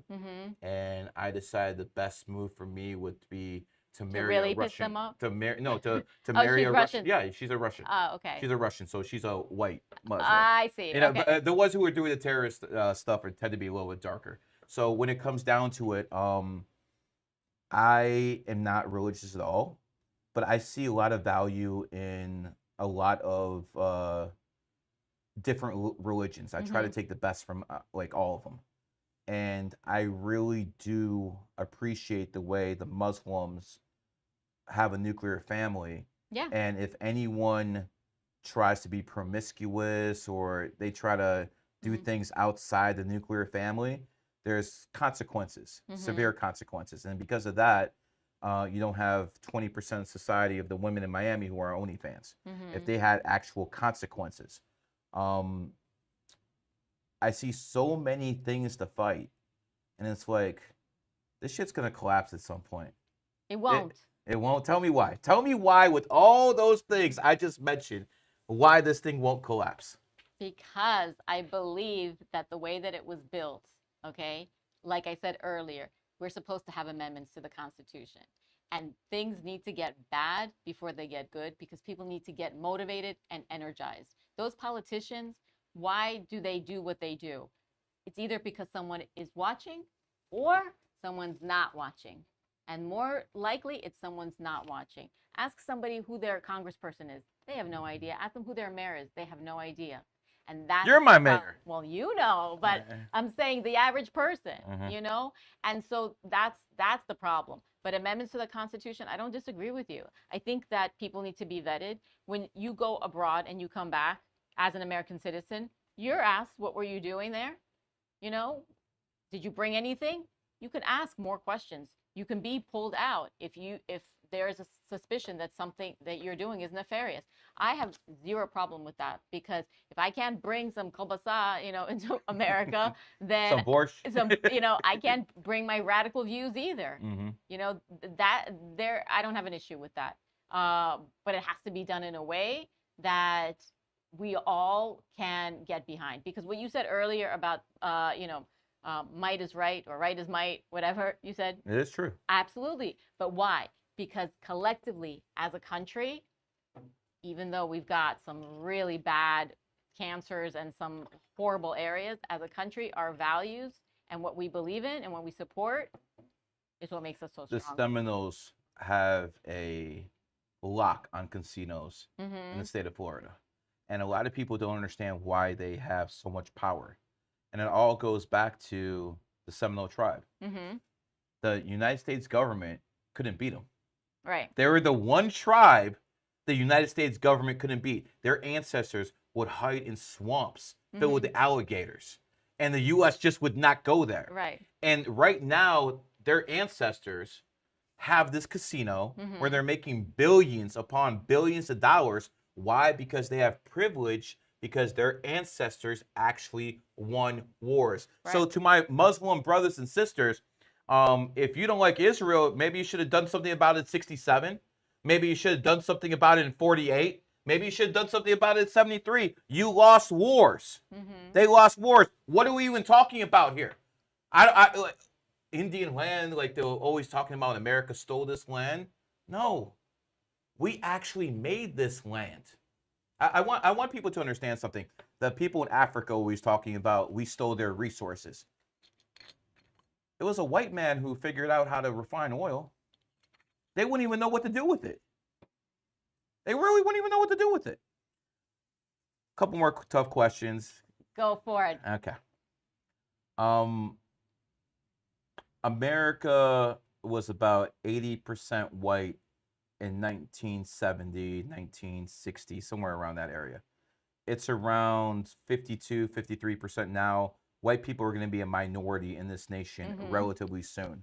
Speaker 1: and I decided the best move for me would be to marry a Russian. To marry a Russian. Yeah, she's a Russian.
Speaker 2: Oh, okay.
Speaker 1: She's a Russian, so she's a white Muslim.
Speaker 2: I see. Okay.
Speaker 1: But the ones who are doing the terrorist stuff tend to be a little bit darker. So when it comes down to it, I am not religious at all, but I see a lot of value in a lot of different religions. I try to take the best from like all of them. And I really do appreciate the way the Muslims have a nuclear family.
Speaker 2: Yeah.
Speaker 1: And if anyone tries to be promiscuous or they try to do things outside the nuclear family, there's consequences, severe consequences. And because of that, you don't have 20% of society of the women in Miami who are OnlyFans. If they had actual consequences. I see so many things to fight. And it's like, this shit's going to collapse at some point.
Speaker 2: It won't.
Speaker 1: It won't. Tell me why. Tell me why with all those things I just mentioned, why this thing won't collapse.
Speaker 2: Because I believe that the way that it was built, okay, like I said earlier, we're supposed to have amendments to the Constitution. And things need to get bad before they get good because people need to get motivated and energized. Those politicians, why do they do what they do? It's either because someone is watching or someone's not watching. And more likely, it's someone's not watching. Ask somebody who their congressperson is. They have no idea. Ask them who their mayor is. They have no idea. And that's
Speaker 1: You're my mayor.
Speaker 2: well, you know, but I'm saying the average person, you know? And so that's the problem. But amendments to the Constitution, I don't disagree with you. I think that people need to be vetted. When you go abroad and you come back as an American citizen, you're asked, what were you doing there? You know, did you bring anything? You can ask more questions. You can be pulled out if there is a suspicion that something that you're doing is nefarious. I have zero problem with that, because if I can't bring some kielbasa, you know, into America, then
Speaker 1: Some borscht.
Speaker 2: you know, I can't bring my radical views either. You know, I don't have an issue with that. But it has to be done in a way that we all can get behind. Because what you said earlier about, you know, might is right, or right is might, whatever you said.
Speaker 1: It is true.
Speaker 2: Absolutely. But why? Because collectively, as a country, even though we've got some really bad cancers and some horrible areas, as a country, our values and what we believe in and what we support is what makes us so strong.
Speaker 1: The Seminoles have a lock on casinos in the state of Florida. And a lot of people don't understand why they have so much power. And it all goes back to the Seminole tribe. The United States government couldn't beat them.
Speaker 2: Right.
Speaker 1: They were the one tribe the United States government couldn't beat. Their ancestors would hide in swamps filled with alligators. And the U.S. just would not go there.
Speaker 2: Right.
Speaker 1: And right now, their ancestors have this casino where they're making billions upon billions of dollars. Why? Because they have privilege, because their ancestors actually won wars.
Speaker 2: Right.
Speaker 1: So to my Muslim brothers and sisters, if you don't like Israel, maybe you should have done something about it in 67. Maybe you should have done something about it in 48. Maybe you should have done something about it in 73. You lost wars. They lost wars. What are we even talking about here? Like, Indian land, like they're always talking about America stole this land. No, we actually made this land. I want people to understand something. The people in Africa always talking about we stole their resources. It was a white man who figured out how to refine oil. They wouldn't even know what to do with it. They really wouldn't even know what to do with it. A couple more tough questions.
Speaker 2: Go for it.
Speaker 1: Okay. America was about 80% white in 1970, 1960, somewhere around that area. It's around 52, 53% now. White people are going to be a minority in this nation relatively soon.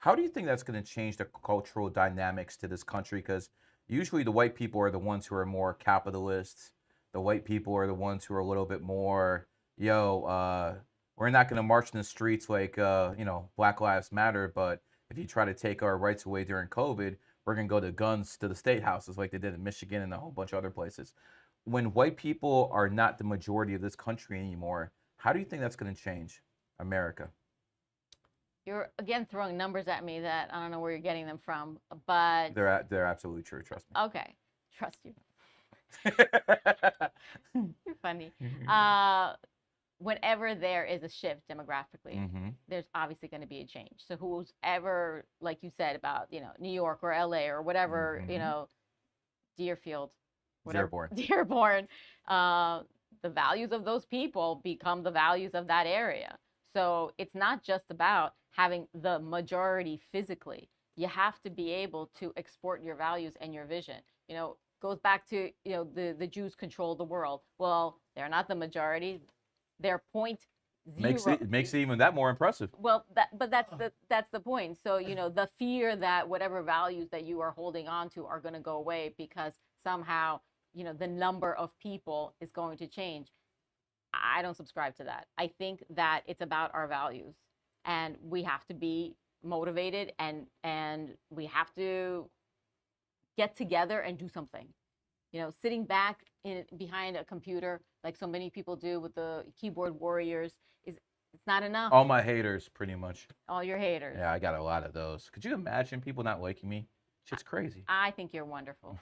Speaker 1: How do you think that's going to change the cultural dynamics to this country? Because usually the white people are the ones who are more capitalists. The white people are the ones who are a little bit more, we're not going to march in the streets like, Black Lives Matter, but if you try to take our rights away during COVID, we're going to go to guns to the state houses like they did in Michigan and a whole bunch of other places. When white people are not the majority of this country anymore, how do you think that's going to change America?
Speaker 2: You're, again, throwing numbers at me that I don't know where you're getting them from, but...
Speaker 1: They're absolutely true, trust me.
Speaker 2: Okay, trust you. You're funny. Whenever there is a shift demographically, there's obviously going to be a change. So who's ever, like you said about, New York or LA or whatever, Deerfield, whatever, Dearborn, the values of those people become the values of that area. So it's not just about having the majority physically. You have to be able to export your values and your vision. Goes back to, the Jews control the world. Well, they're not the majority. They're 0.0.
Speaker 1: Makes it even that more impressive.
Speaker 2: Well, that's the point. So, the fear that whatever values that you are holding on to are going to go away because somehow, the number of people is going to change. I don't subscribe to that. I think that it's about our values, and we have to be motivated, and we have to get together and do something. Sitting back behind a computer like so many people do with the keyboard warriors it's not enough.
Speaker 1: All my haters, pretty much.
Speaker 2: All your haters.
Speaker 1: Yeah, I got a lot of those. Could you imagine people not liking me? Shit's crazy.
Speaker 2: I think you're wonderful.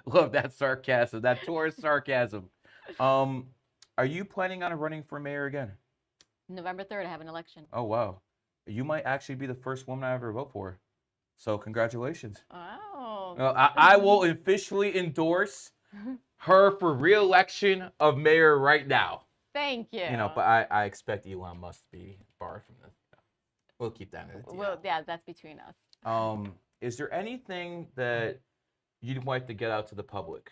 Speaker 1: Love that sarcasm, that Taurus sarcasm. Are you planning on running for mayor again?
Speaker 2: November 3rd, I have an election.
Speaker 1: Oh, wow. you might actually be the first woman I ever vote for. So congratulations.
Speaker 2: Oh.
Speaker 1: I will officially endorse her for re-election of mayor right now.
Speaker 2: Thank you.
Speaker 1: But I expect Elon Musk to be barred from this. We'll keep that in the deal.
Speaker 2: Well, yeah, that's between us.
Speaker 1: Is there anything that you'd like to get out to the public?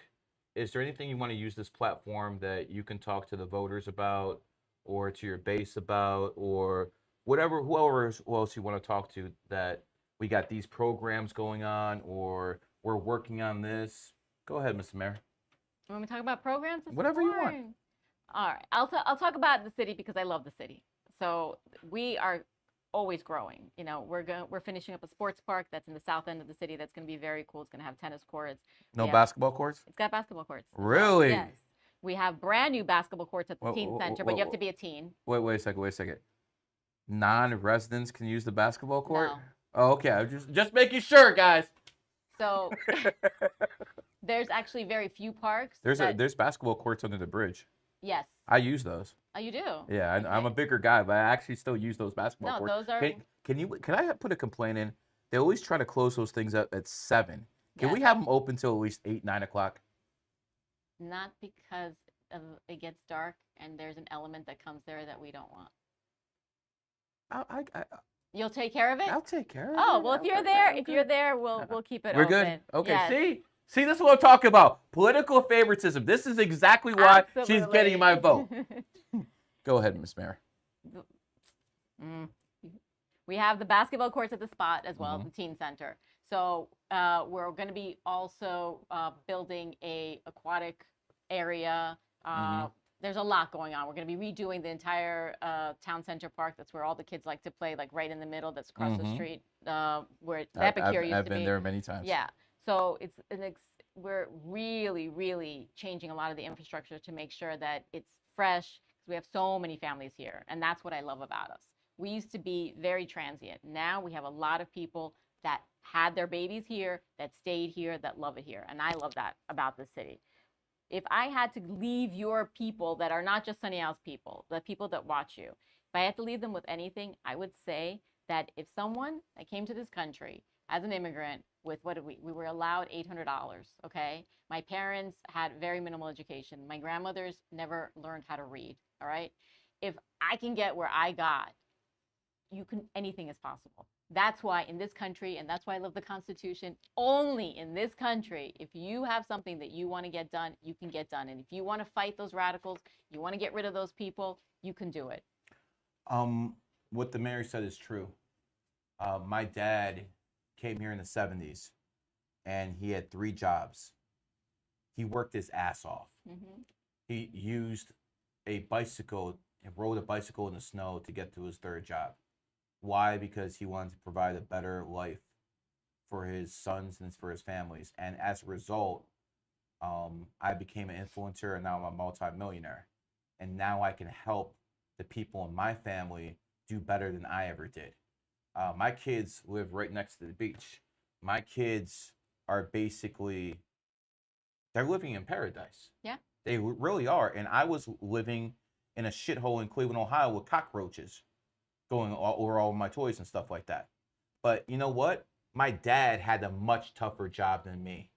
Speaker 1: Is there anything you want to use this platform that you can talk to the voters about, or to your base about, or whoever else you want to talk to, that we got these programs going on, or we're working on this? Go ahead, Mr. Mayor.
Speaker 2: When we talk about programs,
Speaker 1: Whatever you want.
Speaker 2: All right, I'll talk about the city because I love the city. So we are always growing. We're finishing up a sports park that's in the south end of the city. That's going to be very cool. It's going to have tennis courts.
Speaker 1: No basketball courts?
Speaker 2: It's got basketball courts.
Speaker 1: Really?
Speaker 2: Yes. We have brand new basketball courts at the teen center, but you have to be a teen.
Speaker 1: Wait a second. Non-residents can use the basketball court?
Speaker 2: No.
Speaker 1: Oh, okay. I'm just making sure, guys.
Speaker 2: So there's actually very few parks.
Speaker 1: There's basketball courts under the bridge.
Speaker 2: Yes.
Speaker 1: I use those.
Speaker 2: Oh, you do?
Speaker 1: Yeah,
Speaker 2: Okay.
Speaker 1: I'm a bigger guy, but I actually still use those basketball courts.
Speaker 2: No, those are.
Speaker 1: Can I put a complaint in? They always try to close those things up at 7. Can we
Speaker 2: Yes.
Speaker 1: have them open till at least 8, 9 o'clock?
Speaker 2: Not because it gets dark and there's an element that comes there that we don't want. You'll take care of it?
Speaker 1: I'll take care of it.
Speaker 2: Oh, well, if you're there, we'll keep it
Speaker 1: We're
Speaker 2: open.
Speaker 1: good? Okay,
Speaker 2: Yes.
Speaker 1: See, this is what I'm talking about. Political favoritism. This is exactly why she's getting my vote. Go ahead, Ms. Mayor.
Speaker 2: We have the basketball courts at the spot as well, the teen center. So we're going to be also building a aquatic area. There's a lot going on. We're going to be redoing the entire town center park. That's where all the kids like to play, like right in the middle. That's across the street where Epicure used to be.
Speaker 1: I've been there many times.
Speaker 2: Yeah. So we're really, really changing a lot of the infrastructure to make sure that it's fresh. We have so many families here, and that's what I love about us. We used to be very transient. Now we have a lot of people that had their babies here, that stayed here, that love it here, and I love that about the city. If I had to leave your people that are not just Sunny Isles people, the people that watch you, if I had to leave them with anything, I would say that if someone that came to this country as an immigrant with we were allowed $800, okay? My parents had very minimal education. My grandmothers never learned how to read, all right? If I can get where I got, anything is possible. That's why in this country, and that's why I love the Constitution, only in this country, if you have something that you want to get done, you can get done. And if you want to fight those radicals, you want to get rid of those people, you can do it.
Speaker 1: What the mayor said is true. My dad came here in the 70s, and he had 3 jobs. He worked his ass off. He used a bicycle and rode a bicycle in the snow to get to his 3rd job. Why? Because he wanted to provide a better life for his sons and for his families. And as a result, I became an influencer, and now I'm a multi-millionaire. And now I can help the people in my family do better than I ever did. My kids live right next to the beach. My kids are basically, they're living in paradise.
Speaker 2: Yeah.
Speaker 1: They really are. And I was living in a shithole in Cleveland, Ohio with cockroaches going over all my toys and stuff like that. But you know what? My dad had a much tougher job than me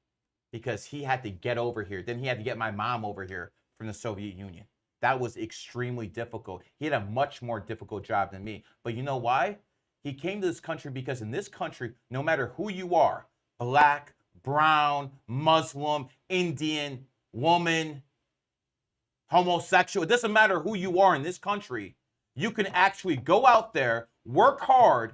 Speaker 1: because he had to get over here. Then he had to get my mom over here from the Soviet Union. That was extremely difficult. He had a much more difficult job than me. But you know why? He came to this country because in this country, no matter who you are, black, brown, Muslim, Indian, woman, homosexual, it doesn't matter who you are in this country, you can actually go out there, work hard,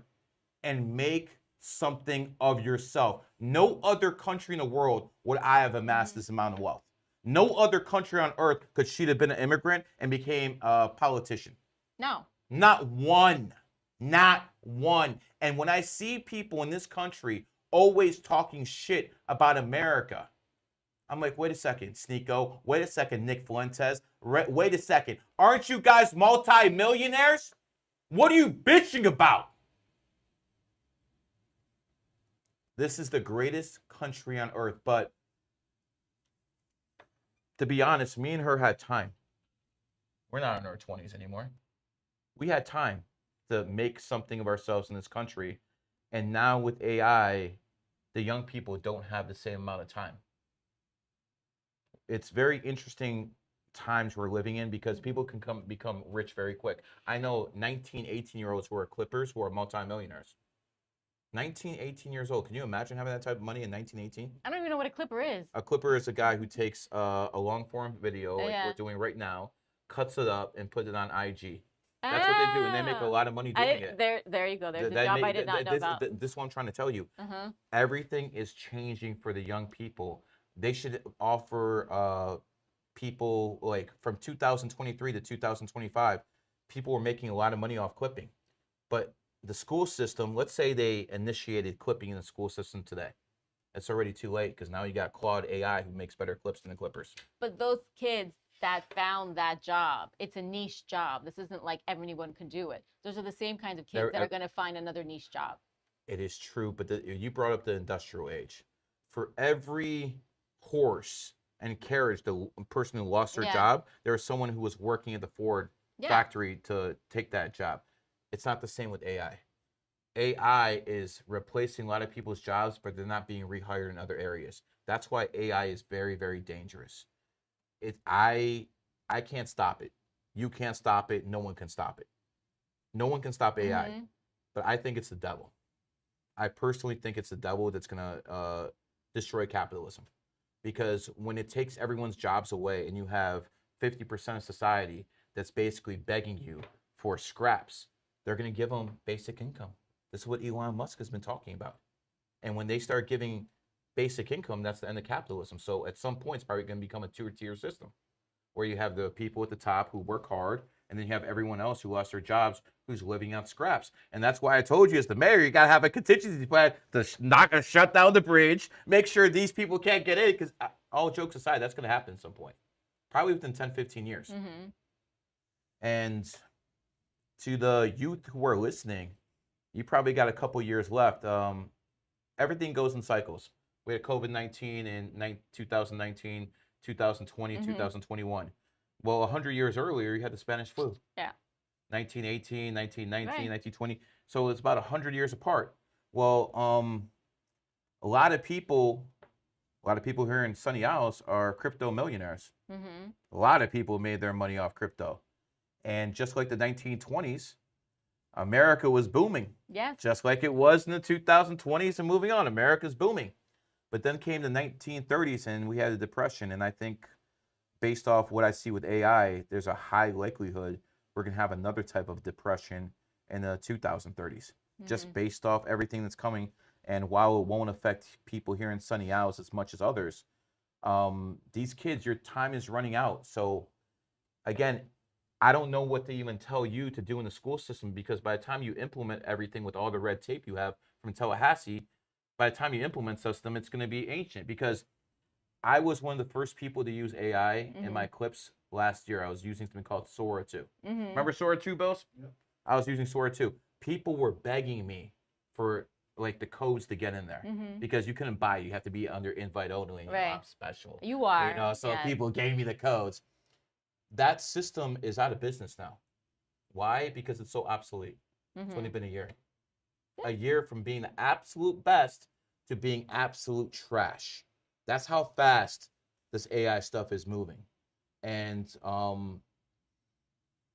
Speaker 1: and make something of yourself. No other country in the world would I have amassed this amount of wealth. No other country on earth could she have been an immigrant and became a politician.
Speaker 2: No.
Speaker 1: Not one. Not one. And when I see people in this country always talking shit about America, I'm like, wait a second, Sneeko. Wait a second, Nick Fuentes. Wait a second. Aren't you guys multi-millionaires? What are you bitching about? This is the greatest country on earth. But to be honest, me and her had time. We're not in our 20s anymore. We had time. to make something of ourselves in this country. And now with AI, the young people don't have the same amount of time. It's very interesting times we're living in because people can become rich very quick. I know 19, 18-year-olds who are Clippers who are multimillionaires. 19, 18 years old. Can you imagine having that type of money in 1918?
Speaker 2: I don't even know what a clipper is.
Speaker 1: A Clipper is a guy who takes a long form video like
Speaker 2: Yeah.
Speaker 1: we're doing right now, cuts it up, and put it on IG. That's what they do, and they make a lot of money doing it.
Speaker 2: There you go. There's a job I did not know about.
Speaker 1: This is what I'm trying to tell you.
Speaker 2: Uh-huh.
Speaker 1: Everything is changing for the young people. They should offer people like from 2023 to 2025, people were making a lot of money off clipping. But the school system, let's say they initiated clipping in the school system today. It's already too late because now you got Claude AI who makes better clips than the Clippers.
Speaker 2: But those kids that found that job, it's a niche job. This isn't like everyone can do it. Those are the same kinds of kids that are going to find another niche job.
Speaker 1: It is true, but you brought up the industrial age. For every horse and carriage, the person who lost their job, there was someone who was working at the Ford factory to take that job. It's not the same with AI. AI is replacing a lot of people's jobs, but they're not being rehired in other areas. That's why AI is very, very dangerous. I can't stop it. You can't stop it. No one can stop it. No one can stop AI. But I think it's the devil. I personally think it's the devil that's going to destroy capitalism. Because when it takes everyone's jobs away and you have 50% of society that's basically begging you for scraps, they're going to give them basic income. This is what Elon Musk has been talking about. And when they start giving basic income, that's the end of capitalism. So at some point, it's probably going to become a two-tier system where you have the people at the top who work hard, and then you have everyone else who lost their jobs who's living out scraps. And that's why I told you as the mayor, you got to have a contingency plan to shut down the bridge, make sure these people can't get in, because all jokes aside, that's going to happen at some point, probably within 10, 15 years. And to the youth who are listening, you probably got a couple years left. Everything goes in cycles. We had COVID-19 in 2019, 2020, 2021. Well, 100 years earlier, you had the Spanish flu.
Speaker 2: Yeah.
Speaker 1: 1918, 1919, 1920. So it's about 100 years apart. Well, a lot of people here in Sunny Isles are crypto millionaires. A lot of people made their money off crypto. And just like the 1920s, America was booming.
Speaker 2: Yes.
Speaker 1: Just like it was in the 2020s and moving on. America's booming. But then came the 1930s and we had a depression. And I think based off what I see with AI, there's a high likelihood we're going to have another type of depression in the 2030s. Just based off everything that's coming. And while it won't affect people here in Sunny Isles as much as others, these kids, your time is running out. So again, I don't know what they even tell you to do in the school system, because by the time you implement everything with all the red tape you have from Tallahassee, by the time you implement system, it's going to be ancient. Because I was one of the first people to use AI in my clips last year. I was using something called Sora 2. Remember Sora 2, Bills?
Speaker 3: Yep.
Speaker 1: I was using Sora 2. People were begging me for like the codes to get in there because you couldn't buy it. You have to be under invite only.
Speaker 2: Right.
Speaker 1: I'm special.
Speaker 2: You are.
Speaker 1: You know, so people gave me the codes. That system is out of business now. Why? Because it's so obsolete. It's only been a year. A year from being the absolute best to being absolute trash. That's how fast this AI stuff is moving. And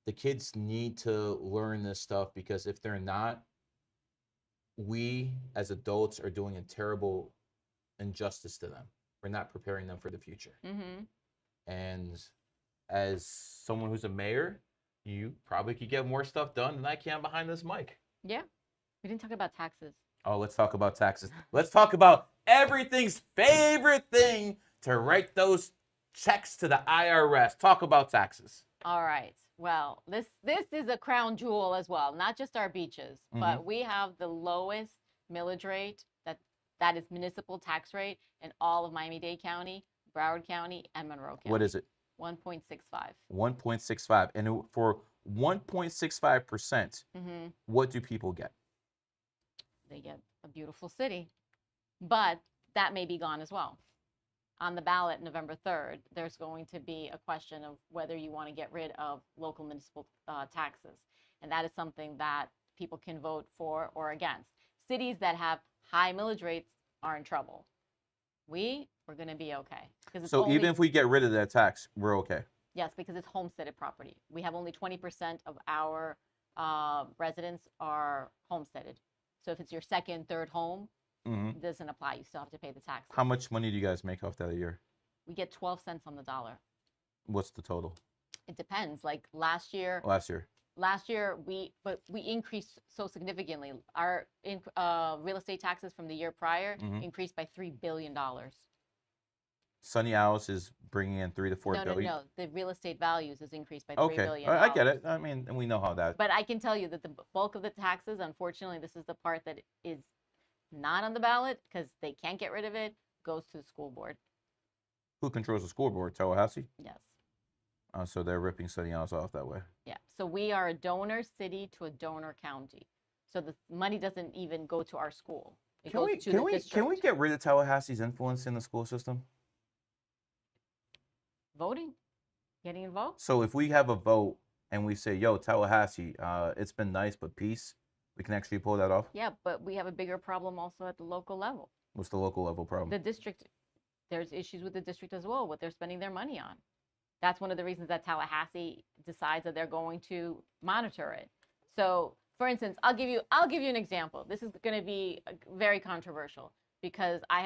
Speaker 1: the kids need to learn this stuff, because if they're not, we as adults are doing a terrible injustice to them. We're not preparing them for the future. And as someone who's a mayor, you probably could get more stuff done than I can behind this mic.
Speaker 2: Yeah. We didn't talk about taxes.
Speaker 1: Oh, let's talk about taxes. Let's talk about everything's favorite thing, to write those checks to the IRS. Talk about taxes.
Speaker 2: All right. Well, this is a crown jewel as well, not just our beaches, but we have the lowest millage rate, that is municipal tax rate, in all of Miami-Dade County, Broward County, and Monroe County.
Speaker 1: What is it?
Speaker 2: 1.65.
Speaker 1: 1.65. And for 1.65%, what do people get?
Speaker 2: They get a beautiful city, but that may be gone as well. On the ballot November 3rd, there's going to be a question of whether you want to get rid of local municipal taxes. And that is something that people can vote for or against. Cities that have high millage rates are in trouble. We're going to be okay.
Speaker 1: So even if we get rid of that tax, we're okay.
Speaker 2: Yes, because it's homesteaded property. We have only 20% of our residents are homesteaded. So if it's your second, third home, it doesn't apply. You still have to pay the tax.
Speaker 1: How much money do you guys make off that a year?
Speaker 2: We get 12 cents on the dollar.
Speaker 1: What's the total?
Speaker 2: It depends. Like last year, we increased so significantly. Our real estate taxes from the year prior increased by $3 billion.
Speaker 1: Sunny House is bringing in 3 to 4 billion.
Speaker 2: No. The real estate values has increased by $3 billion.
Speaker 1: Okay, I get it. I mean, and we know how that.
Speaker 2: But I can tell you that the bulk of the taxes, unfortunately, this is the part that is not on the ballot because they can't get rid of it, goes to the school board.
Speaker 1: Who controls the school board? Tallahassee?
Speaker 2: Yes.
Speaker 1: So they're ripping Sunny House off that way.
Speaker 2: Yeah. So we are a donor city to a donor county. So the money doesn't even go to our school. It goes to the district.
Speaker 1: Can we get rid of Tallahassee's influence in the school system?
Speaker 2: Voting? Getting involved?
Speaker 1: So if we have a vote and we say, yo, Tallahassee, it's been nice, but peace, we can actually pull that off?
Speaker 2: Yeah, but we have a bigger problem also at the local level.
Speaker 1: What's the local level problem?
Speaker 2: The district, there's issues with the district as well, what they're spending their money on. That's one of the reasons that Tallahassee decides that they're going to monitor it. So, for instance, I'll give you an example. This is going to be very controversial because I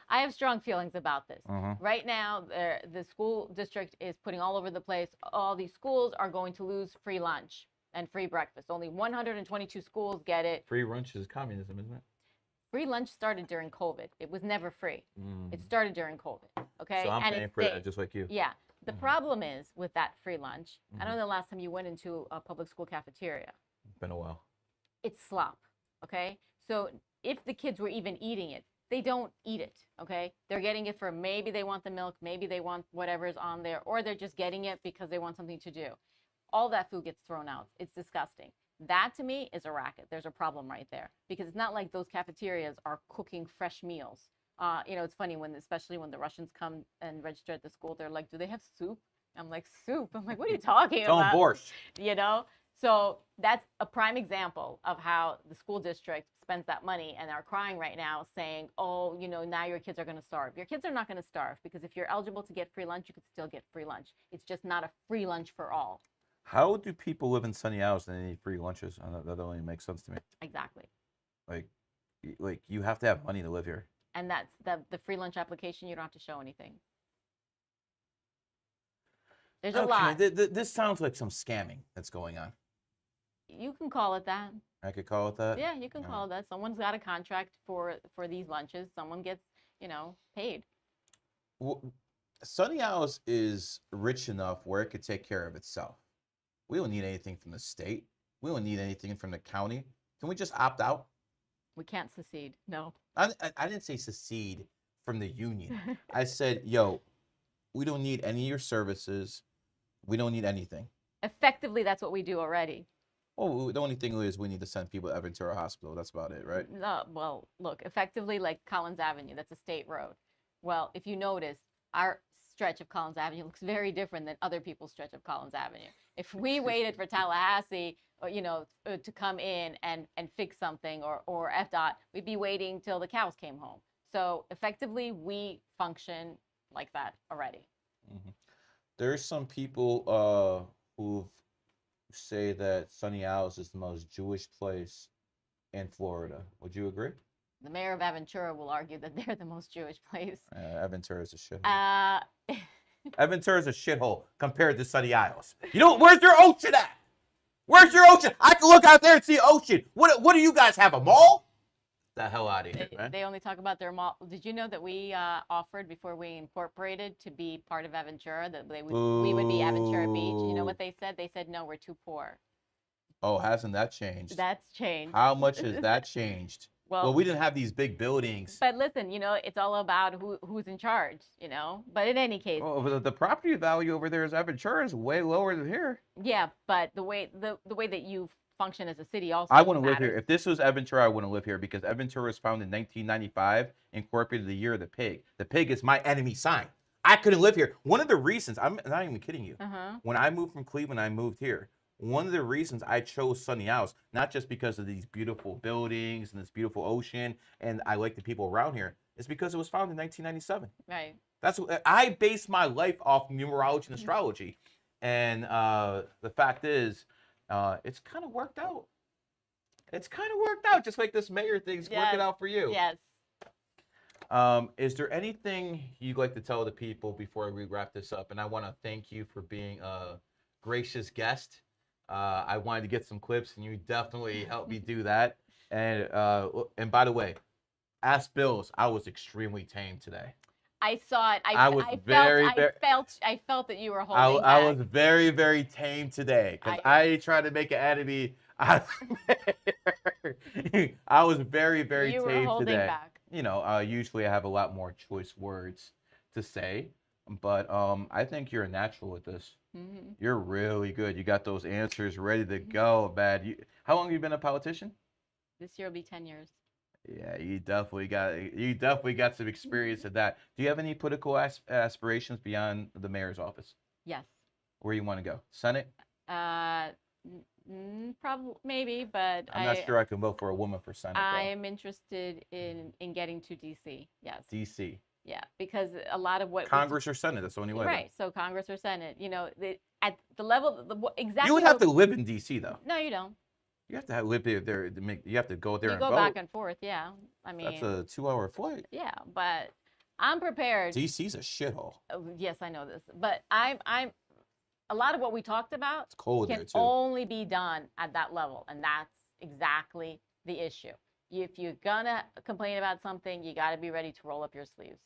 Speaker 2: have strong feelings about this. Right now, the school district is putting all over the place. All these schools are going to lose free lunch and free breakfast. Only 122 schools get it.
Speaker 1: Free lunch is communism, isn't it?
Speaker 2: Free lunch started during COVID. It was never free. It started during COVID. Okay.
Speaker 1: So I'm paying for that just like you.
Speaker 2: Yeah. The problem is with that free lunch. I don't know the last time you went into a public school cafeteria.
Speaker 1: Been a while.
Speaker 2: It's slop. Okay. So if the kids were even eating it, they don't eat it. Okay. They're getting it for maybe they want the milk, maybe they want whatever's on there, or they're just getting it because they want something to do. All that food gets thrown out. It's disgusting. That to me is a racket. There's a problem right there because it's not like those cafeterias are cooking fresh meals. It's funny especially when the Russians come and register at the school, they're like, do they have soup? I'm like, soup? I'm like, what are you talking about?
Speaker 1: Borscht.
Speaker 2: So that's a prime example of how the school district spends that money and are crying right now saying, oh, now your kids are going to starve. Your kids are not going to starve because if you're eligible to get free lunch, you could still get free lunch. It's just not a free lunch for all.
Speaker 1: How do people live in Sunny House and they need free lunches? That only makes sense to me.
Speaker 2: Exactly.
Speaker 1: Like you have to have money to live here.
Speaker 2: And that's the free lunch application. You don't have to show anything. There's a lot.
Speaker 1: This sounds like some scamming that's going on.
Speaker 2: You can call it that.
Speaker 1: I could call it that?
Speaker 2: Yeah, you can call it that. Someone's got a contract for these lunches. Someone gets, paid.
Speaker 1: Well, Sunny House is rich enough where it could take care of itself. We don't need anything from the state. We don't need anything from the county. Can we just opt out?
Speaker 2: We can't secede. No.
Speaker 1: I didn't say secede from the union. I said, yo, we don't need any of your services. We don't need anything.
Speaker 2: Effectively, that's what we do already.
Speaker 1: Oh, the only thing is we need to send people to Ventura Hospital. That's about it, right?
Speaker 2: No, well, look, effectively, like Collins Avenue, that's a state road. Well, if you notice, our stretch of Collins Avenue looks very different than other people's stretch of Collins Avenue. If we waited for Tallahassee, to come in and fix something or FDOT, we'd be waiting till the cows came home. So effectively, we function like that already.
Speaker 1: There's some people who say that Sunny House is the most Jewish place in Florida. Would you agree?
Speaker 2: The mayor of Aventura will argue that they're the most Jewish place.
Speaker 1: Aventura is a shithole. Aventura is a shithole compared to Sunny Isles. Where's your ocean at? Where's your ocean? I can look out there and see ocean. What do you guys have, a mall? The hell out of here, man.
Speaker 2: They only talk about their mall. Did you know that we offered before we incorporated to be part of Aventura, that we would be Aventura Beach? You know what they said? They said, no, we're too poor.
Speaker 1: Oh, hasn't that changed?
Speaker 2: That's changed.
Speaker 1: How much has that changed? Well, we didn't have these big buildings.
Speaker 2: But listen, it's all about who's in charge, But in any case,
Speaker 1: the property value over there is Aventura is way lower than here.
Speaker 2: Yeah, but the way that you function as a city also
Speaker 1: I wouldn't live here. If this was Aventura, I wouldn't live here because Aventura was founded in 1995, incorporated the year of the pig. The pig is my enemy sign. I couldn't live here. One of the reasons, I'm not even kidding you. When I moved from Cleveland, I moved here. one of the reasons I chose Sunny Isles, not just because of these beautiful buildings and this beautiful ocean, and I like the people around here, is because it was founded in 1997.
Speaker 2: Right.
Speaker 1: That's what I base my life off numerology and astrology, and the fact is, it's kind of worked out. It's kind of worked out, just like this mayor thing's working out for you.
Speaker 2: Yes.
Speaker 1: Is there anything you'd like to tell the people before we wrap this up? And I want to thank you for being a gracious guest. I wanted to get some clips, and you definitely helped me do that. And by the way, Ask Bills, I was extremely tame today.
Speaker 2: I saw it.
Speaker 1: I
Speaker 2: felt that you were holding
Speaker 1: I
Speaker 2: back.
Speaker 1: was very, very tame today because I tried to make an enemy. I was very, very
Speaker 2: you
Speaker 1: tame
Speaker 2: were holding
Speaker 1: today.
Speaker 2: Back.
Speaker 1: You know, usually I have a lot more choice words to say, but I think you're a natural at this.
Speaker 2: Mm-hmm.
Speaker 1: You're really good. You got those answers ready to go, man. How long have you been a politician?
Speaker 2: This year will be 10 years.
Speaker 1: Yeah, you definitely got some experience at that. Do you have any political aspirations beyond the mayor's office?
Speaker 2: Yes.
Speaker 1: Where you want to go? Senate?
Speaker 2: Probably, maybe, but
Speaker 1: I'm not sure I can vote for a woman for Senate.
Speaker 2: I am interested in getting to DC. Yes.
Speaker 1: DC.
Speaker 2: Yeah, because a lot of what
Speaker 1: Congress or Senate, that's the only way.
Speaker 2: Right. So Congress or Senate, you know, at the level exactly.
Speaker 1: You would have to live in DC though.
Speaker 2: No, you don't.
Speaker 1: You have to live there to make. You have to go there
Speaker 2: you
Speaker 1: and
Speaker 2: go
Speaker 1: vote.
Speaker 2: back and forth. Yeah, I mean
Speaker 1: that's a 2-hour flight.
Speaker 2: Yeah, but I'm prepared.
Speaker 1: DC's a shithole.
Speaker 2: Yes, I know this, but I'm a lot of what we talked about
Speaker 1: it's cold
Speaker 2: can
Speaker 1: there too.
Speaker 2: only be done at that level, and that's exactly the issue. If you're gonna complain about something, you got to be ready to roll up your sleeves.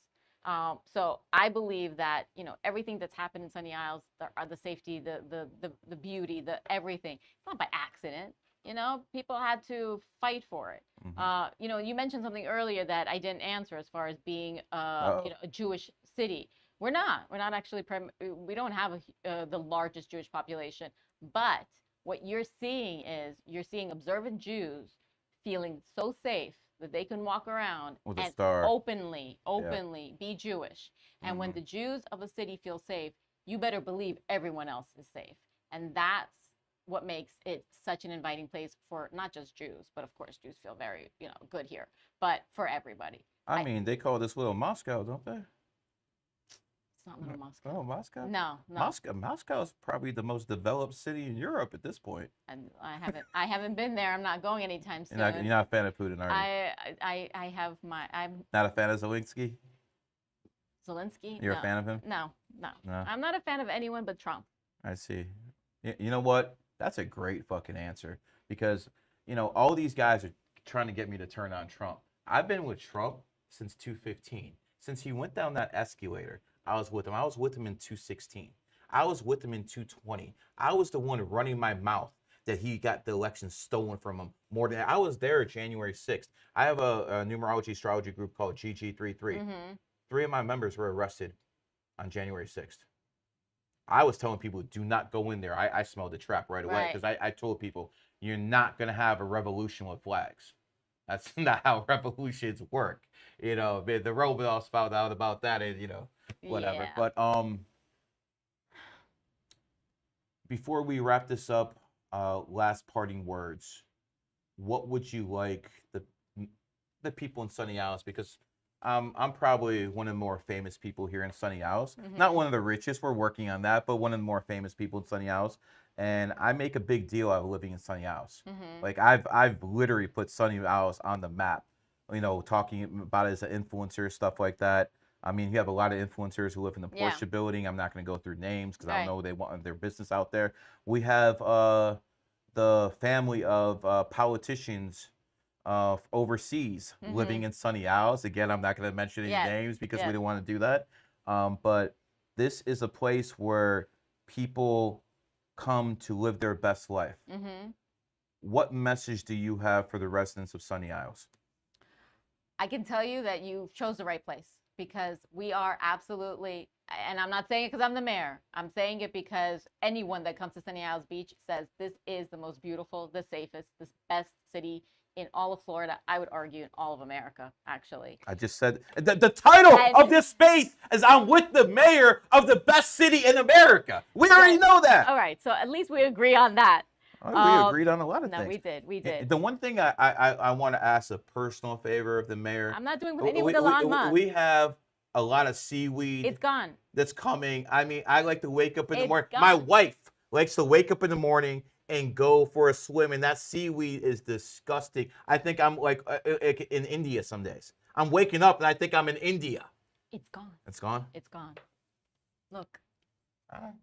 Speaker 2: So I believe that, you know, everything that's happened in Sunny Isles, the safety, the beauty, the everything, it's not by accident. You know, people had to fight for it.
Speaker 1: Mm-hmm.
Speaker 2: You know, you mentioned something earlier that I didn't answer as far as being you know, a Jewish city. We're not actually, we don't have the largest Jewish population, but what you're seeing is you're seeing observant Jews feeling so safe that they can walk around
Speaker 1: with a
Speaker 2: and
Speaker 1: star.
Speaker 2: openly be Jewish. And when the Jews of a city feel safe, you better believe everyone else is safe. And that's what makes it such an inviting place for not just Jews, but of course Jews feel very, you know, good here, but for everybody.
Speaker 1: I mean, they call this little Moscow, don't they?
Speaker 2: It's not little Moscow.
Speaker 1: Oh, Moscow?
Speaker 2: No.
Speaker 1: Moscow is probably the most developed city in Europe at this point.
Speaker 2: And I haven't been there. I'm not going anytime soon.
Speaker 1: You're not a fan of Putin, are you?
Speaker 2: I'm
Speaker 1: not a fan of Zelensky?
Speaker 2: Zelensky?
Speaker 1: You're a fan of him?
Speaker 2: No. I'm not a fan of anyone but Trump.
Speaker 1: I see. You know what? That's a great fucking answer because, you know, all these guys are trying to get me to turn on Trump. I've been with Trump since 2015. Since he went down that escalator, I was with him. I was with him in 2016. I was with him in 2020. I was the one running my mouth that he got the election stolen from him more than I was there January 6th. I have a numerology astrology group called GG33.
Speaker 2: Mm-hmm.
Speaker 1: 3 of my members were arrested on January 6th. I was telling people, do not go in there. I smelled the trap right away because I told people, you're not going to have a revolution with flags. That's not how revolutions work. You know, the robots found out about that and, you know, whatever.
Speaker 2: Yeah.
Speaker 1: But before we wrap this up, last parting words. What would you like the people in Sunny Isles, because I'm probably one of the more famous people here in Sunny Isles.
Speaker 2: Mm-hmm.
Speaker 1: Not one of the richest, we're working on that, but one of the more famous people in Sunny Isles. And I make a big deal out of living in Sunny Isles.
Speaker 2: Mm-hmm.
Speaker 1: Like I've literally put Sunny Isles on the map, you know, talking about it as an influencer, stuff like that. I mean, you have a lot of influencers who live in the Porsche building. I'm not going to go through names because I don't know they want their business out there. We have the family of politicians overseas living in Sunny Isles. Again, I'm not going to mention any names because we don't want to do that. But this is a place where people come to live their best life.
Speaker 2: Mm-hmm.
Speaker 1: What message do you have for the residents of Sunny Isles?
Speaker 2: I can tell you that you chose the right place because we are absolutely, and I'm not saying it because I'm the mayor. I'm saying it because anyone that comes to Sunny Isles Beach says this is the most beautiful, the safest, the best city in all of Florida. I would argue in all of America, actually.
Speaker 1: I just said the title
Speaker 2: And-
Speaker 1: of this space is I'm with the mayor of the best city in America. We already know that.
Speaker 2: All right, so at least we agree on that.
Speaker 1: We agreed on a lot of
Speaker 2: No,
Speaker 1: things.
Speaker 2: we did.
Speaker 1: The one thing I want to ask a personal favor of the mayor.
Speaker 2: I'm not doing any with Elon Musk.
Speaker 1: We have a lot of seaweed.
Speaker 2: It's gone.
Speaker 1: That's coming. I mean, I like to wake up in the
Speaker 2: It's
Speaker 1: morning.
Speaker 2: gone.
Speaker 1: My wife likes to wake up in the morning and go for a swim, and that seaweed is disgusting. I think I'm like in India some days. I'm waking up and I think I'm in India.
Speaker 2: It's gone.
Speaker 1: It's gone.
Speaker 2: It's gone. Look.
Speaker 1: All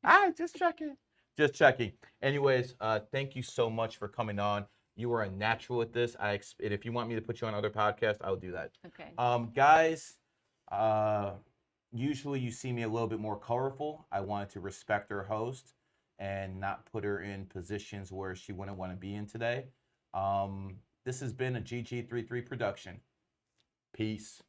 Speaker 1: right, just checking. Just checking. Anyways, thank you so much for coming on. You are a natural at this. And if you want me to put you on other podcasts, I'll do that.
Speaker 2: Okay.
Speaker 1: Guys, usually you see me a little bit more colorful. I wanted to respect our host and not put her in positions where she wouldn't want to be in today. This has been a GG33 production. Peace.